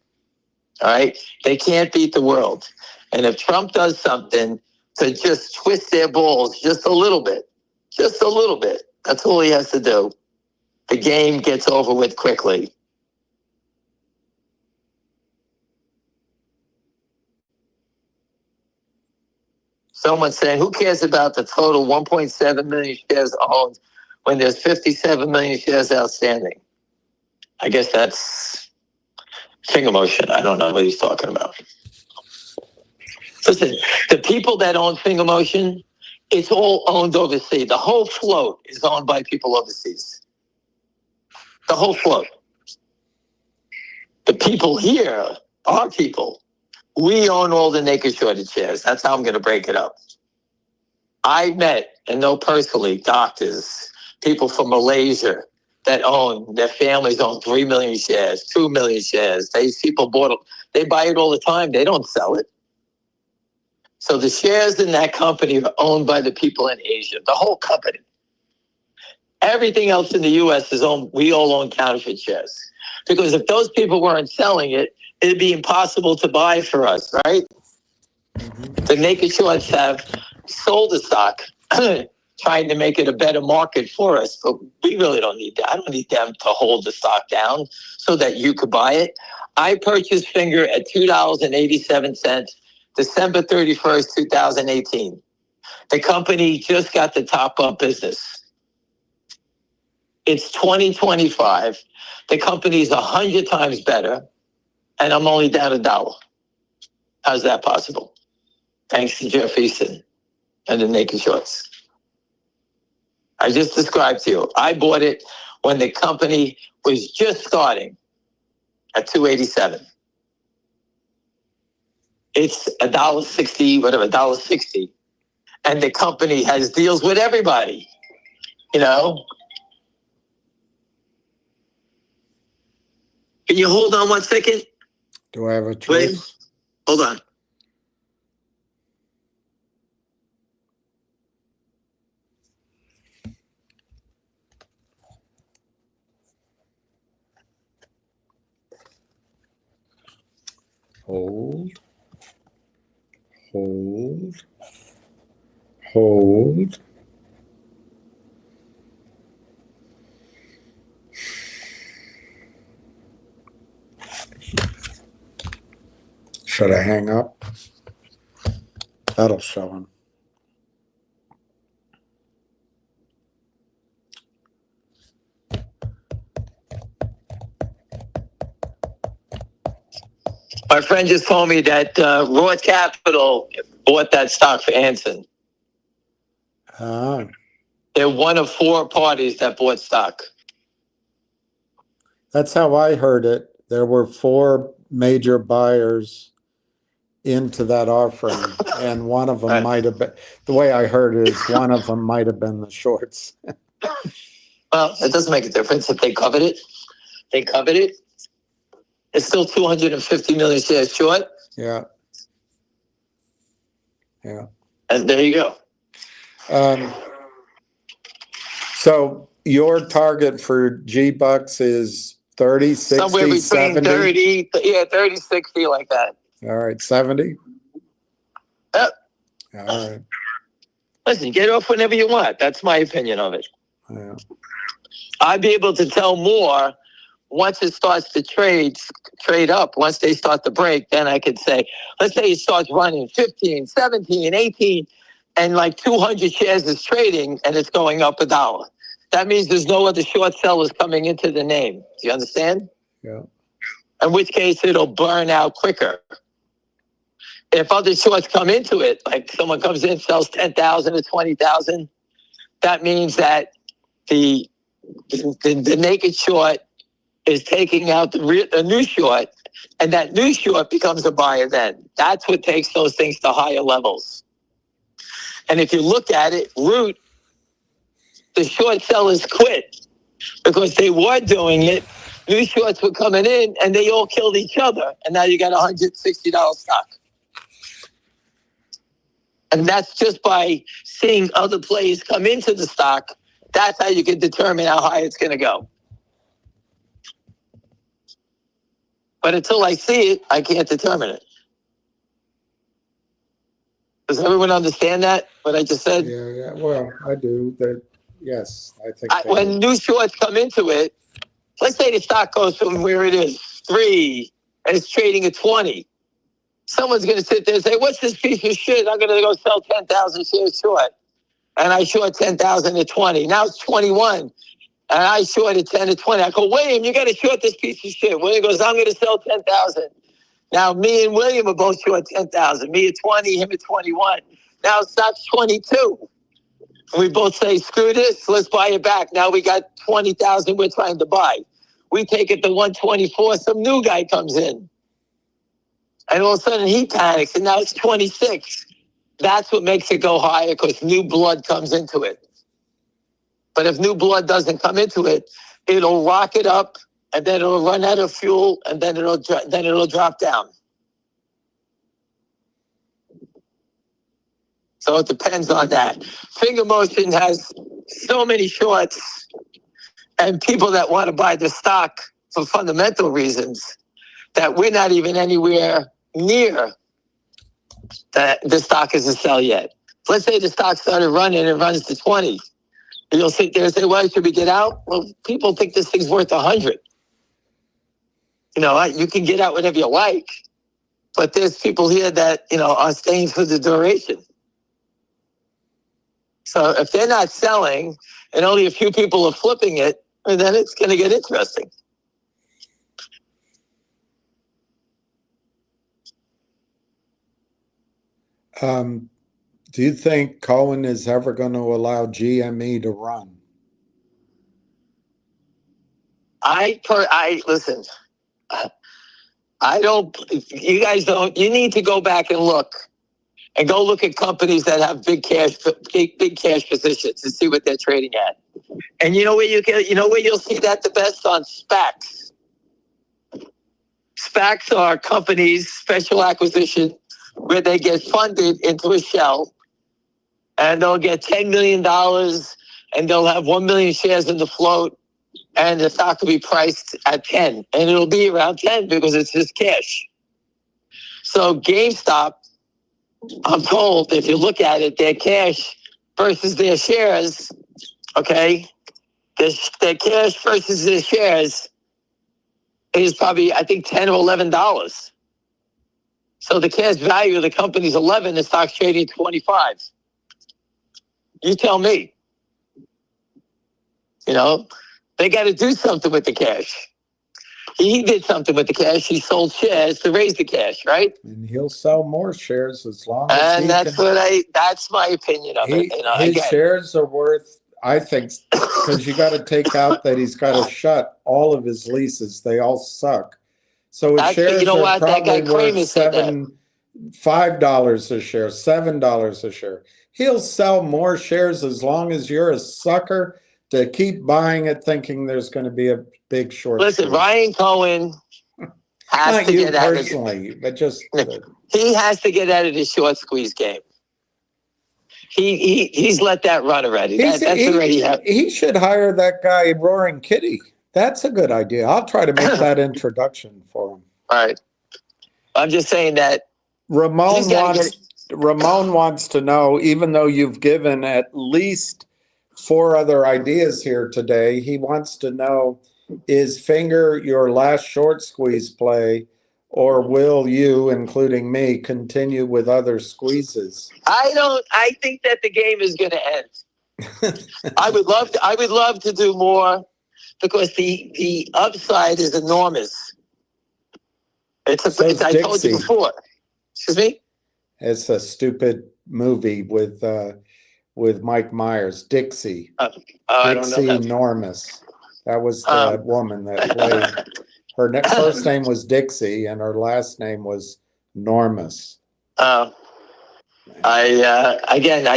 All right? They can't beat the world. And if Trump does something to just twist their balls just a little bit, that's all he has to do. The game gets over with quickly. Someone's saying, who cares about the total 1.7 million shares owned when there's 57 million shares outstanding? I guess that's finger motion. I don't know what he's talking about. Listen, the people that own finger motion It's all owned overseas. The whole float is owned by people overseas. The whole float. The people here, our people, we own all the naked shorted shares. That's how I'm going to break it up. I met and know personally doctors, people from Malaysia that own, their families own 3 million shares, 2 million shares. These people they buy it all the time. They don't sell it. So the shares in that company are owned by the people in Asia, the whole company. Everything else in the U.S. is owned. We all own counterfeit shares. Because if those people weren't selling it, it'd be impossible to buy for us, right? The naked shorts have sold the stock, trying to make it a better market for us. But we really don't need that. I don't need them to hold the stock down so that you could buy it. I purchased Finger at $2.87, December 31st, 2018. The company just got the top-up business. It's 2025. The company's 100 times better, and I'm only down $1. How's that possible? Thanks to Jeff Easton and the naked shorts. I just described to you. I bought it when the company was just starting at $2.87. It's $1.60, whatever, $1.60. And the company has deals with everybody, you know? Can you hold on 1 second? Do I have a choice? Wait, hold on. Hold. Hold. Hold. Should I hang up? That'll show him. My friend just told me that Raw Capital bought that stock for Anson. They're one of 4 parties that bought stock. That's how I heard it. There were 4 major buyers into that offering, and one of them might have been, the way I heard it is one of them might have been the shorts. Well, it doesn't make a difference if they covered it. They covered it. It's still 250 million shares short. Yeah. Yeah. And there you go. So your target for GBUX is 30, 60, somewhere between 70? 30, 30, 60, like that. All right, 70? Yep. All right. Listen, get off whenever you want. That's my opinion of it. Yeah. I'd be able to tell more once it starts to trade up. Once they start to break, then I could say, let's say it starts running 15, 17, 18, and like 200 shares is trading and it's going up $1. That means there's no other short sellers coming into the name. Do you understand? Yeah. In which case it'll burn out quicker. If other shorts come into it, like someone comes in, sells 10,000 or 20,000, that means that the naked short is taking out the new short, and that new short becomes a buyer then. That's what takes those things to higher levels. And if you look at it, Root, the short sellers quit because they were doing it. New shorts were coming in, and they all killed each other. And now you got $160 stock. And that's just by seeing other players come into the stock. That's how you can determine how high it's going to go. But until I see it, I can't determine it. Does everyone understand that, what I just said? Yeah. Well, I do. Yes, I think. When new shorts come into it, let's say the stock goes from where it is, 3, and it's trading at 20. Someone's going to sit there and say, what's this piece of shit? I'm going to go sell 10,000 shares short. And I short 10,000 at 20. Now it's 21. And I short at 10 at 20. I go, William, you got to short this piece of shit. William goes, I'm going to sell 10,000. Now me and William are both short 10,000. Me at 20, him at 21. Now stock's 22. We both say, screw this, let's buy it back. Now we got 20,000 we're trying to buy. We take it to 124, some new guy comes in. And all of a sudden he panics, and now it's 26. That's what makes it go higher, because new blood comes into it. But if new blood doesn't come into it, it'll rocket up, and then it'll run out of fuel, and then it'll drop down. So it depends on that. Finger motion has so many shorts and people that want to buy the stock for fundamental reasons that we're not even anywhere near that the stock is a sell yet. Let's say the stock started running and runs to 20. You'll sit there and say, well, should we get out? Well, people think this thing's worth 100. You know, you can get out whenever you like, but there's people here that, you know, are staying for the duration. So if they're not selling and only a few people are flipping it, then it's going to get interesting. Do you think Cohen is ever going to allow GME to run? Listen, I don't, you guys don't, you need to go back and look at companies that have big cash positions and see what they're trading at. And you know where you'll see that the best? On SPACs. SPACs are companies, special acquisition, where they get funded into a shell, and they'll get $10 million, and they'll have 1 million shares in the float, and the stock will be priced at 10, and it'll be around 10 because it's just cash. So GameStop, I'm told, if you look at it, their cash versus their shares, okay, their cash versus their shares is probably, I think, $10 or $11. So the cash value of the company is 11, the stock's trading 25. You tell me. You know, they got to do something with the cash. He did something with the cash. He sold shares to raise the cash, right? And he'll sell more shares as long as that's my opinion of it. You know, his shares are worth, I think, because you got to take out that he's got to shut all of his leases. They all suck. So his shares are probably worth $5 a share, $7 a share. He'll sell more shares as long as you're a sucker to keep buying it, thinking there's going to be a big short. Listen, Ryan Cohen has to get out of it. But just he has to get out of the short squeeze game. He's let that run already. He should hire that guy, Roaring Kitty. That's a good idea. I'll try to make that introduction for him. All right. I'm just saying that Ramon wants to know, even though you've given at least 4 other ideas here today, he wants to know, is Finger your last short squeeze play, or will you, including me, continue with other squeezes? I think that the game is going to end. I would love to do more, because the upside is enormous. I told you before. Excuse me? It's a stupid movie with Mike Myers, Dixie. Dixie Enormous. That was the woman that played. Her first name was Dixie, and her last name was Normus. I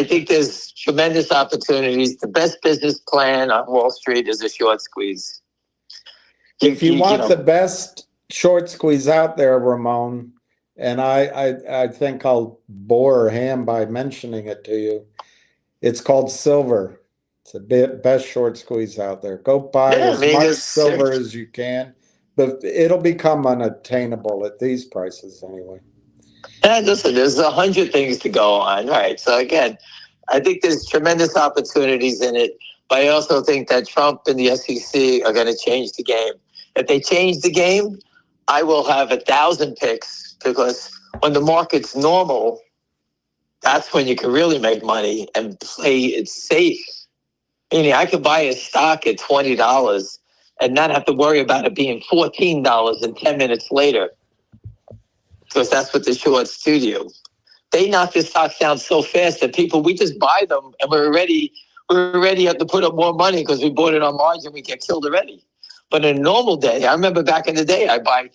think there's tremendous opportunities. The best business plan on Wall Street is a short squeeze. If you want the best short squeeze out there, Ramon, and I think I'll bore Ham by mentioning it to you. It's called silver. It's the best short squeeze out there. Go buy as much silver as you can, but it'll become unattainable at these prices anyway. And listen, there's 100 things to go on. Right. So again, I think there's tremendous opportunities in it, but I also think that Trump and the SEC are going to change the game. If they change the game, I will have 1,000 picks, because when the market's normal, that's when you can really make money and play it safe. Meaning I could buy a stock at $20 and not have to worry about it being $14 and 10 minutes later, because that's what the shorts do to you. They knock the stocks down so fast that we just buy them and we're already have to put up more money because we bought it on margin. We get killed already. But in a normal day, I remember back in the day, I buy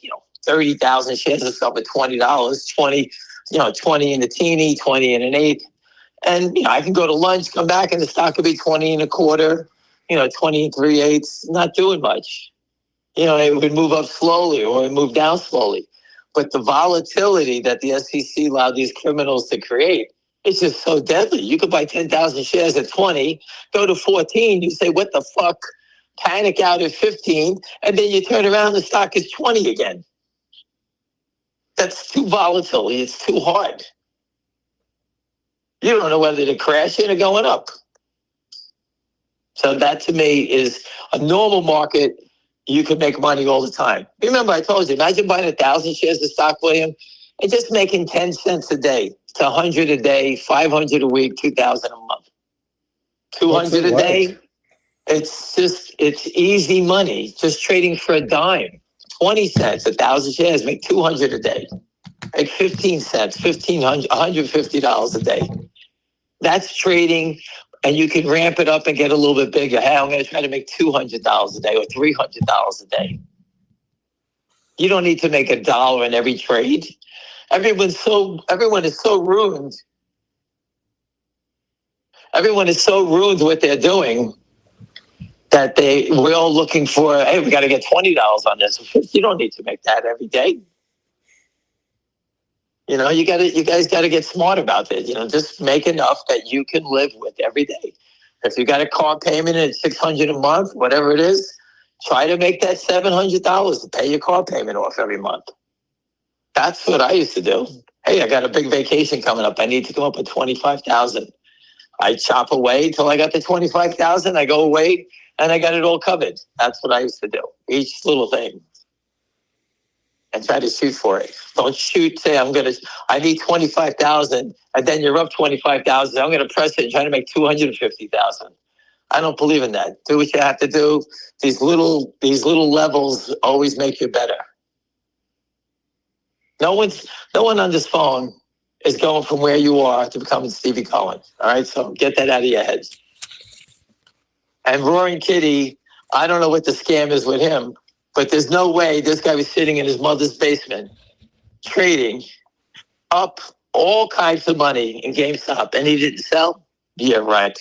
30,000 shares of stuff at $20, 20 in a teeny, 20 in an eighth. And, I can go to lunch, come back, and the stock could be 20 and a quarter, 20 and 3/8, not doing much. It would move up slowly or it would move down slowly. But the volatility that the SEC allowed these criminals to create, it's just so deadly. You could buy 10,000 shares at 20, go to 14, you say, what the fuck? Panic out at 15, and then you turn around, the stock is 20 again. That's too volatile. It's too hard. You don't know whether to crash it or going up. So that to me is a normal market. You can make money all the time. Remember, I told you, imagine buying 1,000 shares of stock, William, and just making 10 cents a day. It's 100 a day, 500 a week, 2,000 a month. 200 a day. It's easy money. Just trading for a dime. 20 cents, 1,000 shares, make 200 a day. Make 15 cents, $1,500, $150 a day. That's trading, and you can ramp it up and get a little bit bigger. Hey, I'm going to try to make $200 a day or $300 a day. You don't need to make $1 in every trade. Everyone is so ruined. Everyone is so ruined what they're doing that we're all looking for, hey, we got to get $20 on this. You don't need to make that every day. You guys got to get smart about it. Just make enough that you can live with every day. If you got a car payment at $600 a month, whatever it is, try to make that $700 to pay your car payment off every month. That's what I used to do. Hey, I got a big vacation coming up. I need to come up with $25,000. I chop away till I got the $25,000. I go away and I got it all covered. That's what I used to do. Each little thing. And try to shoot for it. Don't shoot, say, I need 25,000, and then you're up 25,000. I'm going to press it and try to make 250,000. I don't believe in that. Do what you have to do. These little levels always make you better. No one on this phone is going from where you are to becoming Stevie Cohen. All right, so get that out of your head. And Roaring Kitty, I don't know what the scam is with him. But there's no way this guy was sitting in his mother's basement trading up all kinds of money in GameStop and he didn't sell? Yeah, right.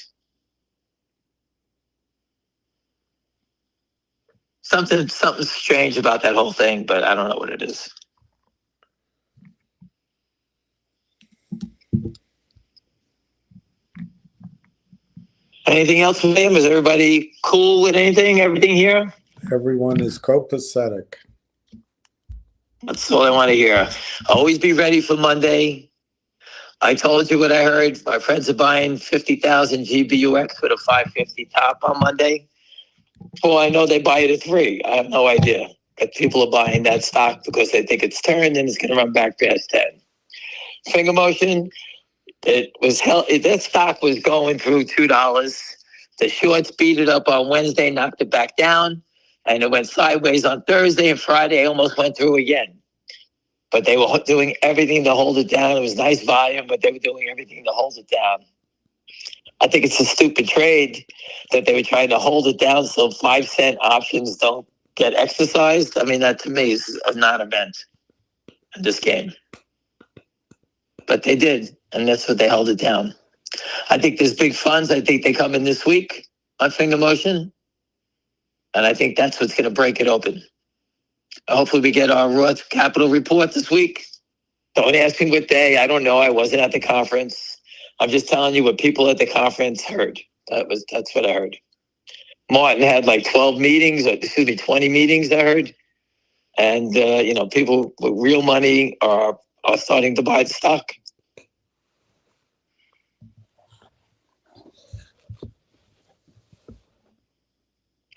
Something strange about that whole thing, but I don't know what it is. Anything else from him? Is everybody cool with anything? Everything here? Everyone is copacetic. That's all I want to hear. Always be ready for Monday. I told you what I heard. My friends are buying 50,000 GBUX with a 550 top on Monday. Well, I know they buy it at 3. I have no idea. But people are buying that stock because they think it's turned and it's going to run back past 10. Finger motion, that stock was going through $2. The shorts beat it up on Wednesday, knocked it back down. And it went sideways on Thursday and Friday. I almost went through again. But they were doing everything to hold it down. It was nice volume, but they were doing everything to hold it down. I think it's a stupid trade that they were trying to hold it down so 5-cent options don't get exercised. I mean, that to me is a non-event in this game. But they did, and that's what they held it down. I think there's big funds. I think they come in this week on finger motion. And I think that's what's going to break it open. Hopefully we get our raw capital report this week. Don't ask me what day. I don't know. I wasn't at the conference. I'm just telling you what people at the conference heard. That's what I heard. Martin had like 20 meetings, I heard. And, people with real money are starting to buy the stock.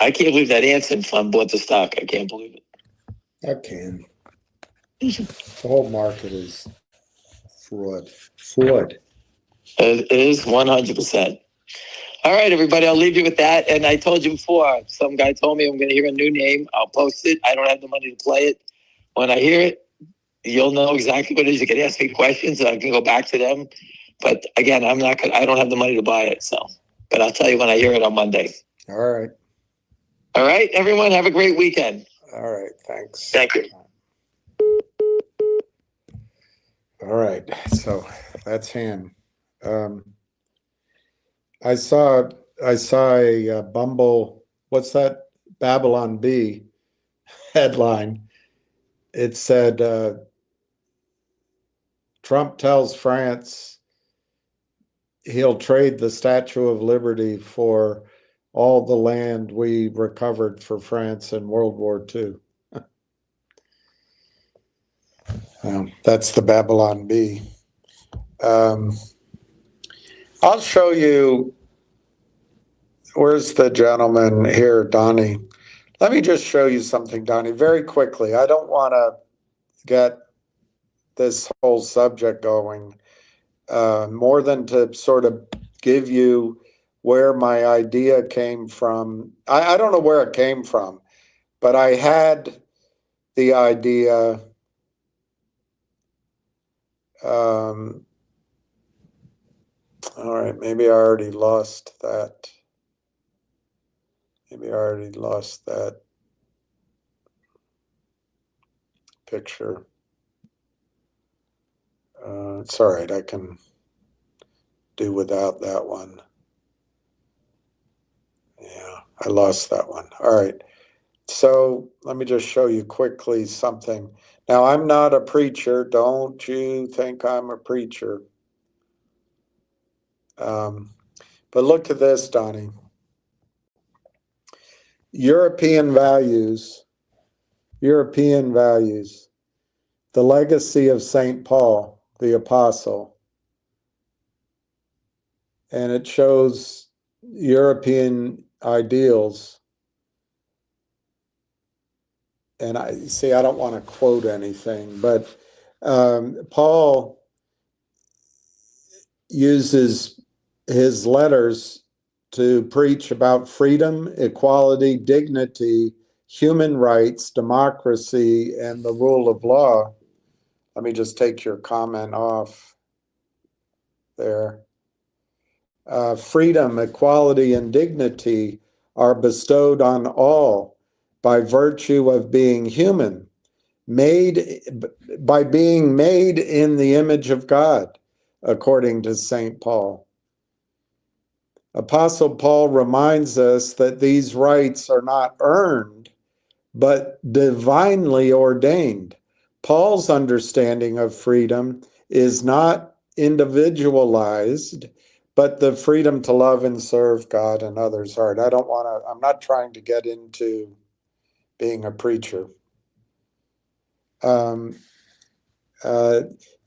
I can't believe that Anson fund bought the stock. I can't believe it. I can. The whole market is fraud. It is 100%. All right, everybody, I'll leave you with that. And I told you before, some guy told me I'm going to hear a new name. I'll post it. I don't have the money to play it. When I hear it, you'll know exactly what it is. You can ask me questions and I can go back to them. But again, I don't have the money to buy it. So, but I'll tell you when I hear it on Monday. All right. All right, everyone, have a great weekend. All right. Thanks. Thank you. All right. So that's him. I saw a Bumble, what's that? Babylon Bee headline. It said, Trump tells France he'll trade the Statue of Liberty for all the land we recovered for France in World War II. That's the Babylon Bee. I'll show you. Where's the gentleman here, Donnie? Let me just show you something, Donnie, very quickly. I don't want to get this whole subject going more than to sort of give you where my idea came from. I don't know where it came from, but I had the idea. All right, maybe I already lost that. Maybe I already lost that picture. It's all right, I can do without that one. Yeah, I lost that one. All right. So let me just show you quickly something. Now, I'm not a preacher. Don't you think I'm a preacher? But look at this, Donnie. European values, the legacy of St. Paul, the apostle. And it shows European ideals. And I don't want to quote anything, but Paul uses his letters to preach about freedom, equality, dignity, human rights, democracy, and the rule of law. Let me just take your comment off there. Freedom, equality, and dignity are bestowed on all by virtue of being human, by being made in the image of God, according to St. Paul. Apostle Paul reminds us that these rights are not earned, but divinely ordained. Paul's understanding of freedom is not individualized, but the freedom to love and serve God and others' heart. I'm not trying to get into being a preacher.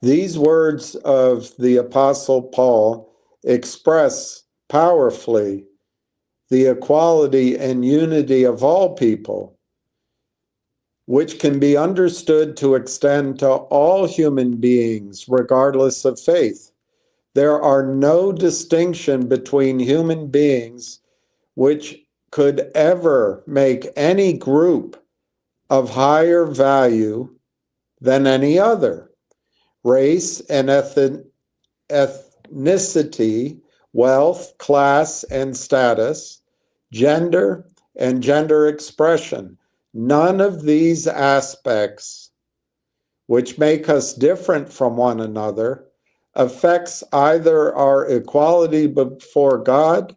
These words of the Apostle Paul express powerfully the equality and unity of all people, which can be understood to extend to all human beings, regardless of faith. There are no distinction between human beings which could ever make any group of higher value than any other. Race and ethnicity, wealth, class and status, gender and gender expression. None of these aspects, which make us different from one another, affects either our equality before God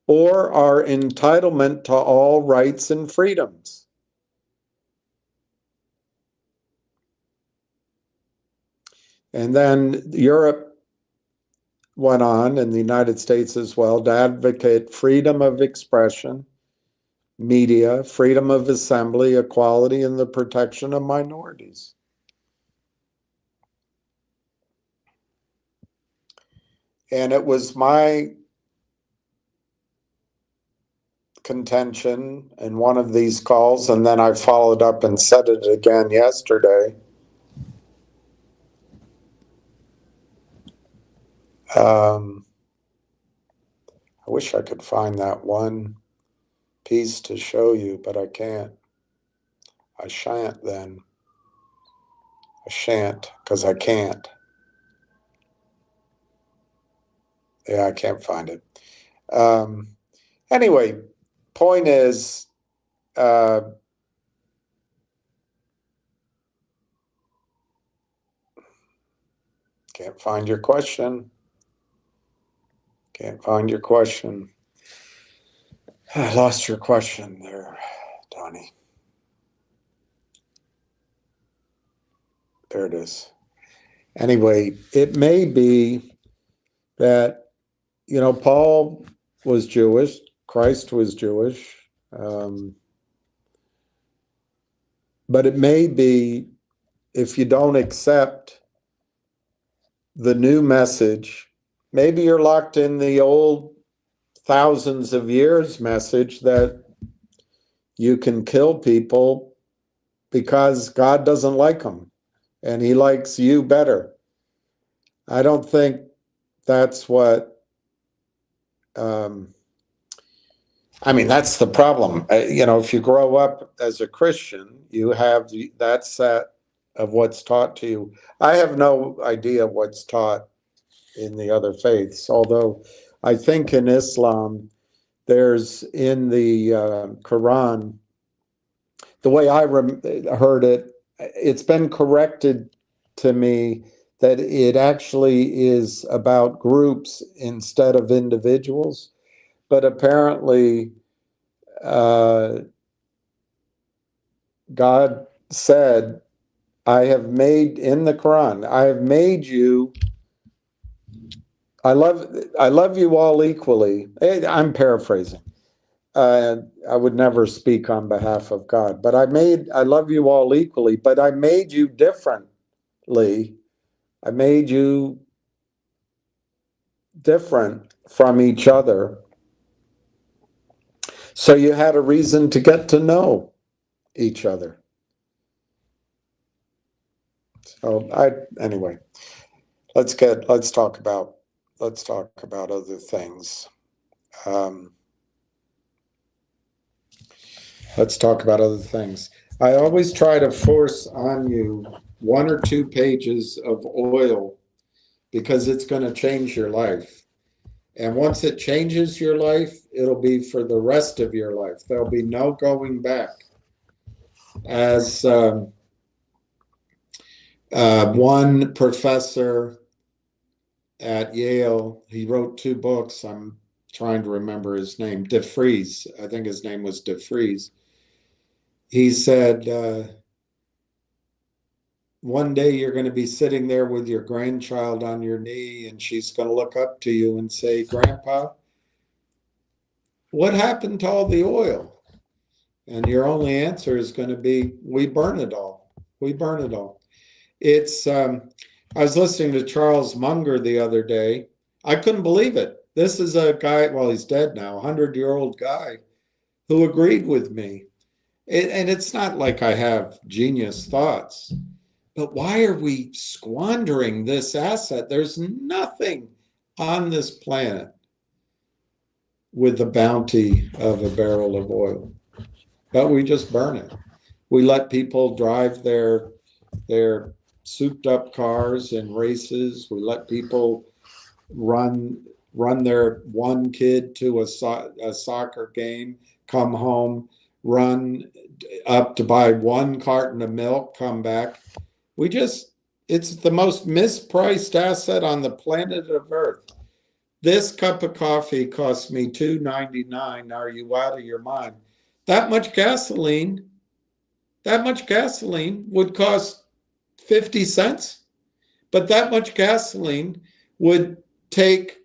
or our entitlement to all rights and freedoms. And then Europe went on, and the United States as well, to advocate freedom of expression, media, freedom of assembly, equality, and the protection of minorities. And it was my contention in one of these calls, and then I followed up and said it again yesterday. I wish I could find that one piece to show you, but I can't. I shan't then. I shan't, because I can't. Yeah, I can't find it. Anyway, point is, can't find your question. Can't find your question. I lost your question there, Donnie. There it is. Anyway, it may be that, you know, Paul was Jewish, Christ was Jewish, but it may be if you don't accept the new message, maybe you're locked in the old thousands of years message that you can kill people because God doesn't like them and he likes you better. I don't think that's what, I mean, that's the problem. You know, if you grow up as a Christian, you have that set of what's taught to you. I have no idea what's taught in the other faiths, although I think in Islam, there's in the Quran, the way I heard it, it's been corrected to me that it actually is about groups instead of individuals. But apparently, God said, I have made, in the Quran, I have made you, I love you all equally. I'm paraphrasing. I would never speak on behalf of God, but I love you all equally, but I made you differently. I made you different from each other. So you had a reason to get to know each other. So anyway, let's talk about other things. Let's talk about other things. I always try to force on you 1 or 2 pages of oil because it's going to change your life. And once it changes your life, it'll be for the rest of your life. There'll be no going back. As one professor at Yale, he wrote 2 books. I'm trying to remember his name, DeFries. I think his name was DeFries. He said, one day you're going to be sitting there with your grandchild on your knee, and she's going to look up to you and say, Grandpa, what happened to all the oil? And your only answer is going to be, we burn it all. We burn it all. It's, I was listening to Charles Munger the other day. I couldn't believe it. This is a guy, well, he's dead now, 100-year-old guy who agreed with me. And it's not like I have genius thoughts, but why are we squandering this asset? There's nothing on this planet with the bounty of a barrel of oil, but we just burn it. We let people drive their souped up cars in races. We let people run their one kid to a soccer game, come home, run up to buy 1 carton of milk, come back. It's the most mispriced asset on the planet of Earth. This cup of coffee cost me $2.99. Are you out of your mind? That much gasoline would cost 50 cents, but that much gasoline would take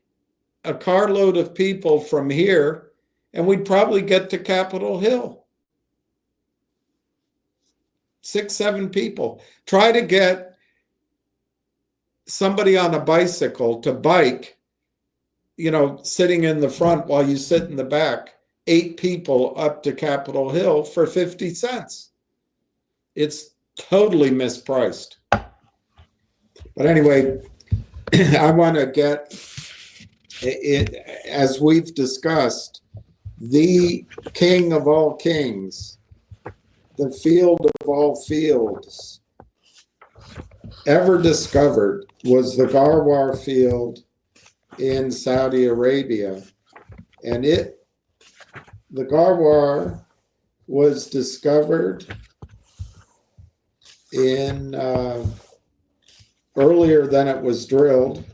a carload of people from here, and we'd probably get to Capitol Hill. 6, 7 people. Try to get somebody on a bicycle to bike, sitting in the front while you sit in the back, 8 people up to Capitol Hill for 50 cents. It's totally mispriced. But anyway, I want to get it, as we've discussed, the King of all kings, the field of all fields, ever discovered was the Garwar field in Saudi Arabia. And the Garwar was discovered in earlier than it was drilled.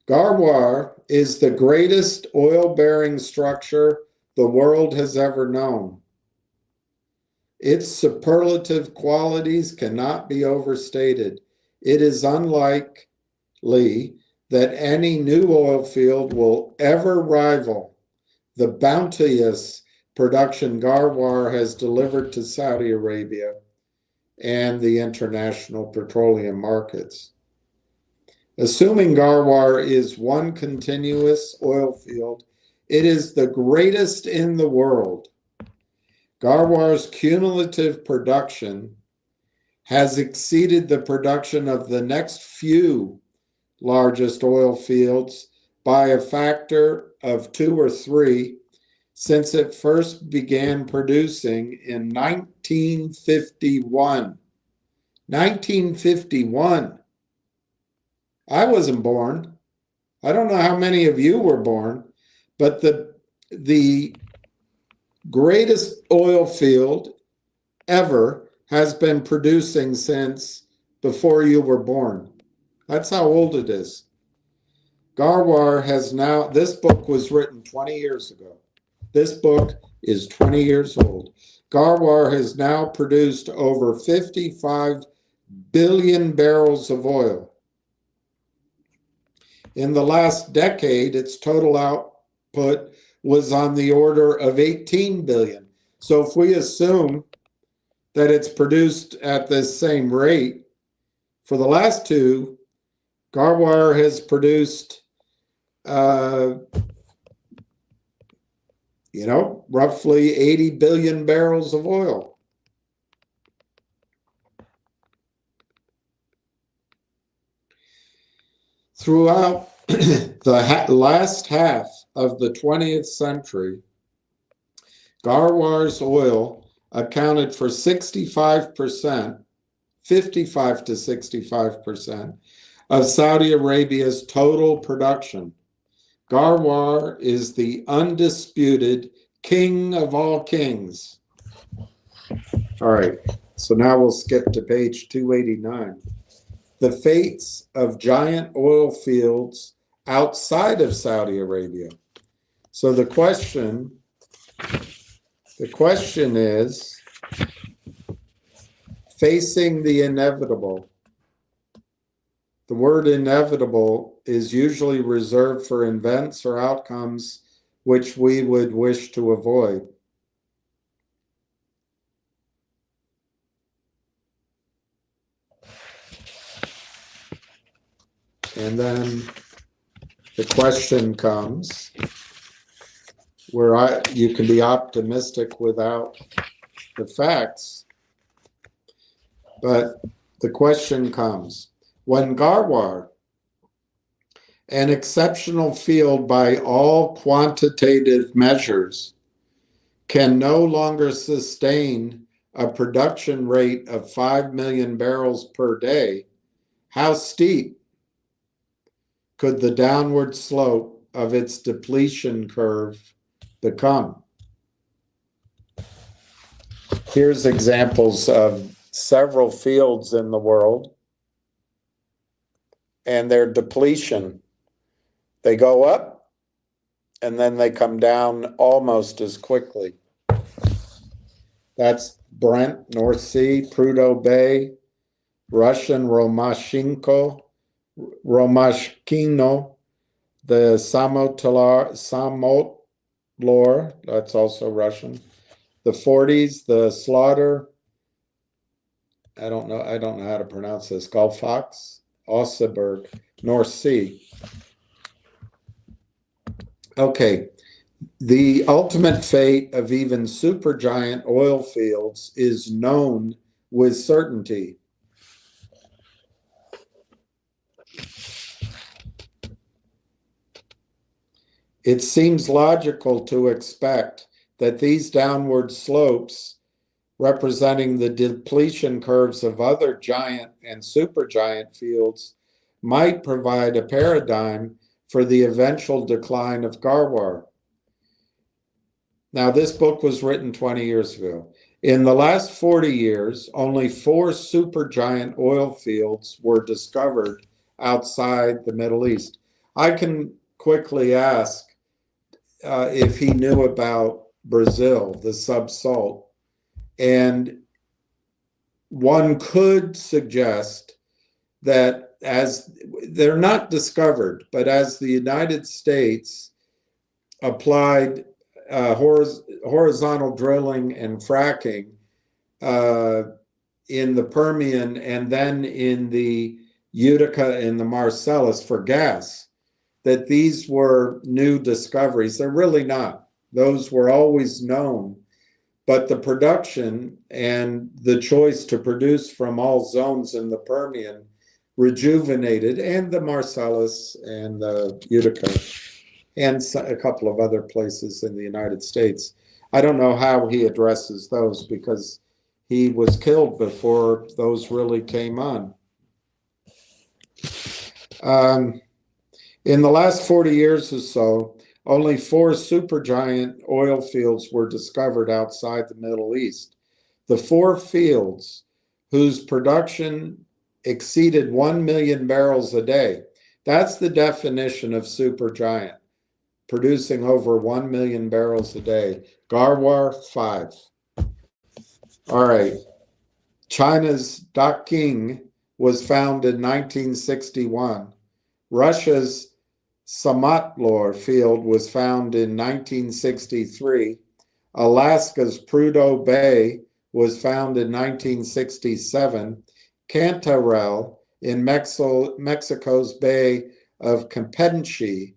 Garwar is the greatest oil-bearing structure the world has ever known. Its superlative qualities cannot be overstated. It is unlikely that any new oil field will ever rival the bounteous production Garwar has delivered to Saudi Arabia and the international petroleum markets. Assuming Garwar is one continuous oil field, it is the greatest in the world. Garwar's cumulative production has exceeded the production of the next few largest oil fields by a factor of 2 or 3 since it first began producing in 1951. 1951. I wasn't born. I don't know how many of you were born, but the greatest oil field ever has been producing since before you were born. That's how old it is. Garwar has now, this book was written 20 years ago. This book is 20 years old. Garwar has now produced over 55 billion barrels of oil. In the last decade, its total output was on the order of 18 billion. So if we assume that it's produced at this same rate, for the last two, Garwar has produced, roughly 80 billion barrels of oil. Throughout the last half of the 20th century, Garwar's oil accounted for 65%, 55 to 65% of Saudi Arabia's total production. Garwar is the undisputed king of all kings. All right, so now we'll skip to page 289. The fates of giant oil fields outside of Saudi Arabia. So the question is, facing the inevitable. The word inevitable is usually reserved for events or outcomes which we would wish to avoid. And then the question comes where you can be optimistic without the facts. But the question comes, when Garwar, an exceptional field by all quantitative measures, can no longer sustain a production rate of 5 million barrels per day, how steep could the downward slope of its depletion curve become? Here's examples of several fields in the world and their depletion. They go up and then they come down almost as quickly. That's Brent, North Sea, Prudhoe Bay, Russian Romashchenko, the Samotlor, that's also Russian. The Forties, the Slaughter, I don't know how to pronounce this, Gulfox, Osseberg, North Sea. Okay, the ultimate fate of even supergiant oil fields is known with certainty. It seems logical to expect that these downward slopes representing the depletion curves of other giant and supergiant fields, might provide a paradigm for the eventual decline of Garwar. Now, this book was written 20 years ago. In the last 40 years, only 4 supergiant oil fields were discovered outside the Middle East. I can quickly ask if he knew about Brazil, the subsalt. And one could suggest that as they're not discovered, but as the United States applied horizontal drilling and fracking in the Permian and then in the Utica and the Marcellus for gas, that these were new discoveries. They're really not. Those were always known. But the production and the choice to produce from all zones in the Permian rejuvenated, and the Marcellus and the Utica, and a couple of other places in the United States. I don't know how he addresses those because he was killed before those really came on. In the last 40 years or so, only 4 supergiant oil fields were discovered outside the Middle East. The 4 fields whose production exceeded 1 million barrels a day. That's the definition of supergiant, producing over 1 million barrels a day. Garwar, 5. All right. China's Daqing was found in 1961. Russia's Samatlor field was found in 1963. Alaska's Prudhoe Bay was found in 1967. Cantarell in Mexico's Bay of Campeche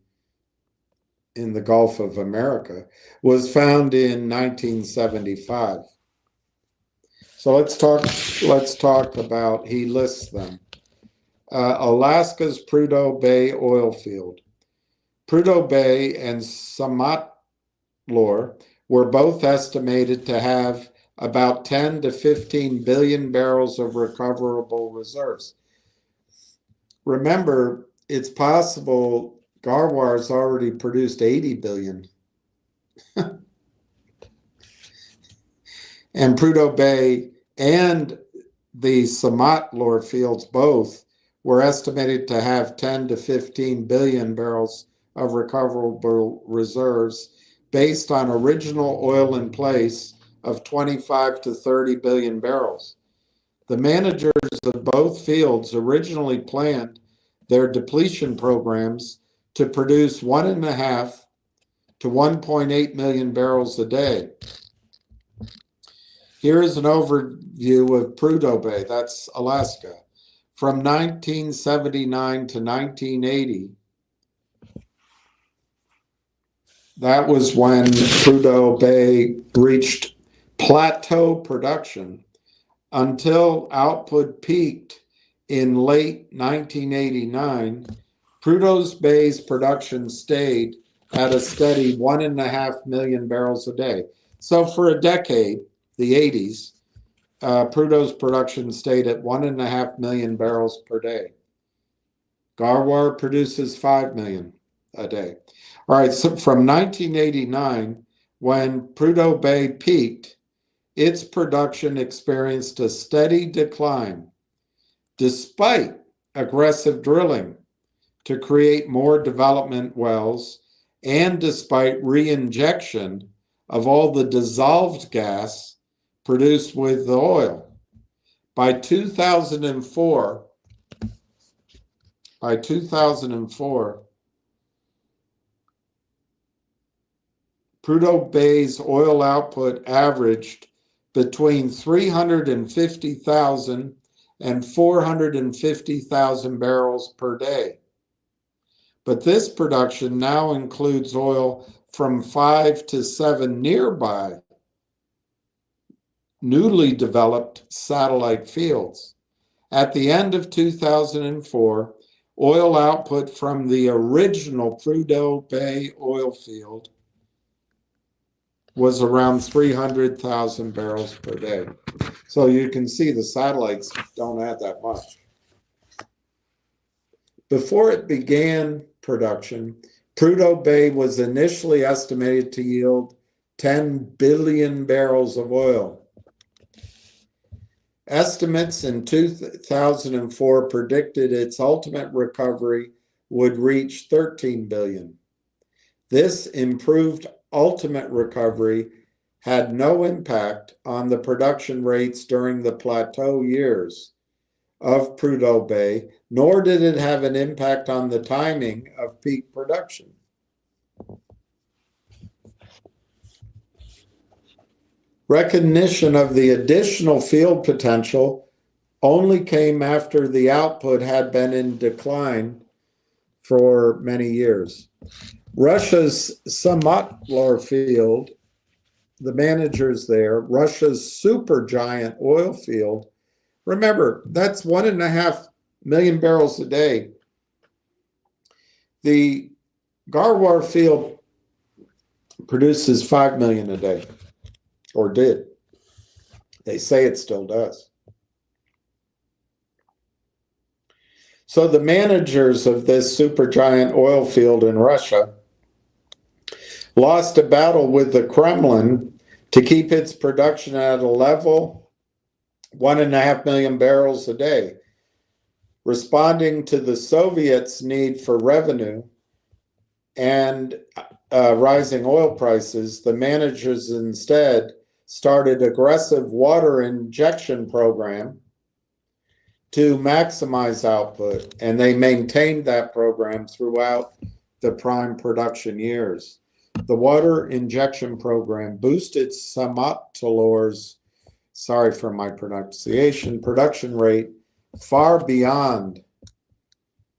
in the Gulf of America was found in 1975. So let's talk about, he lists them. Alaska's Prudhoe Bay oil field. Prudhoe Bay and Samatlor were both estimated to have about 10 to 15 billion barrels of recoverable reserves. Remember, it's possible Garwar's already produced 80 billion. And Prudhoe Bay and the Samatlor fields both were estimated to have 10 to 15 billion barrels of recoverable reserves based on original oil in place of 25 to 30 billion barrels. The managers of both fields originally planned their depletion programs to produce 1.5 to 1.8 million barrels a day. Here is an overview of Prudhoe Bay, that's Alaska. From 1979 to 1980, that was when Prudhoe Bay reached plateau production until output peaked in late 1989. Prudhoe Bay's production stayed at a steady 1.5 million barrels a day. So for a decade, the 80s, Prudhoe's production stayed at 1.5 million barrels per day. Garwar produces 5 million a day. All right, so from 1989, when Prudhoe Bay peaked, its production experienced a steady decline despite aggressive drilling to create more development wells and despite re-injection of all the dissolved gas produced with the oil. By 2004, Prudhoe Bay's oil output averaged between 350,000 and 450,000 barrels per day. But this production now includes oil from 5 to 7 nearby newly developed satellite fields. At the end of 2004, oil output from the original Prudhoe Bay oil field was around 300,000 barrels per day. So you can see the satellites don't add that much. Before it began production, Prudhoe Bay was initially estimated to yield 10 billion barrels of oil. Estimates in 2004 predicted its ultimate recovery would reach 13 billion. This improved ultimate recovery had no impact on the production rates during the plateau years of Prudhoe Bay, nor did it have an impact on the timing of peak production. Recognition of the additional field potential only came after the output had been in decline for many years. Russia's Samatlar field, the managers there, Russia's supergiant oil field, remember, that's 1.5 million barrels a day. The Garwar field produces 5 million a day, or did. They say it still does. So the managers of this supergiant oil field in Russia lost a battle with the Kremlin to keep its production at a level 1.5 million barrels a day. Responding to the Soviets' need for revenue and rising oil prices, the managers instead started aggressive water injection program to maximize output, and they maintained that program throughout the prime production years. The water injection program boosted Samatlar's, sorry for my pronunciation, production rate far beyond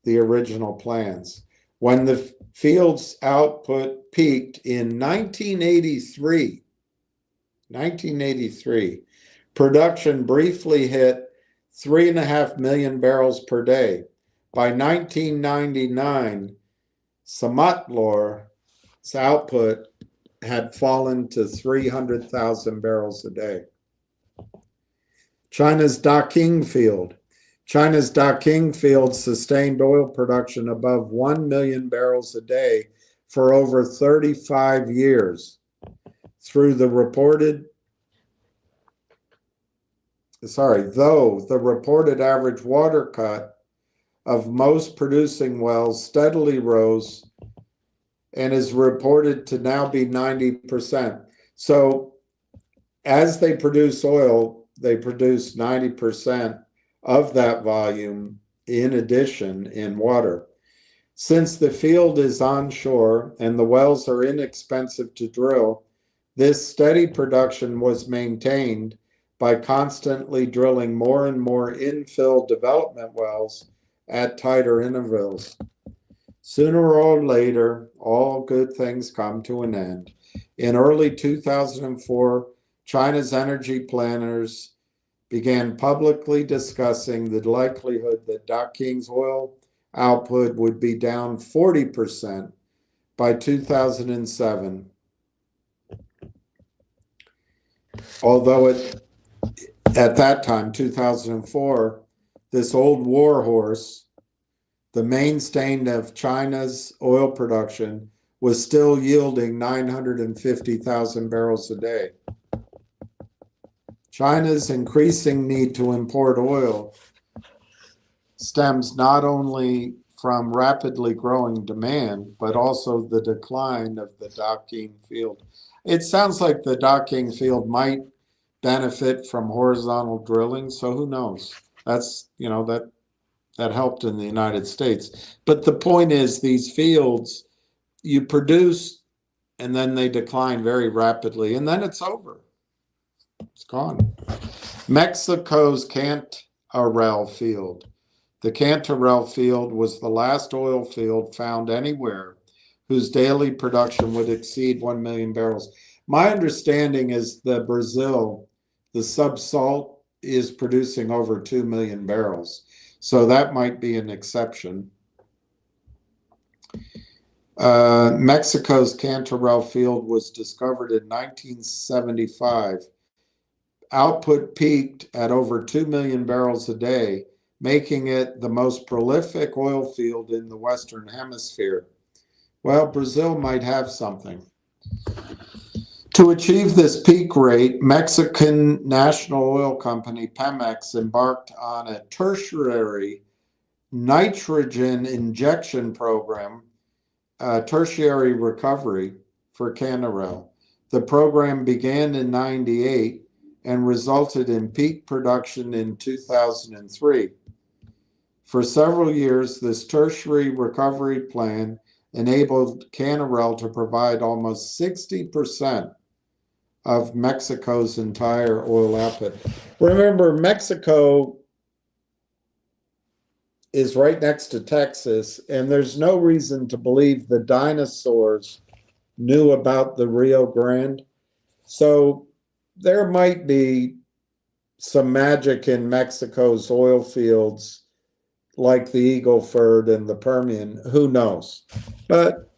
the original plans. When the field's output peaked in 1983, production briefly hit 3.5 million barrels per day. By 1999, Samatlar's output had fallen to 300,000 barrels a day. China's Daqing field. China's Daqing field sustained oil production above 1 million barrels a day for over 35 years. Though the reported average water cut of most producing wells steadily rose and is reported to now be 90%. So as they produce oil, they produce 90% of that volume in addition in water. Since the field is onshore and the wells are inexpensive to drill, this steady production was maintained by constantly drilling more and more infill development wells at tighter intervals. Sooner or later, all good things come to an end. In early 2004, China's energy planners began publicly discussing the likelihood that Daqing's oil output would be down 40% by 2007. Although at that time, 2004, this old warhorse, the mainstay of China's oil production, was still yielding 950,000 barrels a day. China's increasing need to import oil stems not only from rapidly growing demand, but also the decline of the Daqing field. It sounds like the Daqing field might benefit from horizontal drilling, so who knows? That's, that helped in the United States. But the point is, these fields, you produce and then they decline very rapidly, and then it's over. It's gone. Mexico's Cantarell field. The Cantarell field was the last oil field found anywhere whose daily production would exceed 1 million barrels. My understanding is that Brazil, the subsalt, is producing over 2 million barrels. So that might be an exception. Mexico's Cantarell field was discovered in 1975. Output peaked at over 2 million barrels a day, making it the most prolific oil field in the Western Hemisphere. Well, Brazil might have something. To achieve this peak rate, Mexican national oil company Pemex embarked on a tertiary nitrogen injection program, tertiary recovery for Cantarell. The program began in '98 and resulted in peak production in 2003. For several years, this tertiary recovery plan enabled Cantarell to provide almost 60% of Mexico's entire oil output. Remember, Mexico is right next to Texas, and there's no reason to believe the dinosaurs knew about the Rio Grande. So there might be some magic in Mexico's oil fields like the Eagle Ford and the Permian. Who knows? But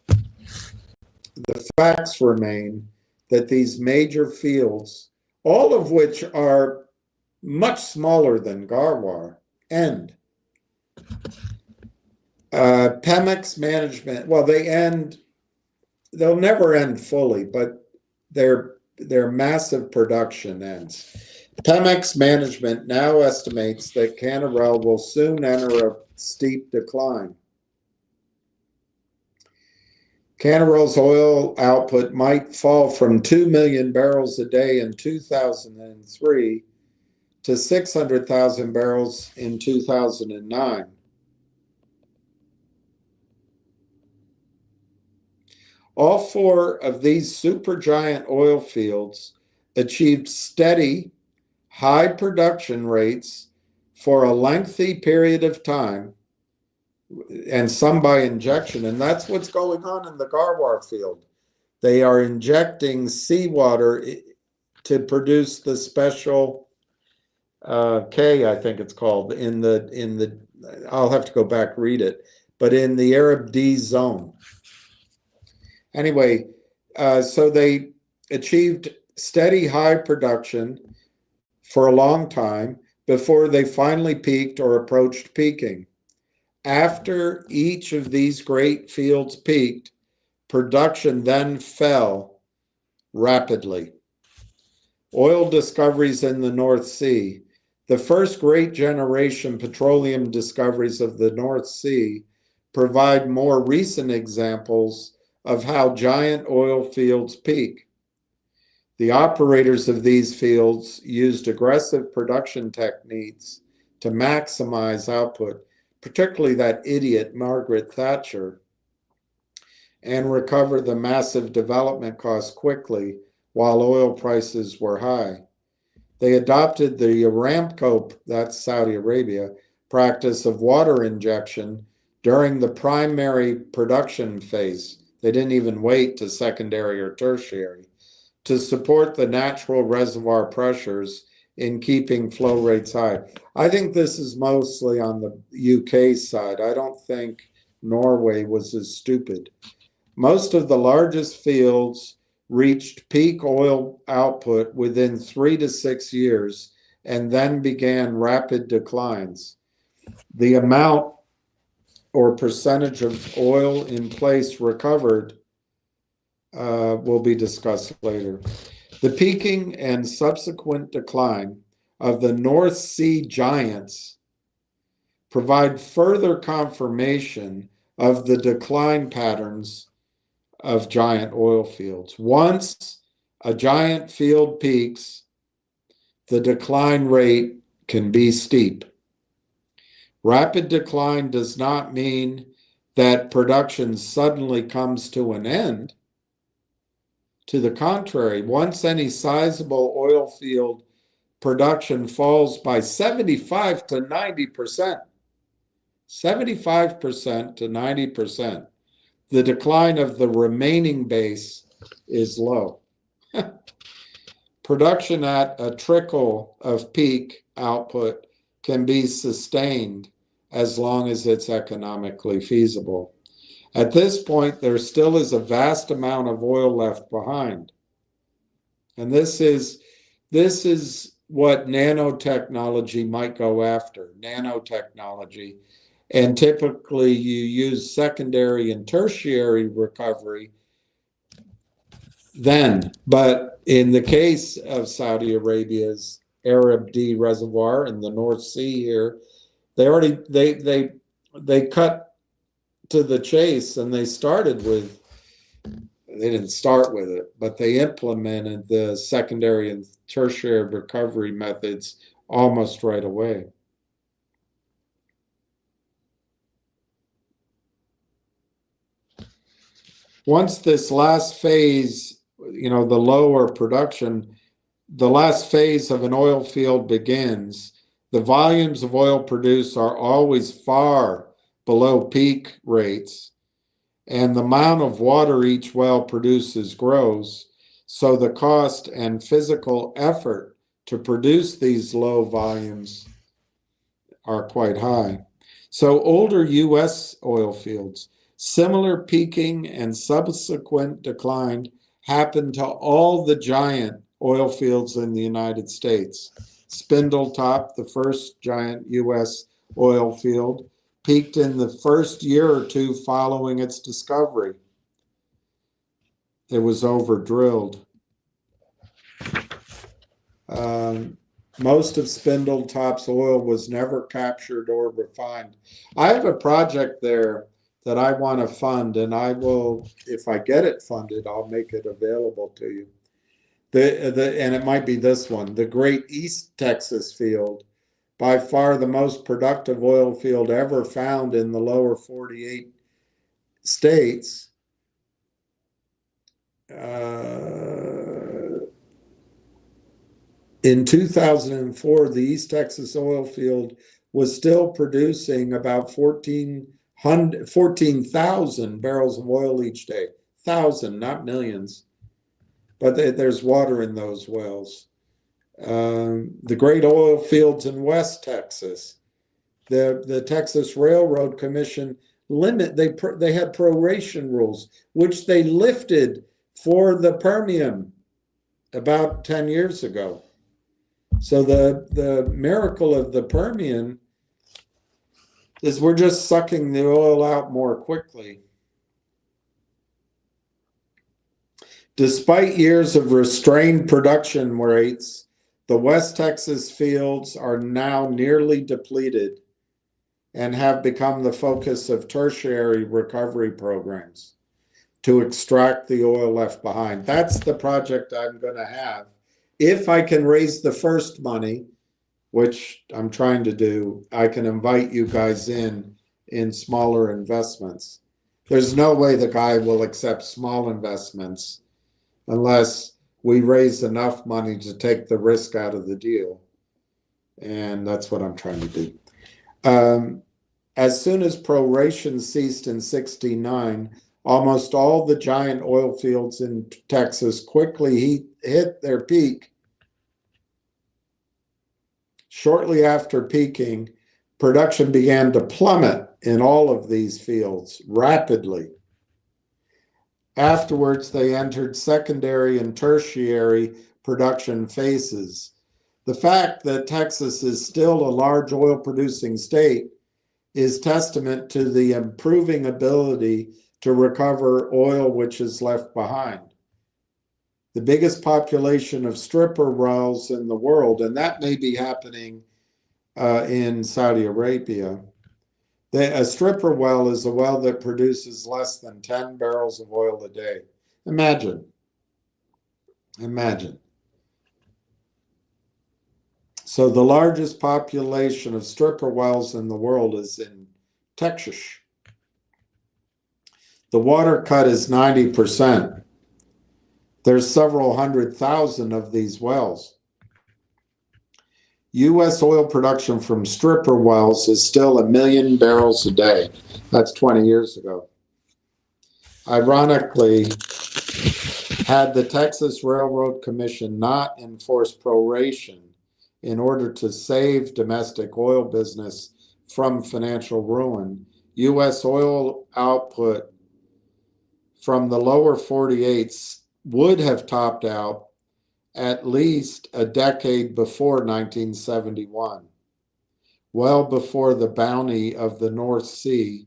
the facts remain that these major fields, all of which are much smaller than Garwar, end. Pemex management, well, they'll never end fully, but their massive production ends. Pemex management now estimates that Cantarell will soon enter a steep decline. Cantarell's oil output might fall from 2 million barrels a day in 2003 to 600,000 barrels in 2009. All four of these supergiant oil fields achieved steady, high production rates for a lengthy period of time, and some by injection. And that's what's going on in the Garwar field. They are injecting seawater to produce the special K, I think it's called, in the I'll have to go back read it, but in the Arab D zone. Anyway, so they achieved steady high production for a long time before they finally peaked or approached peaking. After each of these great fields peaked, production then fell rapidly. Oil discoveries in the North Sea. The first great generation petroleum discoveries of the North Sea provide more recent examples of how giant oil fields peak. The operators of these fields used aggressive production techniques to maximize output, particularly that idiot Margaret Thatcher, and recover the massive development costs quickly while oil prices were high. They adopted the Aramco, that's Saudi Arabia, practice of water injection during the primary production phase. They didn't even wait to secondary or tertiary to support the natural reservoir pressures in keeping flow rates high. I think this is mostly on the UK side. I don't think Norway was as stupid. Most of the largest fields reached peak oil output within 3 to 6 years and then began rapid declines. The amount or percentage of oil in place recovered will be discussed later. The peaking and subsequent decline of the North Sea giants provide further confirmation of the decline patterns of giant oil fields. Once a giant field peaks, the decline rate can be steep. Rapid decline does not mean that production suddenly comes to an end. To the contrary, once any sizable oil field production falls by 75 to 90%, 75% to 90%, the decline of the remaining base is low. Production at a trickle of peak output can be sustained as long as it's economically feasible. At this point, there still is a vast amount of oil left behind. And this is what nanotechnology might go after, nanotechnology. And typically you use secondary and tertiary recovery then. But in the case of Saudi Arabia's Arab D reservoir in the North Sea here, they cut to the chase, and they didn't start with it, but they implemented the secondary and tertiary recovery methods almost right away. Once this last phase, the lower production, the last phase of an oil field begins, the volumes of oil produced are always far below peak rates, and the amount of water each well produces grows, so the cost and physical effort to produce these low volumes are quite high. So older U.S. oil fields, similar peaking and subsequent decline happened to all the giant oil fields in the United States. Spindletop, the first giant U.S. oil field, peaked in the first year or two following its discovery. It was over-drilled. Most of Spindletop's oil was never captured or refined. I have a project there that I want to fund, and I will, if I get it funded, I'll make it available to you. And it might be this one, the Great East Texas Field, by far the most productive oil field ever found in the lower 48 states. In 2004, the East Texas oil field was still producing about 14,000 barrels of oil each day. 1,000, not millions. But there's water in those wells. The great oil fields in West Texas, the Texas Railroad Commission they had proration rules, which they lifted for the Permian about 10 years ago. So the miracle of the Permian is we're just sucking the oil out more quickly. Despite years of restrained production rates, the West Texas fields are now nearly depleted and have become the focus of tertiary recovery programs to extract the oil left behind. That's the project I'm going to have. If I can raise the first money, which I'm trying to do, I can invite you guys in smaller investments. There's no way the guy will accept small investments unless we raise enough money to take the risk out of the deal. And that's what I'm trying to do. As soon as proration ceased in '69, almost all the giant oil fields in Texas quickly hit their peak. Shortly after peaking, production began to plummet in all of these fields rapidly. Afterwards, they entered secondary and tertiary production phases. The fact that Texas is still a large oil-producing state is testament to the improving ability to recover oil which is left behind. The biggest population of stripper wells in the world, and that may be happening in Saudi Arabia. A stripper well is a well that produces less than 10 barrels of oil a day. Imagine. So the largest population of stripper wells in the world is in Texas. The water cut is 90%. There's several 100,000 of these wells. U.S. oil production from stripper wells is still 1 million barrels a day. That's 20 years ago. Ironically, had the Texas Railroad Commission not enforced proration in order to save domestic oil business from financial ruin, U.S. oil output from the lower 48s would have topped out at least a decade before 1971, well before the bounty of the North Sea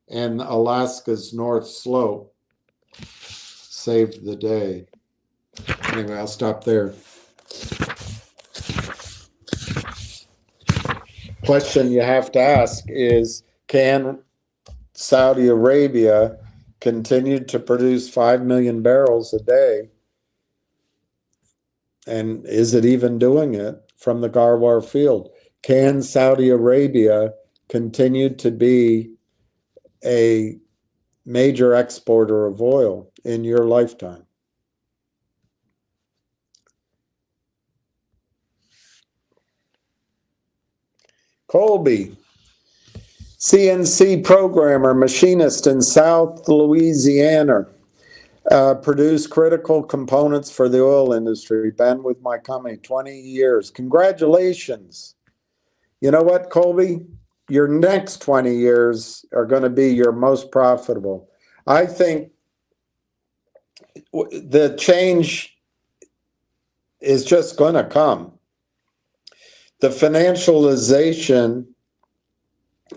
and Alaska's North Slope saved the day. Anyway, I'll stop there. Question you have to ask is, can Saudi Arabia continue to produce 5 million barrels a day? And is it even doing it from the Garwar field? Can Saudi Arabia continue to be a major exporter of oil in your lifetime? Colby, CNC programmer, machinist in South Louisiana, produced critical components for the oil industry. Been with my company 20 years. Congratulations. You know what, Colby? Your next 20 years are going to be your most profitable. I think the change is just going to come. The financialization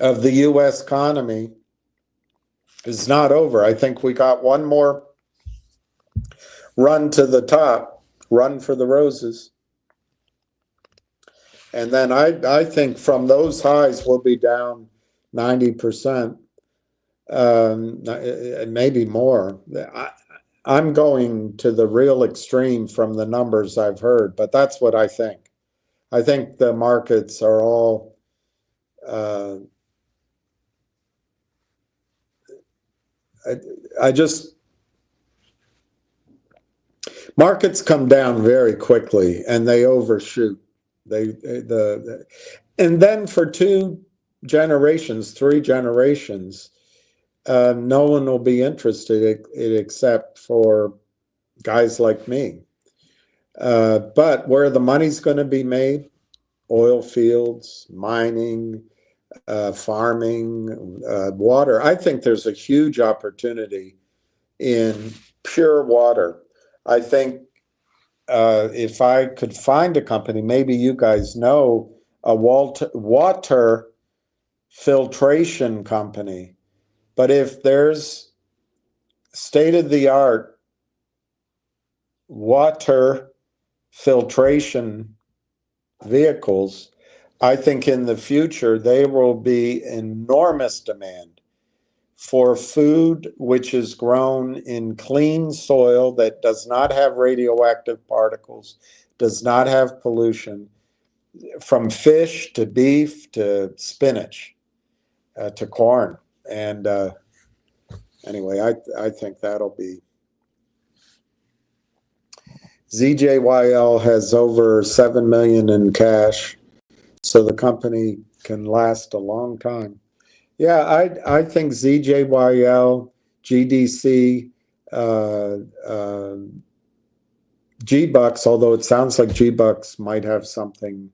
of the U.S. economy is not over. I think we got one more run to the top, run for the roses. And then I think from those highs, we'll be down 90%, maybe more. I'm going to the real extreme from the numbers I've heard, but that's what I think. I think the markets are all markets come down very quickly and they overshoot. And then for 2 generations, 3 generations, no one will be interested except for guys like me. But where the money's going to be made, oil fields, mining, farming, water. I think there's a huge opportunity in pure water. I think if I could find a company, maybe you guys know, a water filtration company. But if there's state-of-the-art water filtration vehicles, I think in the future there will be enormous demand for food which is grown in clean soil that does not have radioactive particles, does not have pollution, from fish to beef to spinach to corn. And anyway, I think that'll be. ZJYL has over 7 million in cash, so the company can last a long time. Yeah, I think ZJYL, GDC, GBUX, although it sounds like GBUX might have something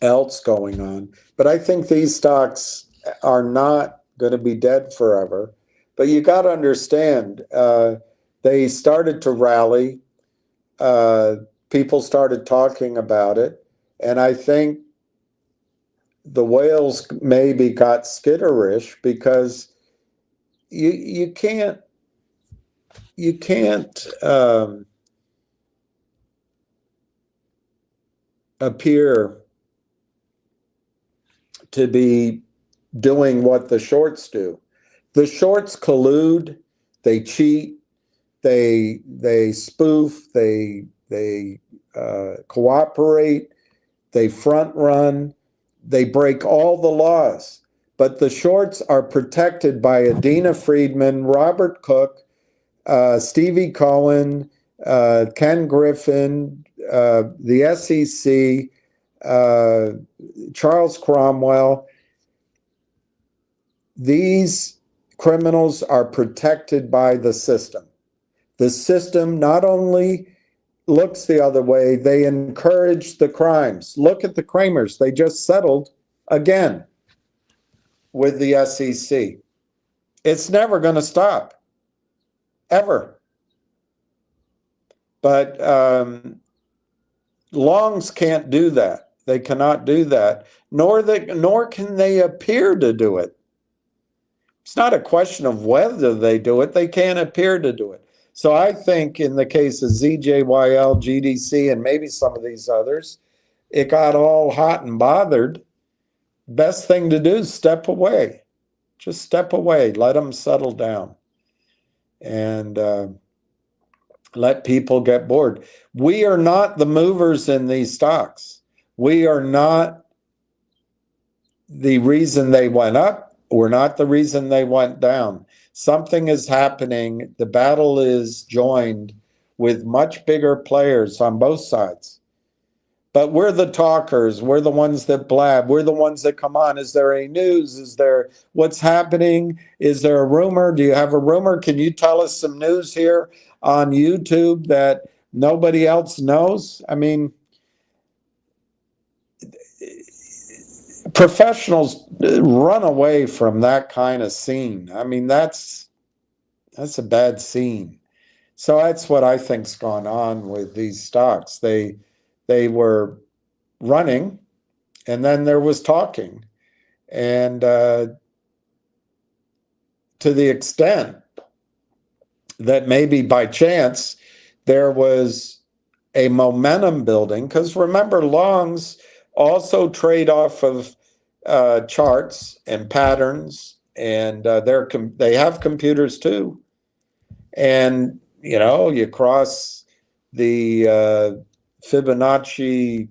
else going on. But I think these stocks are not going to be dead forever. But you got to understand, they started to rally. People started talking about it. And I think the whales maybe got skitterish because you can't appear to be doing what the shorts do. The shorts collude, they cheat, they spoof, they cooperate, they front run, they break all the laws. But the shorts are protected by Adina Friedman, Robert Cook, Stevie Cohen, Ken Griffin, the SEC, Charles Cromwell. These criminals are protected by the system. The system not only looks the other way, they encourage the crimes. Look at the Kramers. They just settled again with the SEC. It's never going to stop, ever. But longs can't do that. They cannot do that, nor can they appear to do it. It's not a question of whether they do it. They can't appear to do it. So I think in the case of ZJYL, GDC, and maybe some of these others, it got all hot and bothered. Best thing to do is step away. Just step away. Let them settle down. And let people get bored. We are not the movers in these stocks. We are not the reason they went up. We're not the reason they went down. Something is happening. The battle is joined with much bigger players on both sides. But we're the talkers. We're the ones that blab. We're the ones that come on. Is there any news? Is there what's happening? Is there a rumor? Do you have a rumor? Can you tell us some news here on YouTube that nobody else knows? I mean, professionals run away from that kind of scene. I mean, that's a bad scene. So that's what I think's gone on with these stocks. They were running, and then there was talking, and to the extent that maybe by chance there was a momentum building, because remember, longs also trade off of charts and patterns, and they have computers too. And you cross the Fibonacci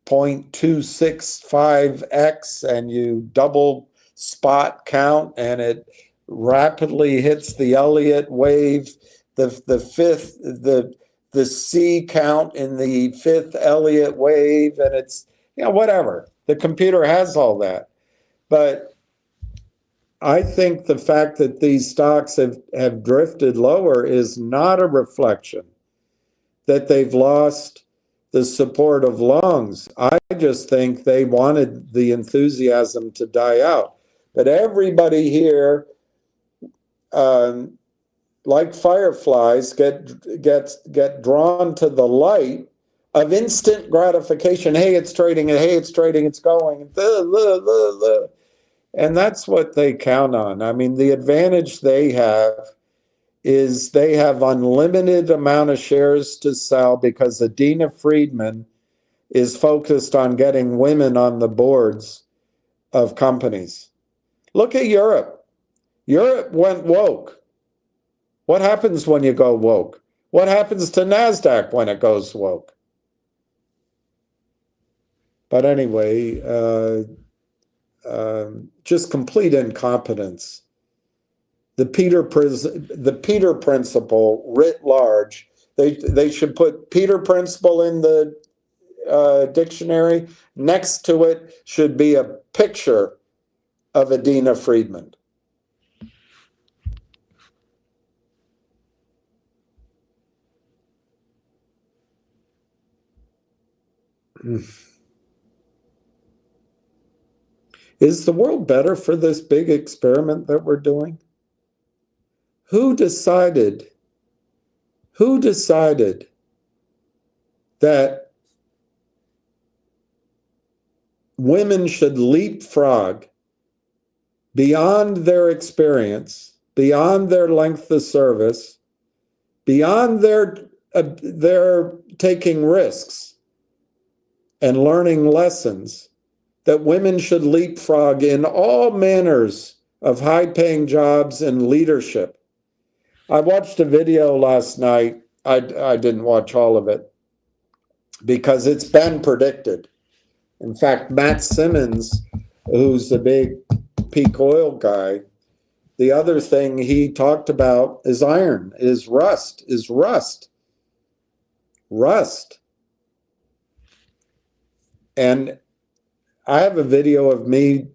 0.265x and you double spot count, and it rapidly hits the Elliott wave, the C count in the fifth Elliott wave, and it's whatever. The computer has all that. But I think the fact that these stocks have drifted lower is not a reflection that they've lost the support of longs. I just think they wanted the enthusiasm to die out. But everybody here, like fireflies, get drawn to the light of instant gratification. Hey, it's trading. Hey, it's trading. It's going. And that's what they count on. I mean, the advantage they have is they have unlimited amount of shares to sell because Adina Friedman is focused on getting women on the boards of companies. Look at Europe. Europe went woke. What happens when you go woke? What happens to NASDAQ when it goes woke? But anyway, just complete incompetence. The Peter Principle writ large. They should put Peter Principle in the dictionary. Next to it should be a picture of Adina Friedman. Is the world better for this big experiment that we're doing? Who decided that women should leapfrog beyond their experience, beyond their length of service, beyond their taking risks and learning lessons, that women should leapfrog in all manners of high-paying jobs and leadership? I watched a video last night. I didn't watch all of it because it's been predicted. In fact, Matt Simmons, who's the big peak oil guy, the other thing he talked about is iron, is rust. And I have a video of me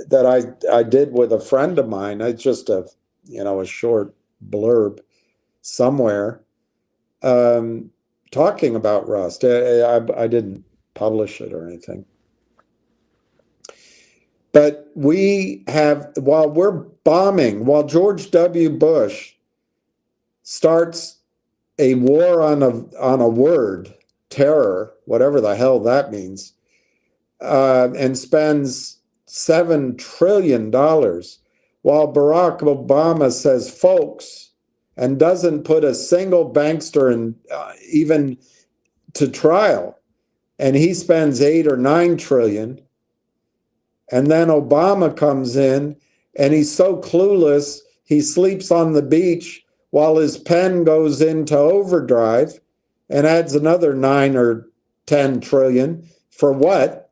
that I did with a friend of mine. It's just a short blurb somewhere, talking about rust. I didn't publish it or anything. But we have, while we're bombing, while George W. Bush starts a war on a word, terror, whatever the hell that means, and spends $7 trillion, while Barack Obama says, folks, and doesn't put a single bankster in, even to trial, and he spends 8 or 9 trillion. And then Obama comes in and he's so clueless, he sleeps on the beach while his pen goes into overdrive and adds another 9 or 10 trillion. For what?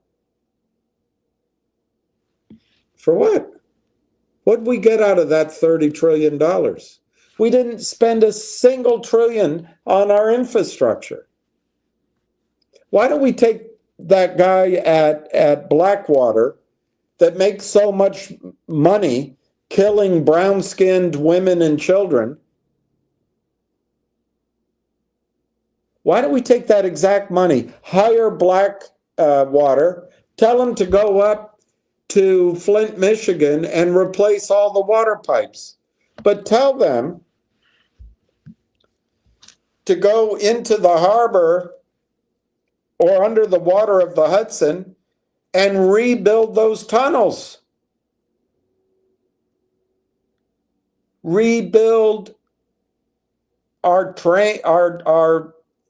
For what? What did we get out of that $30 trillion? We didn't spend a single trillion on our infrastructure. Why don't we take that guy at Blackwater that makes so much money killing brown-skinned women and children? Why don't we take that exact money, hire Blackwater, tell them to go up to Flint, Michigan, and replace all the water pipes, but tell them to go into the harbor or under the water of the Hudson and rebuild those tunnels. Rebuild our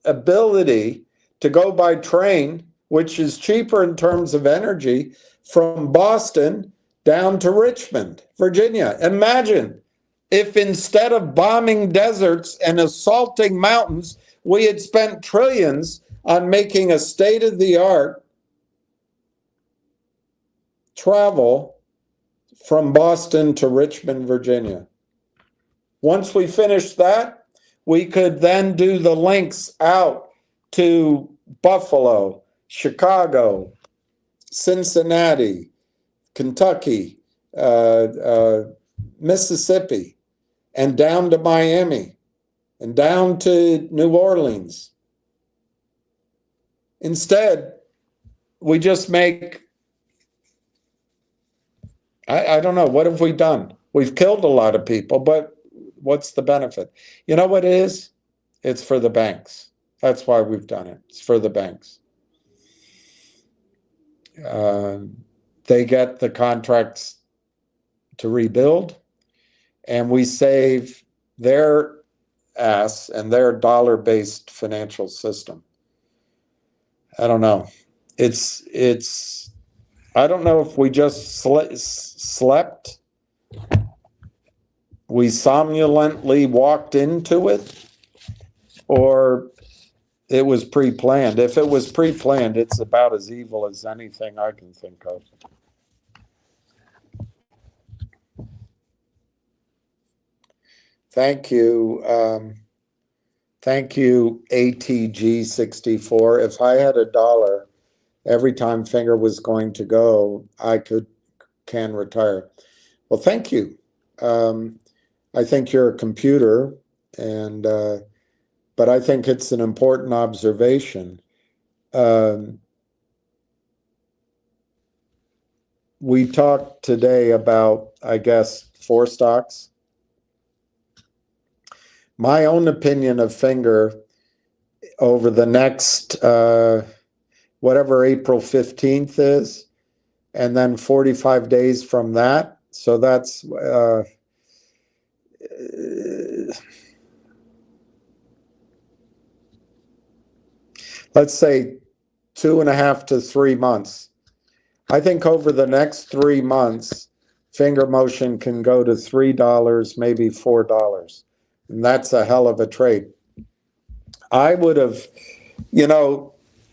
ability to go by train, which is cheaper in terms of energy, from Boston down to Richmond, Virginia. Imagine if instead of bombing deserts and assaulting mountains, we had spent trillions on making a state-of-the-art travel from Boston to Richmond, Virginia. Once we finished that, we could then do the links out to Buffalo, Chicago, Cincinnati, Kentucky, Mississippi, and down to Miami, and down to New Orleans. Instead, we just make, I don't know, what have we done? We've killed a lot of people, but what's the benefit? You know what it is? It's for the banks. That's why we've done it. It's for the banks. They get the contracts to rebuild, and we save their ass and their dollar-based financial system. I don't know. I don't know if we just slept. We somnolently walked into it, or it was pre-planned. If it was pre-planned, it's about as evil as anything I can think of. Thank you. Thank you, ATG64. If I had $1 every time Finger was going to go, I can retire. Well, thank you. I think you're a computer, and but I think it's an important observation. We talked today about, I guess, 4 stocks. My own opinion of Finger over the next, whatever April 15th is, and then 45 days from that. So that's, let's say 2.5 to 3 months. I think over the next 3 months, Finger Motion can go to $3, maybe $4. And that's a hell of a trade. I would have,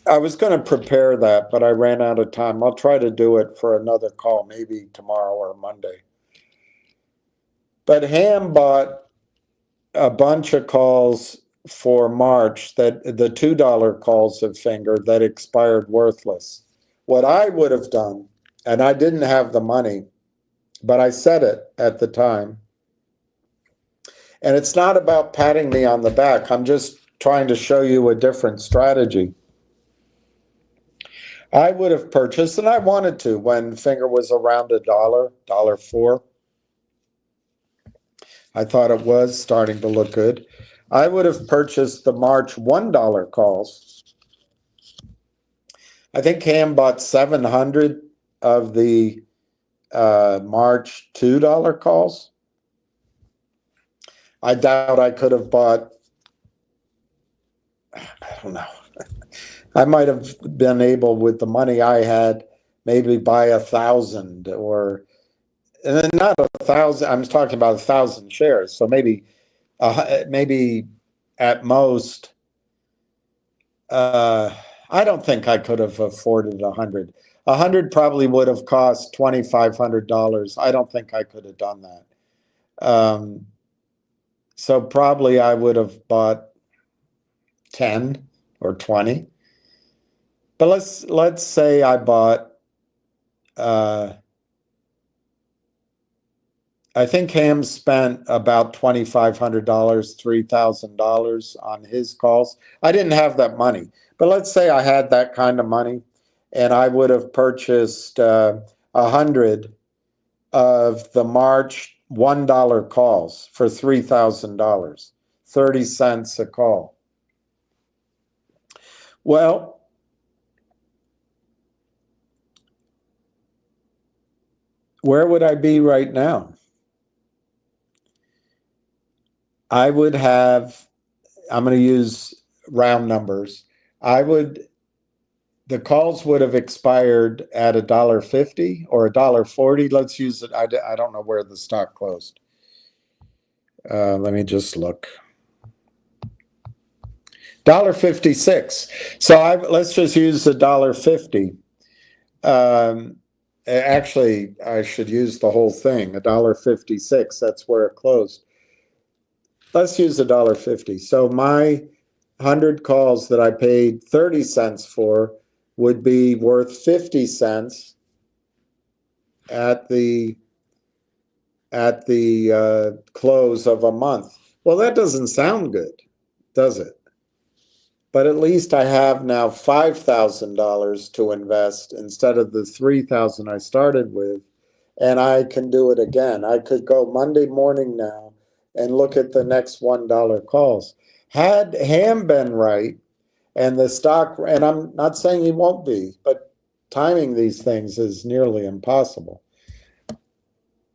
I was going to prepare that, but I ran out of time. I'll try to do it for another call, maybe tomorrow or Monday. But Ham bought a bunch of calls for March, that the $2 calls of Finger that expired worthless. What I would have done, and I didn't have the money, but I said it at the time, and it's not about patting me on the back. I'm just trying to show you a different strategy. I would have purchased, and I wanted to when Finger was around $1.04. I thought it was starting to look good. I would have purchased the March $1 calls. I think Ham bought 700 of the March $2 calls. I doubt I could have bought, I don't know. I might have been able, with the money I had, maybe buy 1,000 or, and then not 1,000. I'm talking about 1,000 shares. So maybe at most, I don't think I could have afforded 100. 100 probably would have cost $2,500. I don't think I could have done that. So probably I would have bought 10 or 20. But let's say I bought, I think Ham spent about $2,500, $3,000 on his calls. I didn't have that money, but let's say I had that kind of money, and I would have purchased 100 of the March $1 calls for $3,000, 30 cents a call. Well, where would I be right now? I would have, I'm going to use round numbers. The calls would have expired at $1.50 or $1.40. Let's use it. I don't know where the stock closed. Let me just look. $1.56. So let's just use $1.50. Actually, I should use the whole thing. $1.56. That's where it closed. Let's use $1.50. So my 100 calls that I paid 30 cents for would be worth 50 cents at the close of a month. Well, that doesn't sound good, does it? But at least I have now $5,000 to invest instead of the $3,000 I started with, and I can do it again. I could go Monday morning now and look at the next $1 calls. Had Ham been right, and the stock, and I'm not saying he won't be, but timing these things is nearly impossible.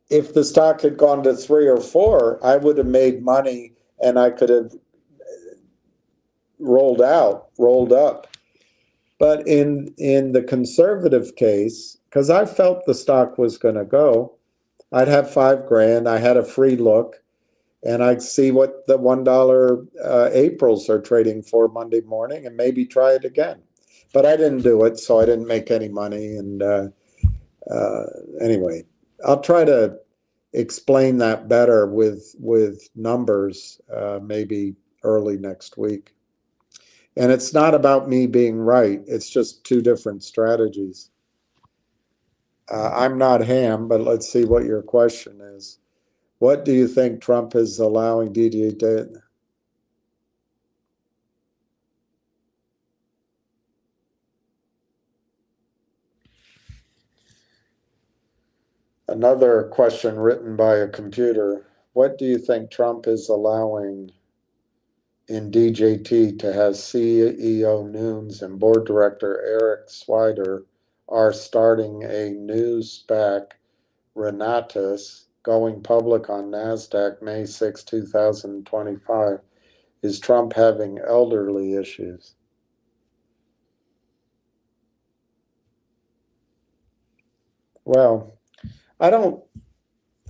If the stock had gone to 3 or 4, I would have made money, and I could have rolled up. But in the conservative case, because I felt the stock was going to go, I'd have $5,000. I had a free look, and I'd see what the $1 Aprils are trading for Monday morning, and maybe try it again. But I didn't do it, so I didn't make any money. And anyway, I'll try to explain that better with numbers maybe early next week. And it's not about me being right. It's just two different strategies. I'm not Ham, but let's see what your question is. What do you think Trump is allowing DJ to? Another question written by a computer. What do you think Trump is allowing in DJT to have CEO Nunes and board director Eric Swider are starting a new SPAC, Renatus, going public on NASDAQ May 6, 2025. Is Trump having elderly issues? Well, I don't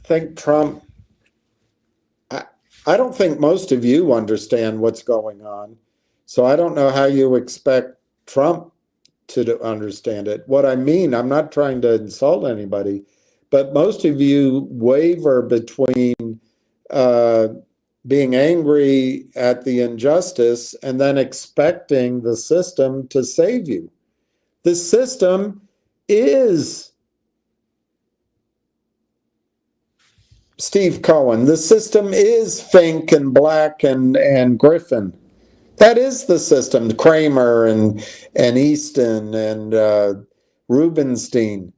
think Trump, I don't think most of you understand what's going on. So I don't know how you expect Trump to understand it. What I mean, I'm not trying to insult anybody, but most of you waver between being angry at the injustice and then expecting the system to save you. The system is Steve Cohen. The system is Fink and Black and Griffin. That is the system. Kramer and Easton and Rubenstein.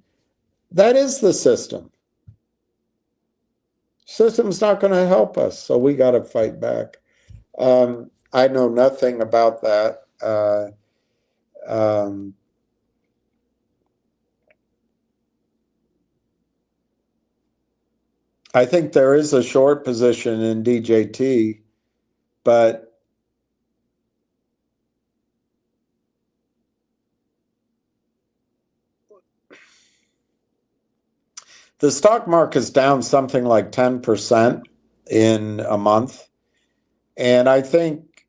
That is the system. System's not going to help us, so we got to fight back. I know nothing about that. I think there is a short position in DJT, but the stock market's down something like 10% in a month. And I think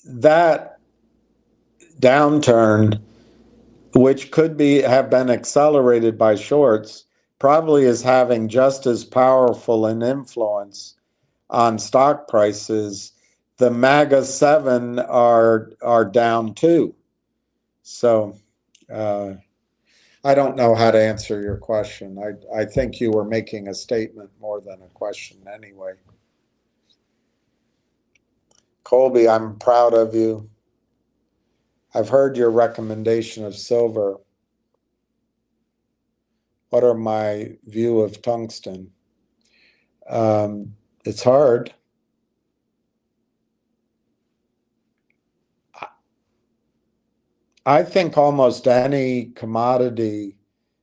that downturn, which could have been accelerated by shorts, probably is having just as powerful an influence on stock prices. The MAGA 7 are down too. So I don't know how to answer your question. I think you were making a statement more than a question anyway. Colby, I'm proud of you. I've heard your recommendation of silver. What are my view of tungsten? It's hard. I think almost any commodity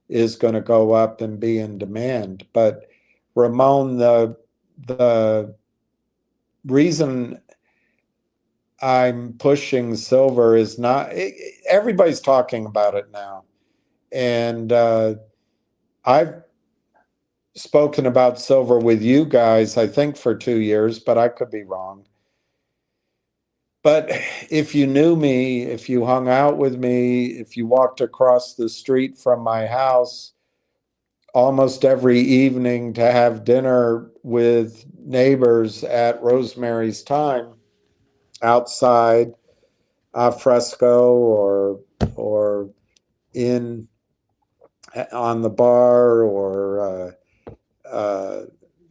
is going to go up and be in demand. But Ramon, the reason I'm pushing silver is not, everybody's talking about it now. And I've spoken about silver with you guys, I think for 2 years, but I could be wrong. But if you knew me, if you hung out with me, if you walked across the street from my house almost every evening to have dinner with neighbors at Rosemary's Time outside, a fresco or in on the bar or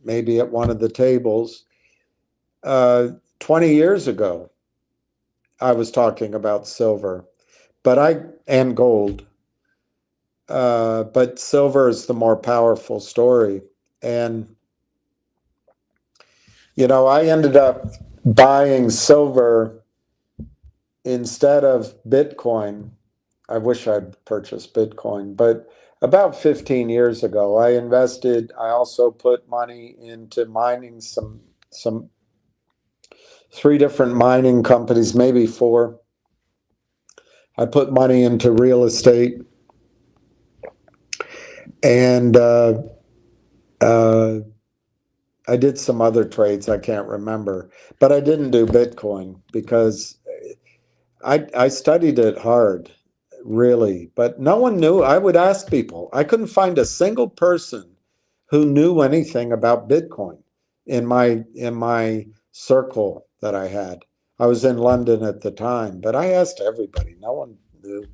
maybe at one of the tables. 20 years ago, I was talking about silver, and gold. But silver is the more powerful story. And, I ended up buying silver instead of Bitcoin. I wish I'd purchased Bitcoin, but about 15 years ago, I also put money into mining some 3 different mining companies, maybe 4. I put money into real estate and I did some other trades I can't remember, but I didn't do Bitcoin because I studied it hard, really, but no one knew. I would ask people. I couldn't find a single person who knew anything about Bitcoin in my circle that I had. I was in London at the time, but I asked everybody. No one knew.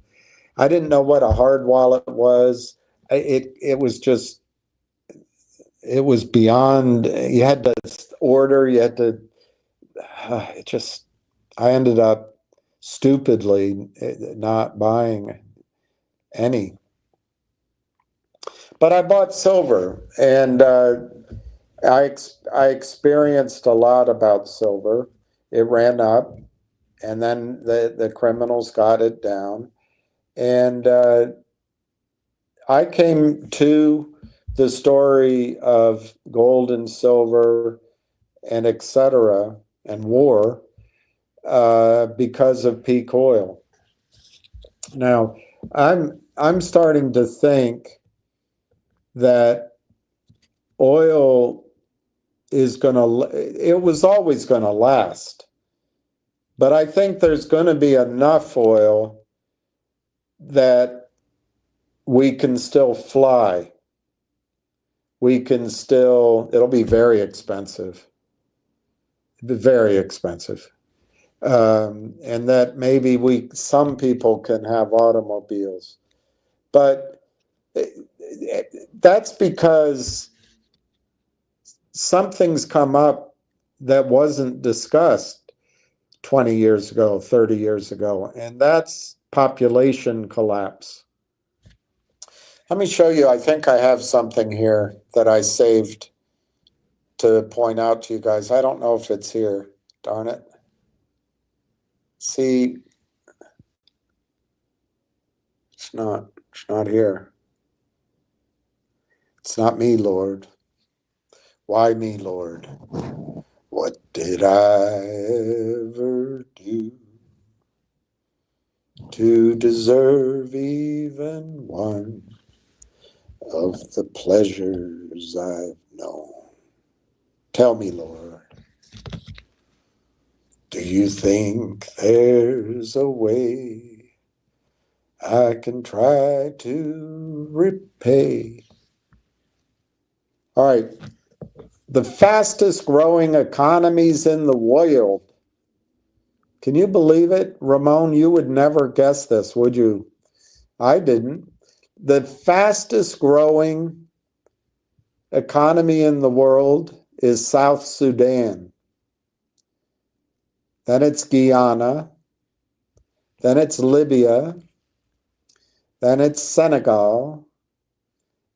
I didn't know what a hard wallet was. It was just, it was beyond, you had to order, you had to, it just, I ended up stupidly not buying any. But I bought silver, and I experienced a lot about silver. It ran up, and then the criminals got it down. And I came to the story of gold and silver and etc. and war because of peak oil. Now, I'm starting to think that oil it was always going to last, but I think there's going to be enough oil that we can still fly. It'll be very expensive, very expensive. And that maybe some people can have automobiles, but that's because something's come up that wasn't discussed. 20 years ago, 30 years ago, and that's population collapse. Let me show you, I think I have something here that I saved to point out to you guys. I don't know if it's here, darn it. See, it's not here. It's not me, Lord. Why me, Lord? What did I ever do to deserve even one of the pleasures I've known? Tell me, Lord, do you think there's a way I can try to repay? All right, the fastest growing economies in the world. Can you believe it? Ramon, you would never guess this, would you? I didn't. The fastest growing economy in the world is South Sudan. Then it's Guyana. Then it's Libya. Then it's Senegal.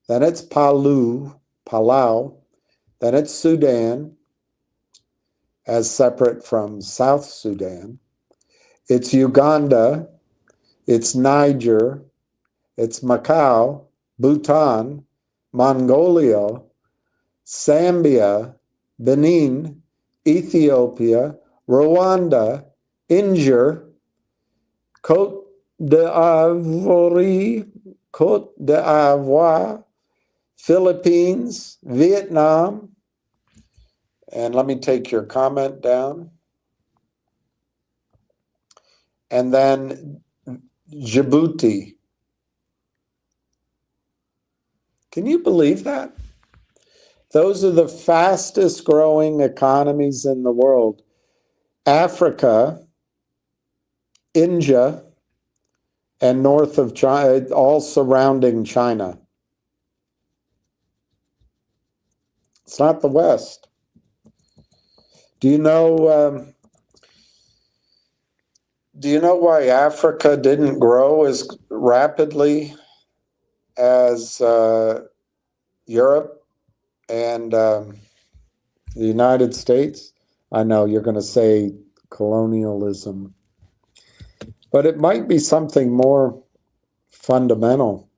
Then it's Palau. Then it's Sudan, as separate from South Sudan. It's Uganda. It's Niger. It's Macau, Bhutan, Mongolia, Zambia, Benin, Ethiopia, Rwanda, Niger, Côte d'Ivoire, Philippines, Vietnam, and let me take your comment down, and then Djibouti. Can you believe that? Those are the fastest growing economies in the world. Africa, India, and north of China, all surrounding China. It's not the West. Do you know why Africa didn't grow as rapidly as Europe and the United States? I know you're going to say colonialism, but it might be something more fundamental.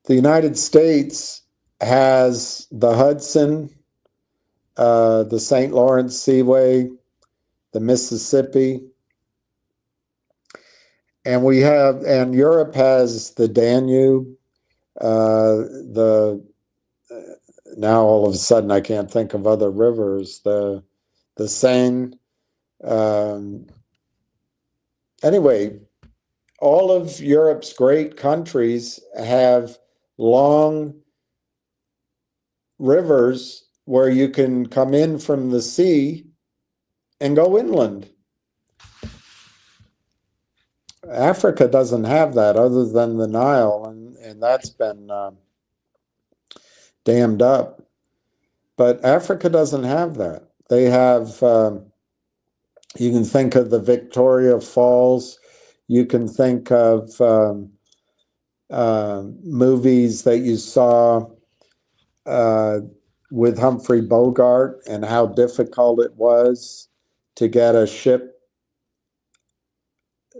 The United States has the Hudson, the St. Lawrence Seaway, the Mississippi, and Europe has the Danube, now all of a sudden I can't think of other rivers, the Seine. Anyway, all of Europe's great countries have long rivers where you can come in from the sea and go inland. Africa doesn't have that other than the Nile, and that's been dammed up. But Africa doesn't have that. They have, you can think of the Victoria Falls. You can think of movies that you saw with Humphrey Bogart and how difficult it was to get a ship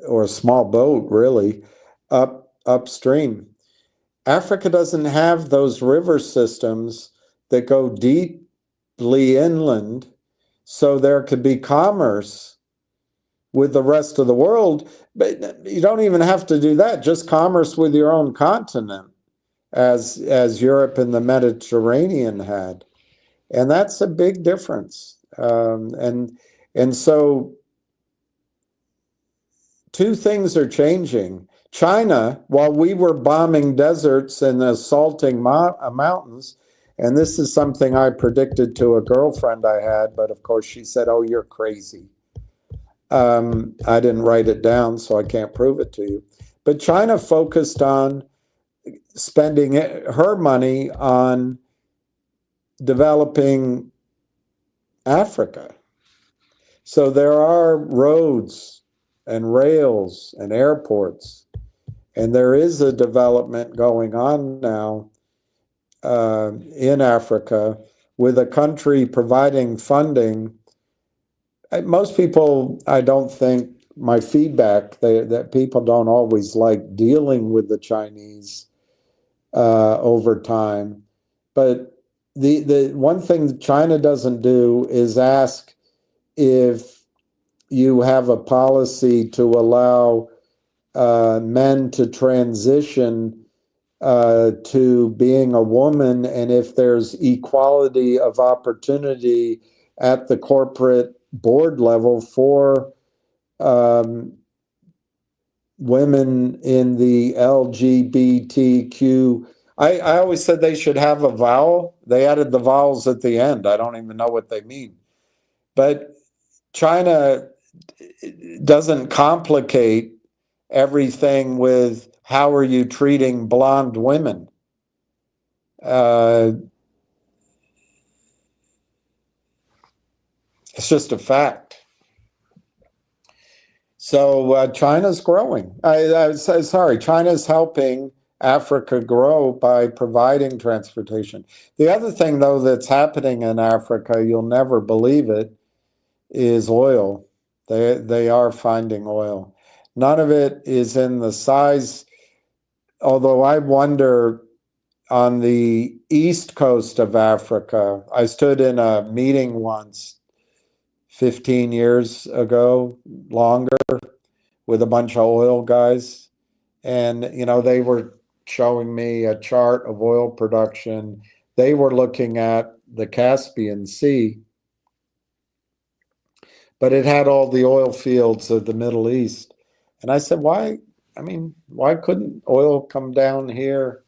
or a small boat, really, upstream. Africa doesn't have those river systems that go deeply inland, so there could be commerce with the rest of the world. But you don't even have to do that, just commerce with your own continent, as Europe and the Mediterranean had. And that's a big difference. And so two things are changing. China, while we were bombing deserts and assaulting mountains, and this is something I predicted to a girlfriend I had, but of course she said, "Oh, you're crazy." I didn't write it down, so I can't prove it to you. But China focused on spending her money on developing Africa. So there are roads and rails and airports, and there is a development going on now in Africa with a country providing funding. Most people, I don't think, my feedback, that people don't always like dealing with the Chinese over time. But the one thing that China doesn't do is ask if you have a policy to allow men to transition to being a woman, and if there's equality of opportunity at the corporate board level for women in the LGBTQ. I always said they should have a vowel. They added the vowels at the end. I don't even know what they mean. But China doesn't complicate everything with how are you treating blonde women. It's just a fact. So China's growing. Sorry, China's helping Africa grow by providing transportation. The other thing, though, that's happening in Africa, you'll never believe it, is oil. They are finding oil. None of it is in the size, although I wonder, on the east coast of Africa, I stood in a meeting once 15 years ago, longer, with a bunch of oil guys. And, they were showing me a chart of oil production. They were looking at the Caspian Sea, but it had all the oil fields of the Middle East. And I said, why? I mean, why couldn't oil come down here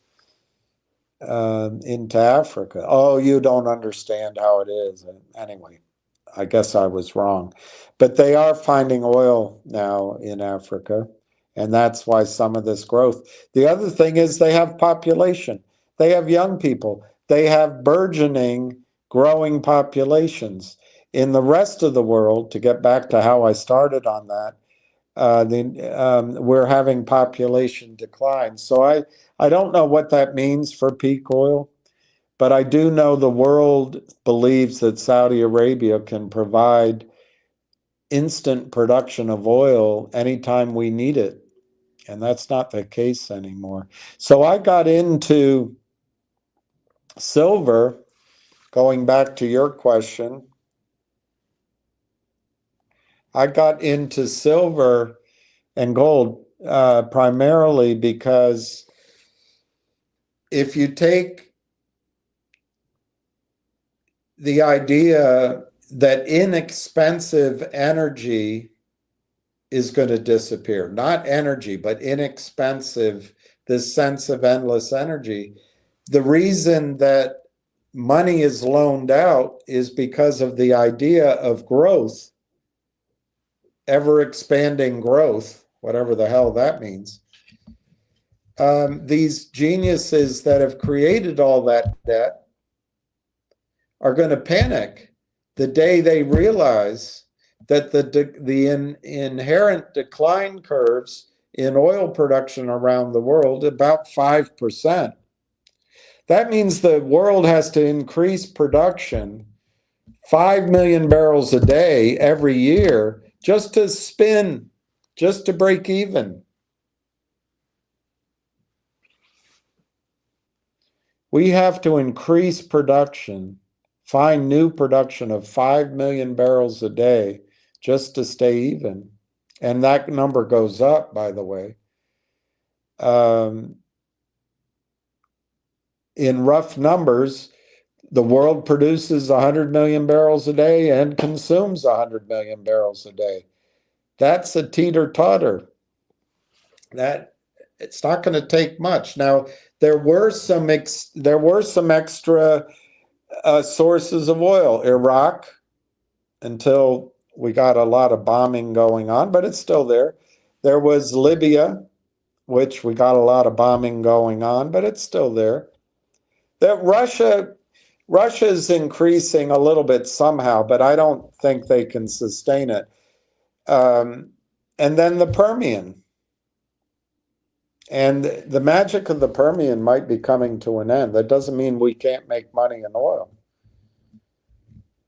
into Africa? Oh, you don't understand how it is. And anyway, I guess I was wrong. But they are finding oil now in Africa, and that's why some of this growth. The other thing is they have population. They have young people. They have burgeoning, growing populations. In the rest of the world, to get back to how I started on that, we're having population decline. So I don't know what that means for peak oil. But I do know the world believes that Saudi Arabia can provide instant production of oil anytime we need it. And that's not the case anymore. So I got into silver, going back to your question. I got into silver and gold primarily because if you take the idea that inexpensive energy is going to disappear, not energy, but inexpensive, this sense of endless energy. The reason that money is loaned out is because of the idea of growth, ever expanding growth, whatever the hell that means. These geniuses that have created all that debt are going to panic the day they realize that the inherent decline curves in oil production around the world about 5%. That means the world has to increase production 5 million barrels a day every year just to spin, just to break even. We have to increase production, find new production of 5 million barrels a day just to stay even. And that number goes up, by the way. In rough numbers, the world produces 100 million barrels a day and consumes 100 million barrels a day. That's a teeter-totter. That it's not going to take much. Now, there were some extra sources of oil. Iraq, until we got a lot of bombing going on, but it's still there. There was Libya, which we got a lot of bombing going on, but it's still there. That Russia Russia's increasing a little bit somehow, but I don't think they can sustain it. And then the Permian. And the magic of the Permian might be coming to an end. That doesn't mean we can't make money in oil.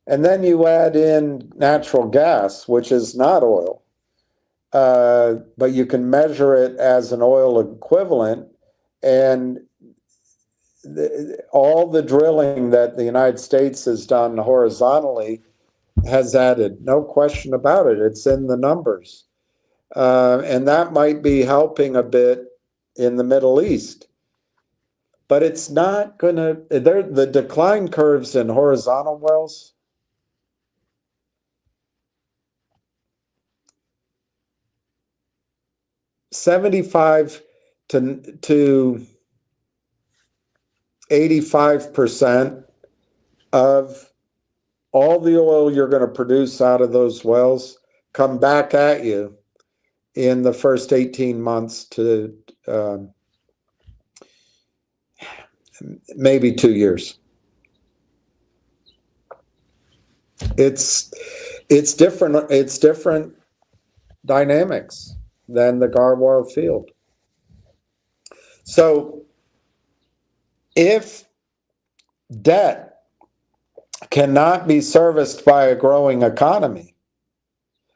And then you add in natural gas, which is not oil, but you can measure it as an oil equivalent. And all the drilling that the United States has done horizontally has added, no question about it. It's in the numbers. And that might be helping a bit in the Middle East. But it's not going to, the decline curves in horizontal wells, $75 to 85% of all the oil you're going to produce out of those wells come back at you in the first 18 months to maybe 2 years. It's different. It's different dynamics than the Garwar field. So if debt cannot be serviced by a growing economy,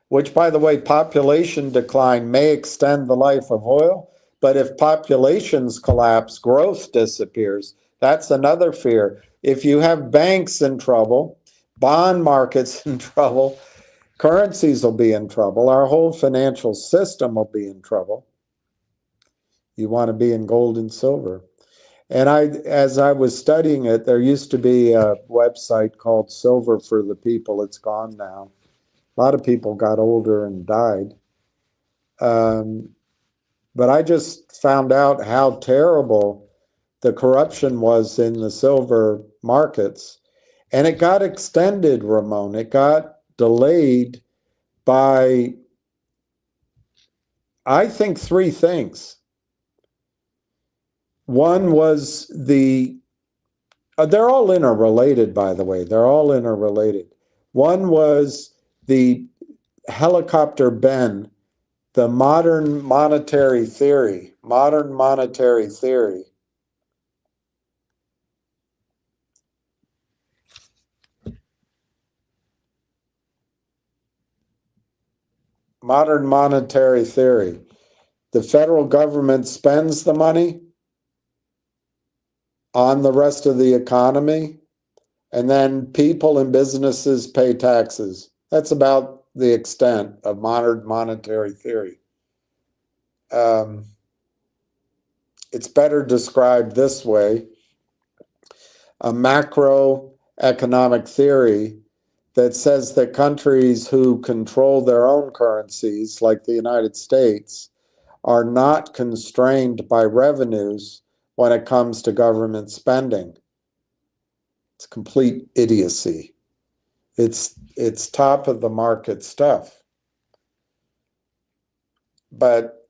which, by the way, population decline may extend the life of oil, but if populations collapse, growth disappears. That's another fear. If you have banks in trouble, bond markets in trouble, currencies will be in trouble, our whole financial system will be in trouble. You want to be in gold and silver. And as I was studying it, there used to be a website called Silver for the People. It's gone now. A lot of people got older and died. But I just found out how terrible the corruption was in the silver markets. And it got extended, Ramon. It got delayed by, I think, 3 things. One was they're all interrelated, by the way. They're all interrelated. One was the helicopter Ben, the modern monetary theory. Modern monetary theory. Modern monetary theory. The federal government spends the money on the rest of the economy, and then people and businesses pay taxes. That's about the extent of modern monetary theory. It's better described this way: a macroeconomic theory that says that countries who control their own currencies, like the United States, are not constrained by revenues when it comes to government spending. It's complete idiocy. It's top of the market stuff. But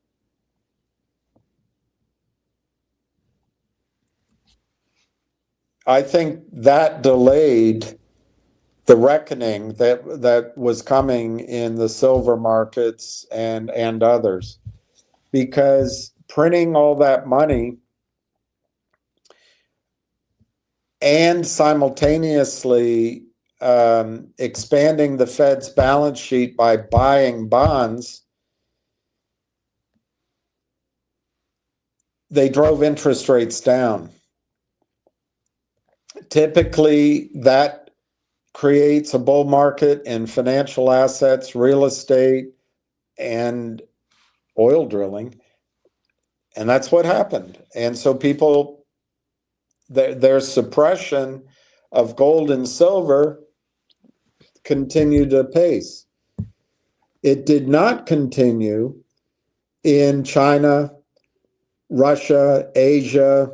I think that delayed the reckoning that was coming in the silver markets and others, because printing all that money and simultaneously expanding the Fed's balance sheet by buying bonds, they drove interest rates down. Typically, that creates a bull market in financial assets, real estate, and oil drilling. And that's what happened. And so people, their suppression of gold and silver continued apace. It did not continue in China, Russia, Asia,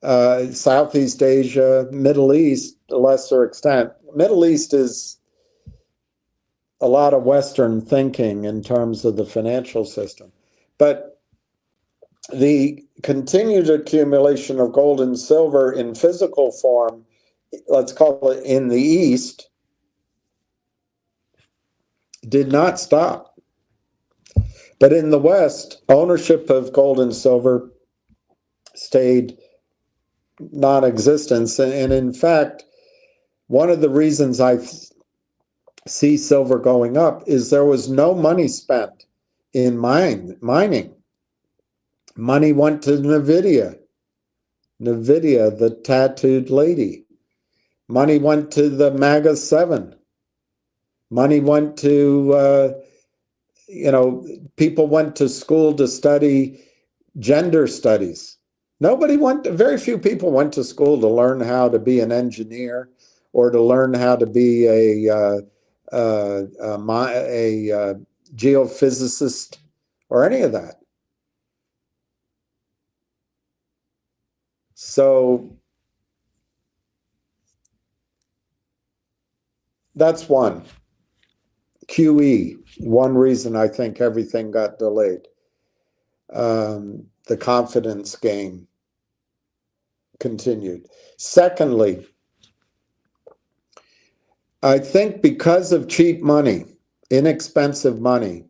Southeast Asia, Middle East, to a lesser extent. Middle East is a lot of Western thinking in terms of the financial system. But the continued accumulation of gold and silver in physical form let's call it in the East, did not stop. But in the West, ownership of gold and silver stayed non-existent. And in fact, one of the reasons I see silver going up is there was no money spent in mining. Money went to NVIDIA, the tattooed lady. Money went to the MAGA 7. Money went to, people went to school to study gender studies. Very few people went to school to learn how to be an engineer or to learn how to be a geophysicist or any of that. So that's one. QE, one reason I think everything got delayed. The confidence game continued. Secondly, I think because of cheap money, inexpensive money,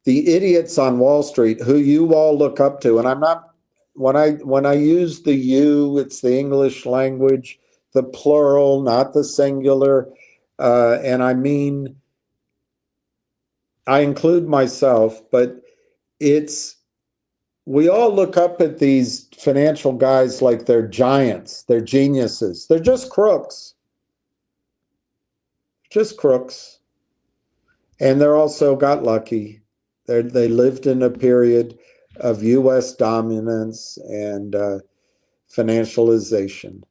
the idiots on Wall Street who you all look up to, and I'm not, when I use the you, it's the English language, the plural, not the singular, and I mean, I include myself, but we all look up at these financial guys like they're giants, they're geniuses. They're just crooks. Just crooks. And they're also got lucky. They lived in a period of U.S. dominance and financialization.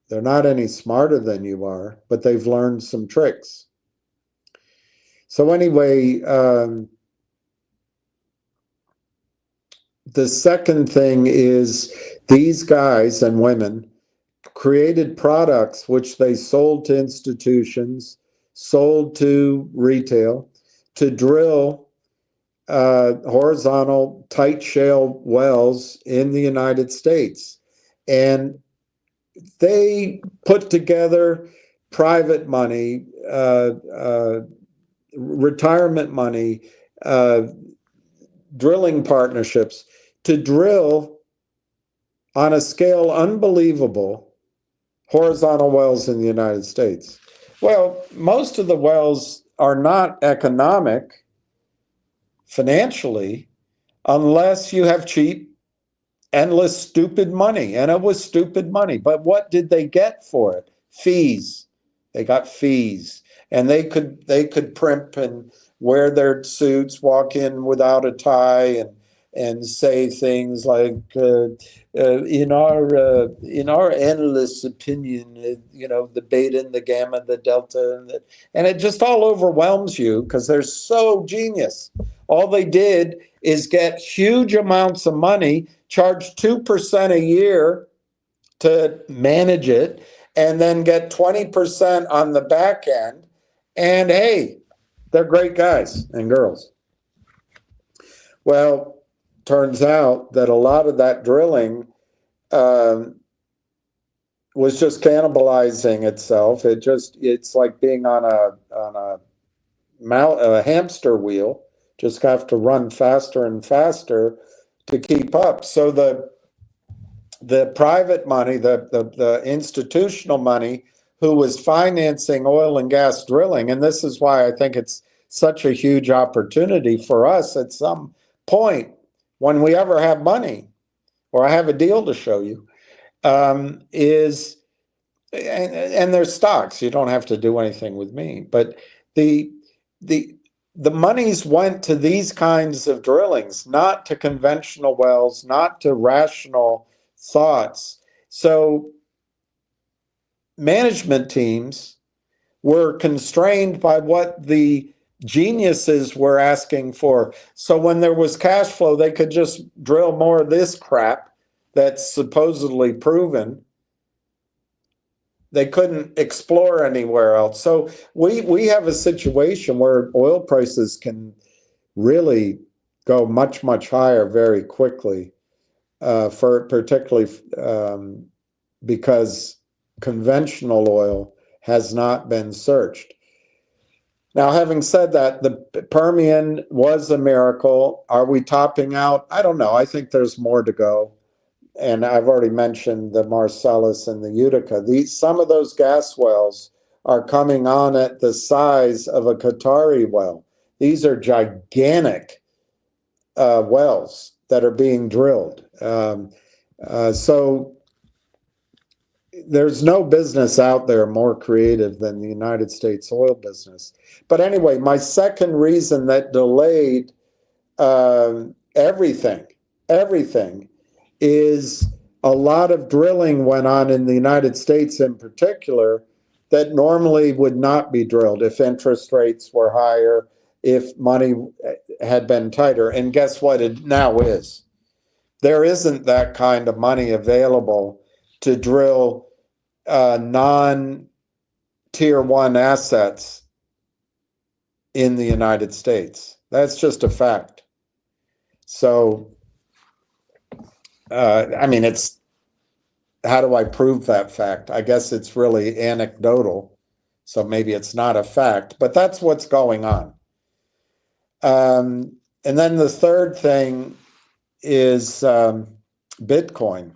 They're not any smarter than you are, but they've learned some tricks. So anyway, the second thing is these guys and women created products which they sold to institutions, sold to retail, to drill horizontal tight shale wells in the United States. And they put together private money, retirement money, drilling partnerships to drill on a scale unbelievable horizontal wells in the United States. Well, most of the wells are not economic financially unless you have cheap, endless, stupid money. And it was stupid money. But what did they get for it? Fees. They got fees. And they could primp and wear their suits, walk in without a tie, and say things like, in our endless opinion, the beta and the gamma, the delta, and it just all overwhelms you because they're so genius. All they did is get huge amounts of money, charge 2% a year to manage it, and then get 20% on the back end. And hey, they're great guys and girls. Well, turns out that a lot of that drilling was just cannibalizing itself. It's like being on a hamster wheel. Just have to run faster and faster to keep up. So the private money, the institutional money, who was financing oil and gas drilling, and this is why I think it's such a huge opportunity for us at some point when we ever have money, or I have a deal to show you, is, and there's stocks. You don't have to do anything with me, but the monies went to these kinds of drillings, not to conventional wells, not to rational thoughts. So management teams were constrained by what the geniuses were asking for. So when there was cash flow, they could just drill more of this crap that's supposedly proven. They couldn't explore anywhere else. So we have a situation where oil prices can really go much, much higher very quickly, for particularly because conventional oil has not been searched. Now, having said that, the Permian was a miracle. Are we topping out? I don't know. I think there's more to go. And I've already mentioned the Marcellus and the Utica. Some of those gas wells are coming on at the size of a Qatari well. These are gigantic wells that are being drilled. So there's no business out there more creative than the United States oil business. But anyway, my second reason that delayed everything is a lot of drilling went on in the United States in particular that normally would not be drilled if interest rates were higher, if money had been tighter. And guess what? It now is. There isn't that kind of money available to drill non-tier one assets in the United States. That's just a fact. So, I mean, it's, how do I prove that fact? I guess it's really anecdotal, so maybe it's not a fact, but that's what's going on. And then the third thing is Bitcoin.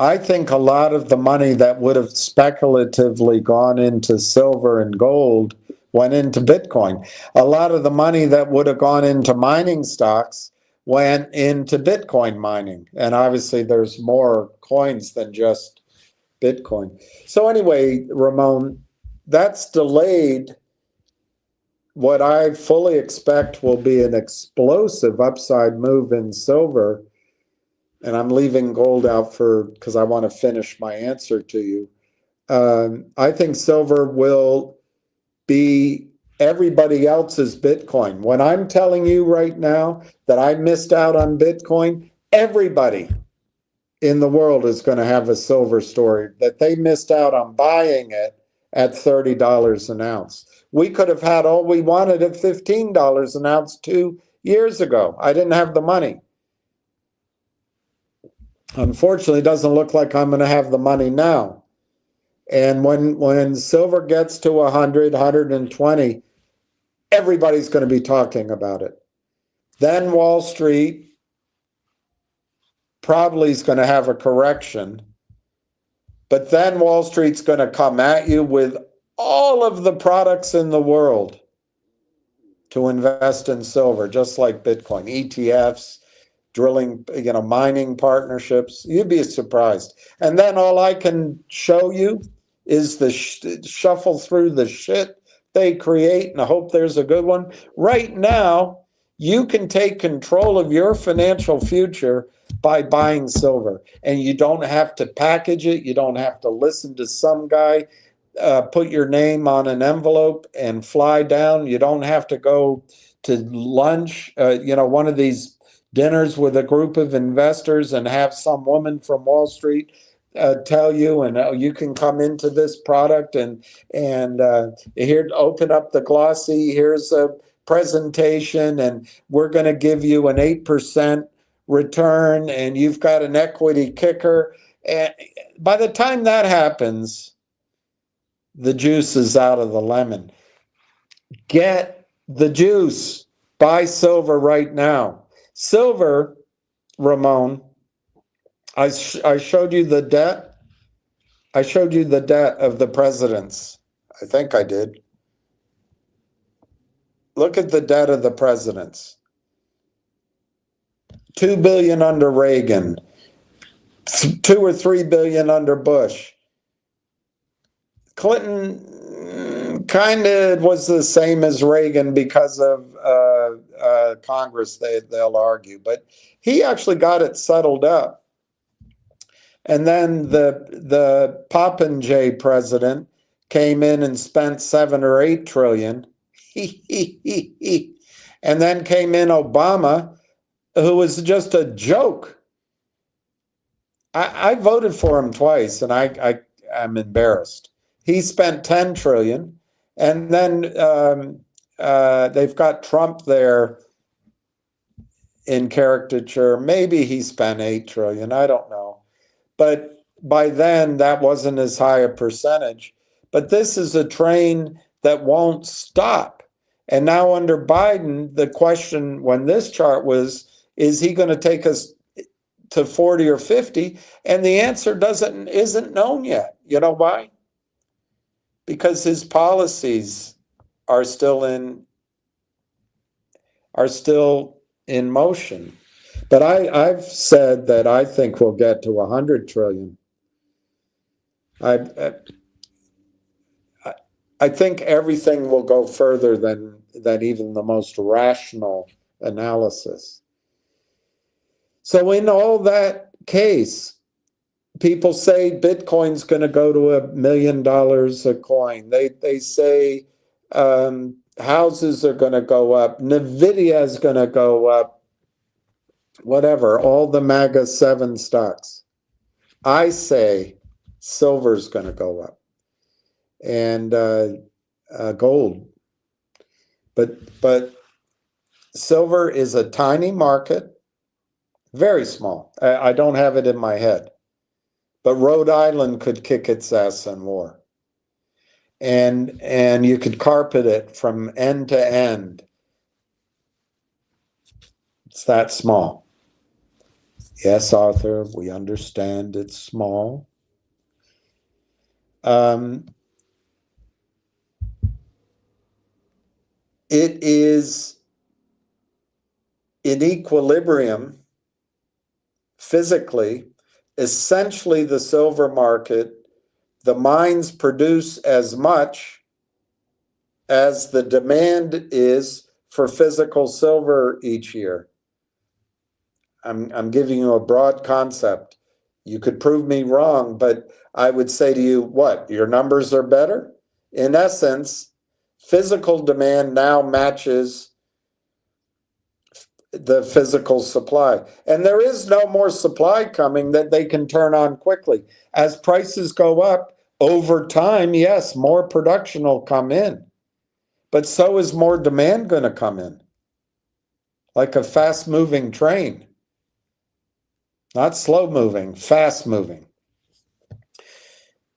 I think a lot of the money that would have speculatively gone into silver and gold went into Bitcoin. A lot of the money that would have gone into mining stocks went into Bitcoin mining. And obviously there's more coins than just Bitcoin. So anyway, Ramon, that's delayed what I fully expect will be an explosive upside move in silver. And I'm leaving gold out because I want to finish my answer to you. I think silver will be everybody else's Bitcoin. When I'm telling you right now that I missed out on Bitcoin, everybody in the world is going to have a silver story that they missed out on buying it at $30 an ounce. We could have had all we wanted at $15 an ounce 2 years ago. I didn't have the money. Unfortunately, it doesn't look like I'm going to have the money now. And when silver gets to 100, 120, everybody's going to be talking about it. Then Wall Street probably is going to have a correction. But then Wall Street's going to come at you with all of the products in the world to invest in silver, just like Bitcoin, ETFs, drilling, mining partnerships. You'd be surprised. And then all I can show you is the shuffle through the shit they create, and I hope there's a good one. Right now, you can take control of your financial future by buying silver, and you don't have to package it. You don't have to listen to some guy put your name on an envelope and fly down. You don't have to go to lunch, one of these dinners with a group of investors and have some woman from Wall Street tell you, and you can come into this product and here, open up the glossy, here's a presentation, and we're going to give you an 8% return, and you've got an equity kicker. And by the time that happens, the juice is out of the lemon. Get the juice. Buy silver right now. Silver, Ramon, I showed you the debt. I showed you the debt of the presidents. I think I did. Look at the debt of the presidents. $2 billion under Reagan, $2 or $3 billion under Bush. Clinton kind of was the same as Reagan because of Congress, they'll argue, but he actually got it settled up. And then the Popinjay president came in and spent 7 or 8 trillion. And then came in Obama, who was just a joke. I voted for him twice, and I'm embarrassed. He spent 10 trillion, and then they've got Trump there in caricature. Maybe he spent 8 trillion. I don't know. But by then that wasn't as high a percentage. But this is a train that won't stop. And now under Biden, the question when this chart was, is he going to take us to 40 or 50? And the answer isn't known yet. You know why? Because his policies are still in motion. But I've said that I think we'll get to 100 trillion. I think everything will go further than even the most rational analysis. So in all that case, people say Bitcoin's going to go to $1 million a coin. They say houses are going to go up. Nvidia is going to go up. Whatever, all the MAGA 7 stocks. I say silver's going to go up. And gold. But silver is a tiny market, very small. I don't have it in my head. But Rhode Island could kick its ass in war. And you could carpet it from end to end. It's that small. Yes, Arthur, we understand it's small. It is in equilibrium physically. Essentially, the silver market, the mines produce as much as the demand is for physical silver each year. I'm giving you a broad concept. You could prove me wrong, but I would say to you, what, your numbers are better? In essence, physical demand now matches the physical supply. And there is no more supply coming that they can turn on quickly. As prices go up over time, yes, more production will come in. But so is more demand going to come in. Like a fast-moving train. Not slow-moving, fast-moving.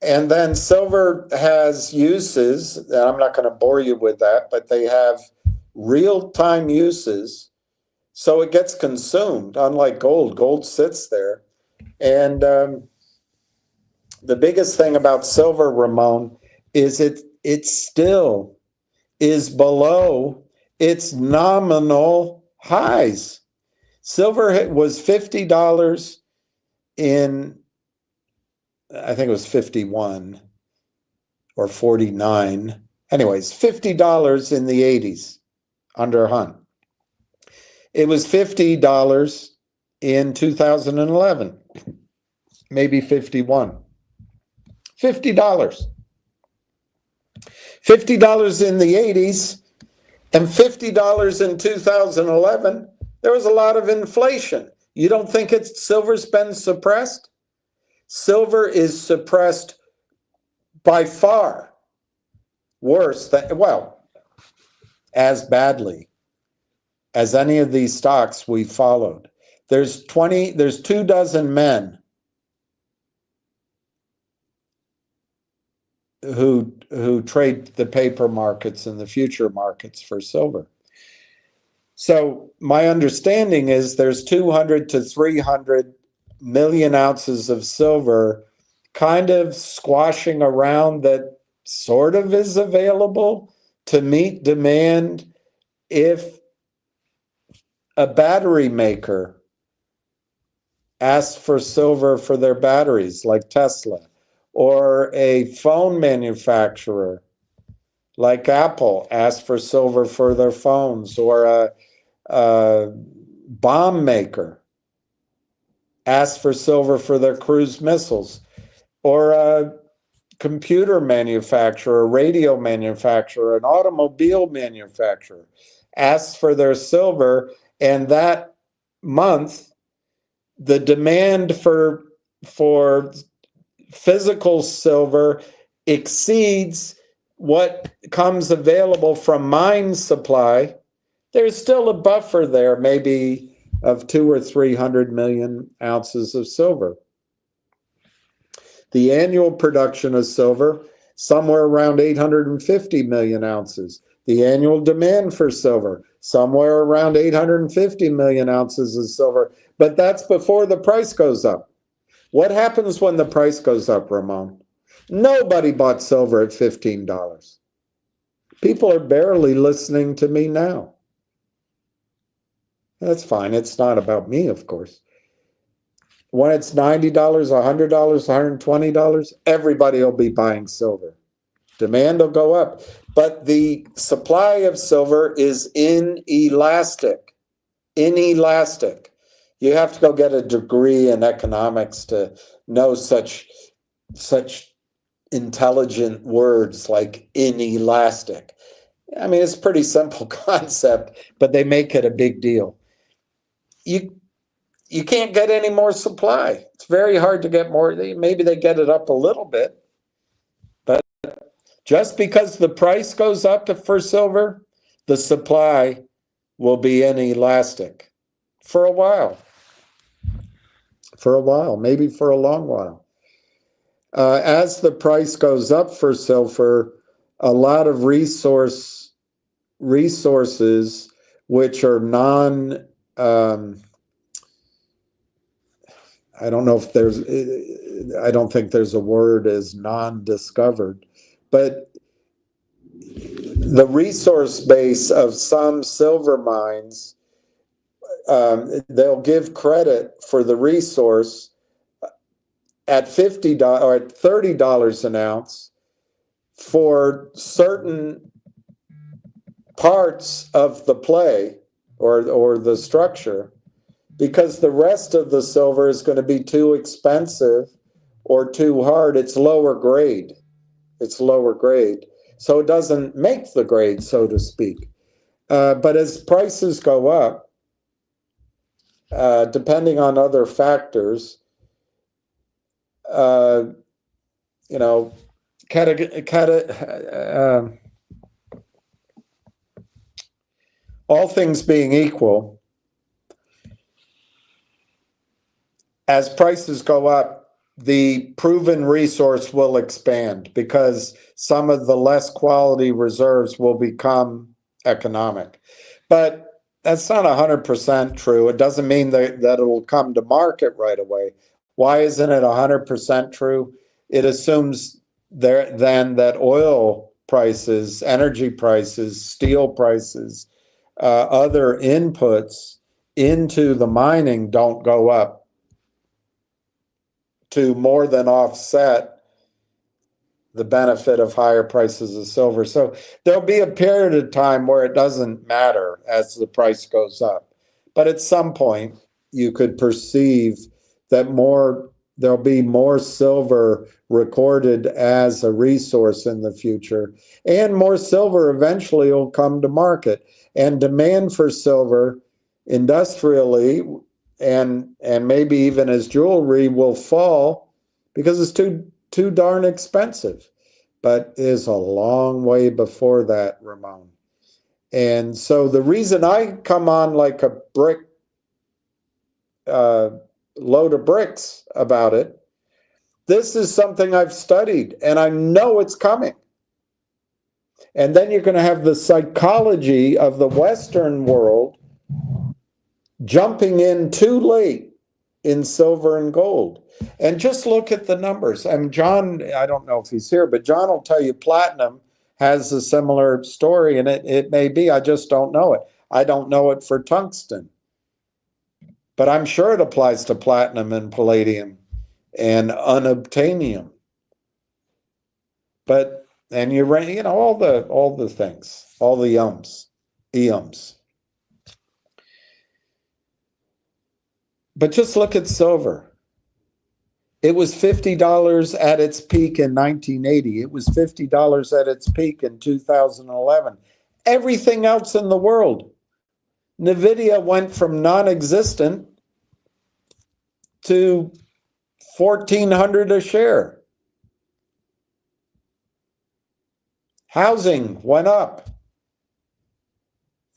And then silver has uses, and I'm not going to bore you with that, but they have real-time uses. So it gets consumed, unlike gold. Gold sits there. And the biggest thing about silver, Ramon, is it still is below its nominal highs. Silver was $50 in, I think it was 51 or 49. Anyways, $50 in the 80s under Hunt. It was $50 in 2011, maybe 51. $50. $50 in the 80s and $50 in 2011. There was a lot of inflation. You don't think silver's been suppressed? Silver is suppressed by far worse than, well, as badly as any of these stocks we followed. There's 24 men who trade the paper markets and the future markets for silver. So my understanding is there's 200 to 300 million ounces of silver kind of squashing around that sort of is available to meet demand if a battery maker asks for silver for their batteries, like Tesla, or a phone manufacturer like Apple asks for silver for their phones, or a bomb maker asks for silver for their cruise missiles, or a computer manufacturer, a radio manufacturer, an automobile manufacturer asks for their silver, and that month the demand for physical silver exceeds what comes available from mine supply. There's still a buffer there, maybe of 200 or 300 million ounces of silver. The annual production of silver, somewhere around 850 million ounces. The annual demand for silver, somewhere around 850 million ounces of silver. But that's before the price goes up. What happens when the price goes up, Ramon? Nobody bought silver at $15. People are barely listening to me now. That's fine. It's not about me, of course. When it's $90, $100, $120, everybody will be buying silver. Demand will go up. But the supply of silver is inelastic. Inelastic. You have to go get a degree in economics to know such intelligent words like inelastic. I mean, it's a pretty simple concept, but they make it a big deal. You can't get any more supply. It's very hard to get more. Maybe they get it up a little bit, but just because the price goes up for silver, the supply will be inelastic for a while. For a while, maybe for a long while. As the price goes up for silver, a lot of resources which are I don't know if there's, I don't think there's a word as non-discovered, but the resource base of some silver mines, they'll give credit for the resource at $50 or at $30 an ounce for certain parts of the play or the structure, because the rest of the silver is going to be too expensive or too hard. It's lower grade. It's lower grade. So it doesn't make the grade, so to speak. But as prices go up, depending on other factors, you know, all things being equal, as prices go up, the proven resource will expand because some of the less quality reserves will become economic. But that's not 100% true. It doesn't mean that it will come to market right away. Why isn't it 100% true? It assumes then that oil prices, energy prices, steel prices, other inputs into the mining don't go up to more than offset the benefit of higher prices of silver. So there'll be a period of time where it doesn't matter as the price goes up. But at some point, you could perceive that there'll be more silver recorded as a resource in the future, and more silver eventually will come to market. And demand for silver industrially and maybe even as jewelry will fall because it's too darn expensive. But it is a long way before that, Ramon. And so the reason I come on like a brick, load of bricks about it, this is something I've studied and I know it's coming. And then you're going to have the psychology of the Western world jumping in too late in silver and gold. And just look at the numbers. And John, I don't know if he's here, but John will tell you platinum has a similar story, and it may be, I just don't know it. I don't know it for tungsten. But I'm sure it applies to platinum and palladium and unobtainium. But, and you know, all the things, all the eums. But just look at silver. It was $50 at its peak in 1980. It was $50 at its peak in 2011. Everything else in the world, NVIDIA went from non-existent to $1,400 a share. Housing went up.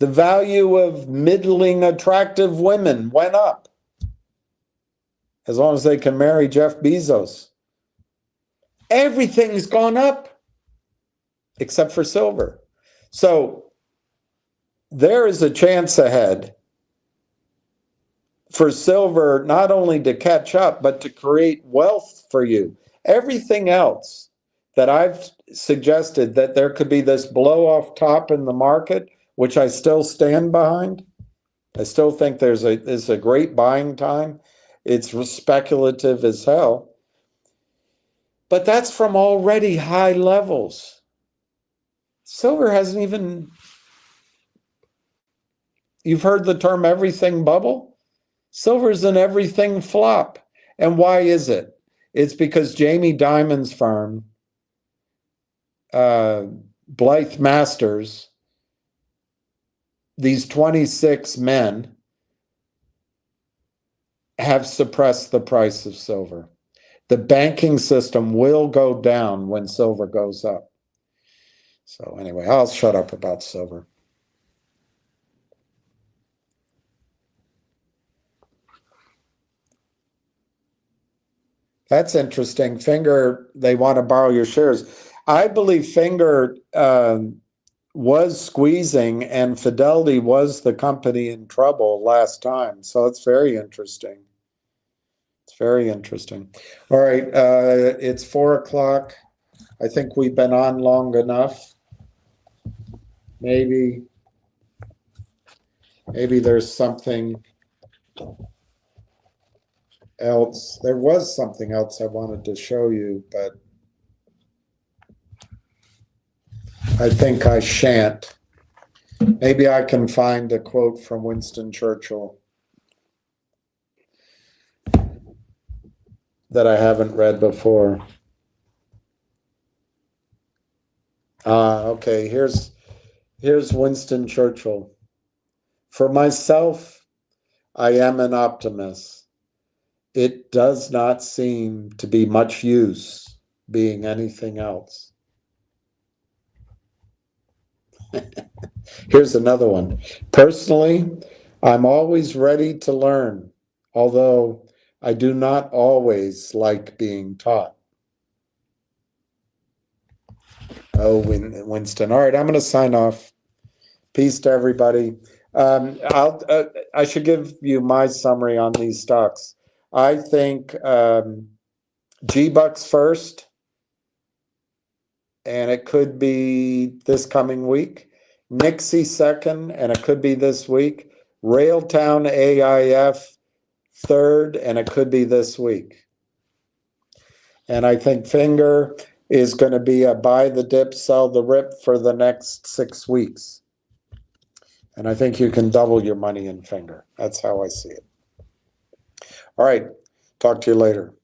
The value of middling attractive women went up. As long as they can marry Jeff Bezos. Everything's gone up except for silver. So there is a chance ahead for silver not only to catch up, but to create wealth for you. Everything else that I've suggested, that there could be this blow off top in the market, which I still stand behind. I still think there's a great buying time. It's speculative as hell. But that's from already high levels. Silver hasn't even, you've heard the term everything bubble? Silver's an everything flop. And why is it? It's because Jamie Dimon's firm, Blythe Masters, these 26 men have suppressed the price of silver. The banking system will go down when silver goes up. So anyway, I'll shut up about silver. That's interesting. Finger, they want to borrow your shares. I believe Finger was squeezing, and Fidelity was the company in trouble last time. So it's very interesting. It's very interesting. All right, it's 4 o'clock. I think we've been on long enough. Maybe there's something else. There was something else I wanted to show you, but I think I shan't. Maybe I can find a quote from Winston Churchill that I haven't read before. Okay, here's Winston Churchill. For myself, I am an optimist. It does not seem to be much use being anything else. Here's another one. Personally, I'm always ready to learn, although I do not always like being taught. Oh, Winston. All right, I'm going to sign off. Peace to everybody. I should give you my summary on these stocks. I think GBUX first, and it could be this coming week. NIXXY second, and it could be this week. Railtown AIF third, and it could be this week. And I think Finger is going to be a buy the dip, sell the rip for the next 6 weeks. And I think you can double your money in Finger. That's how I see it. All right. Talk to you later.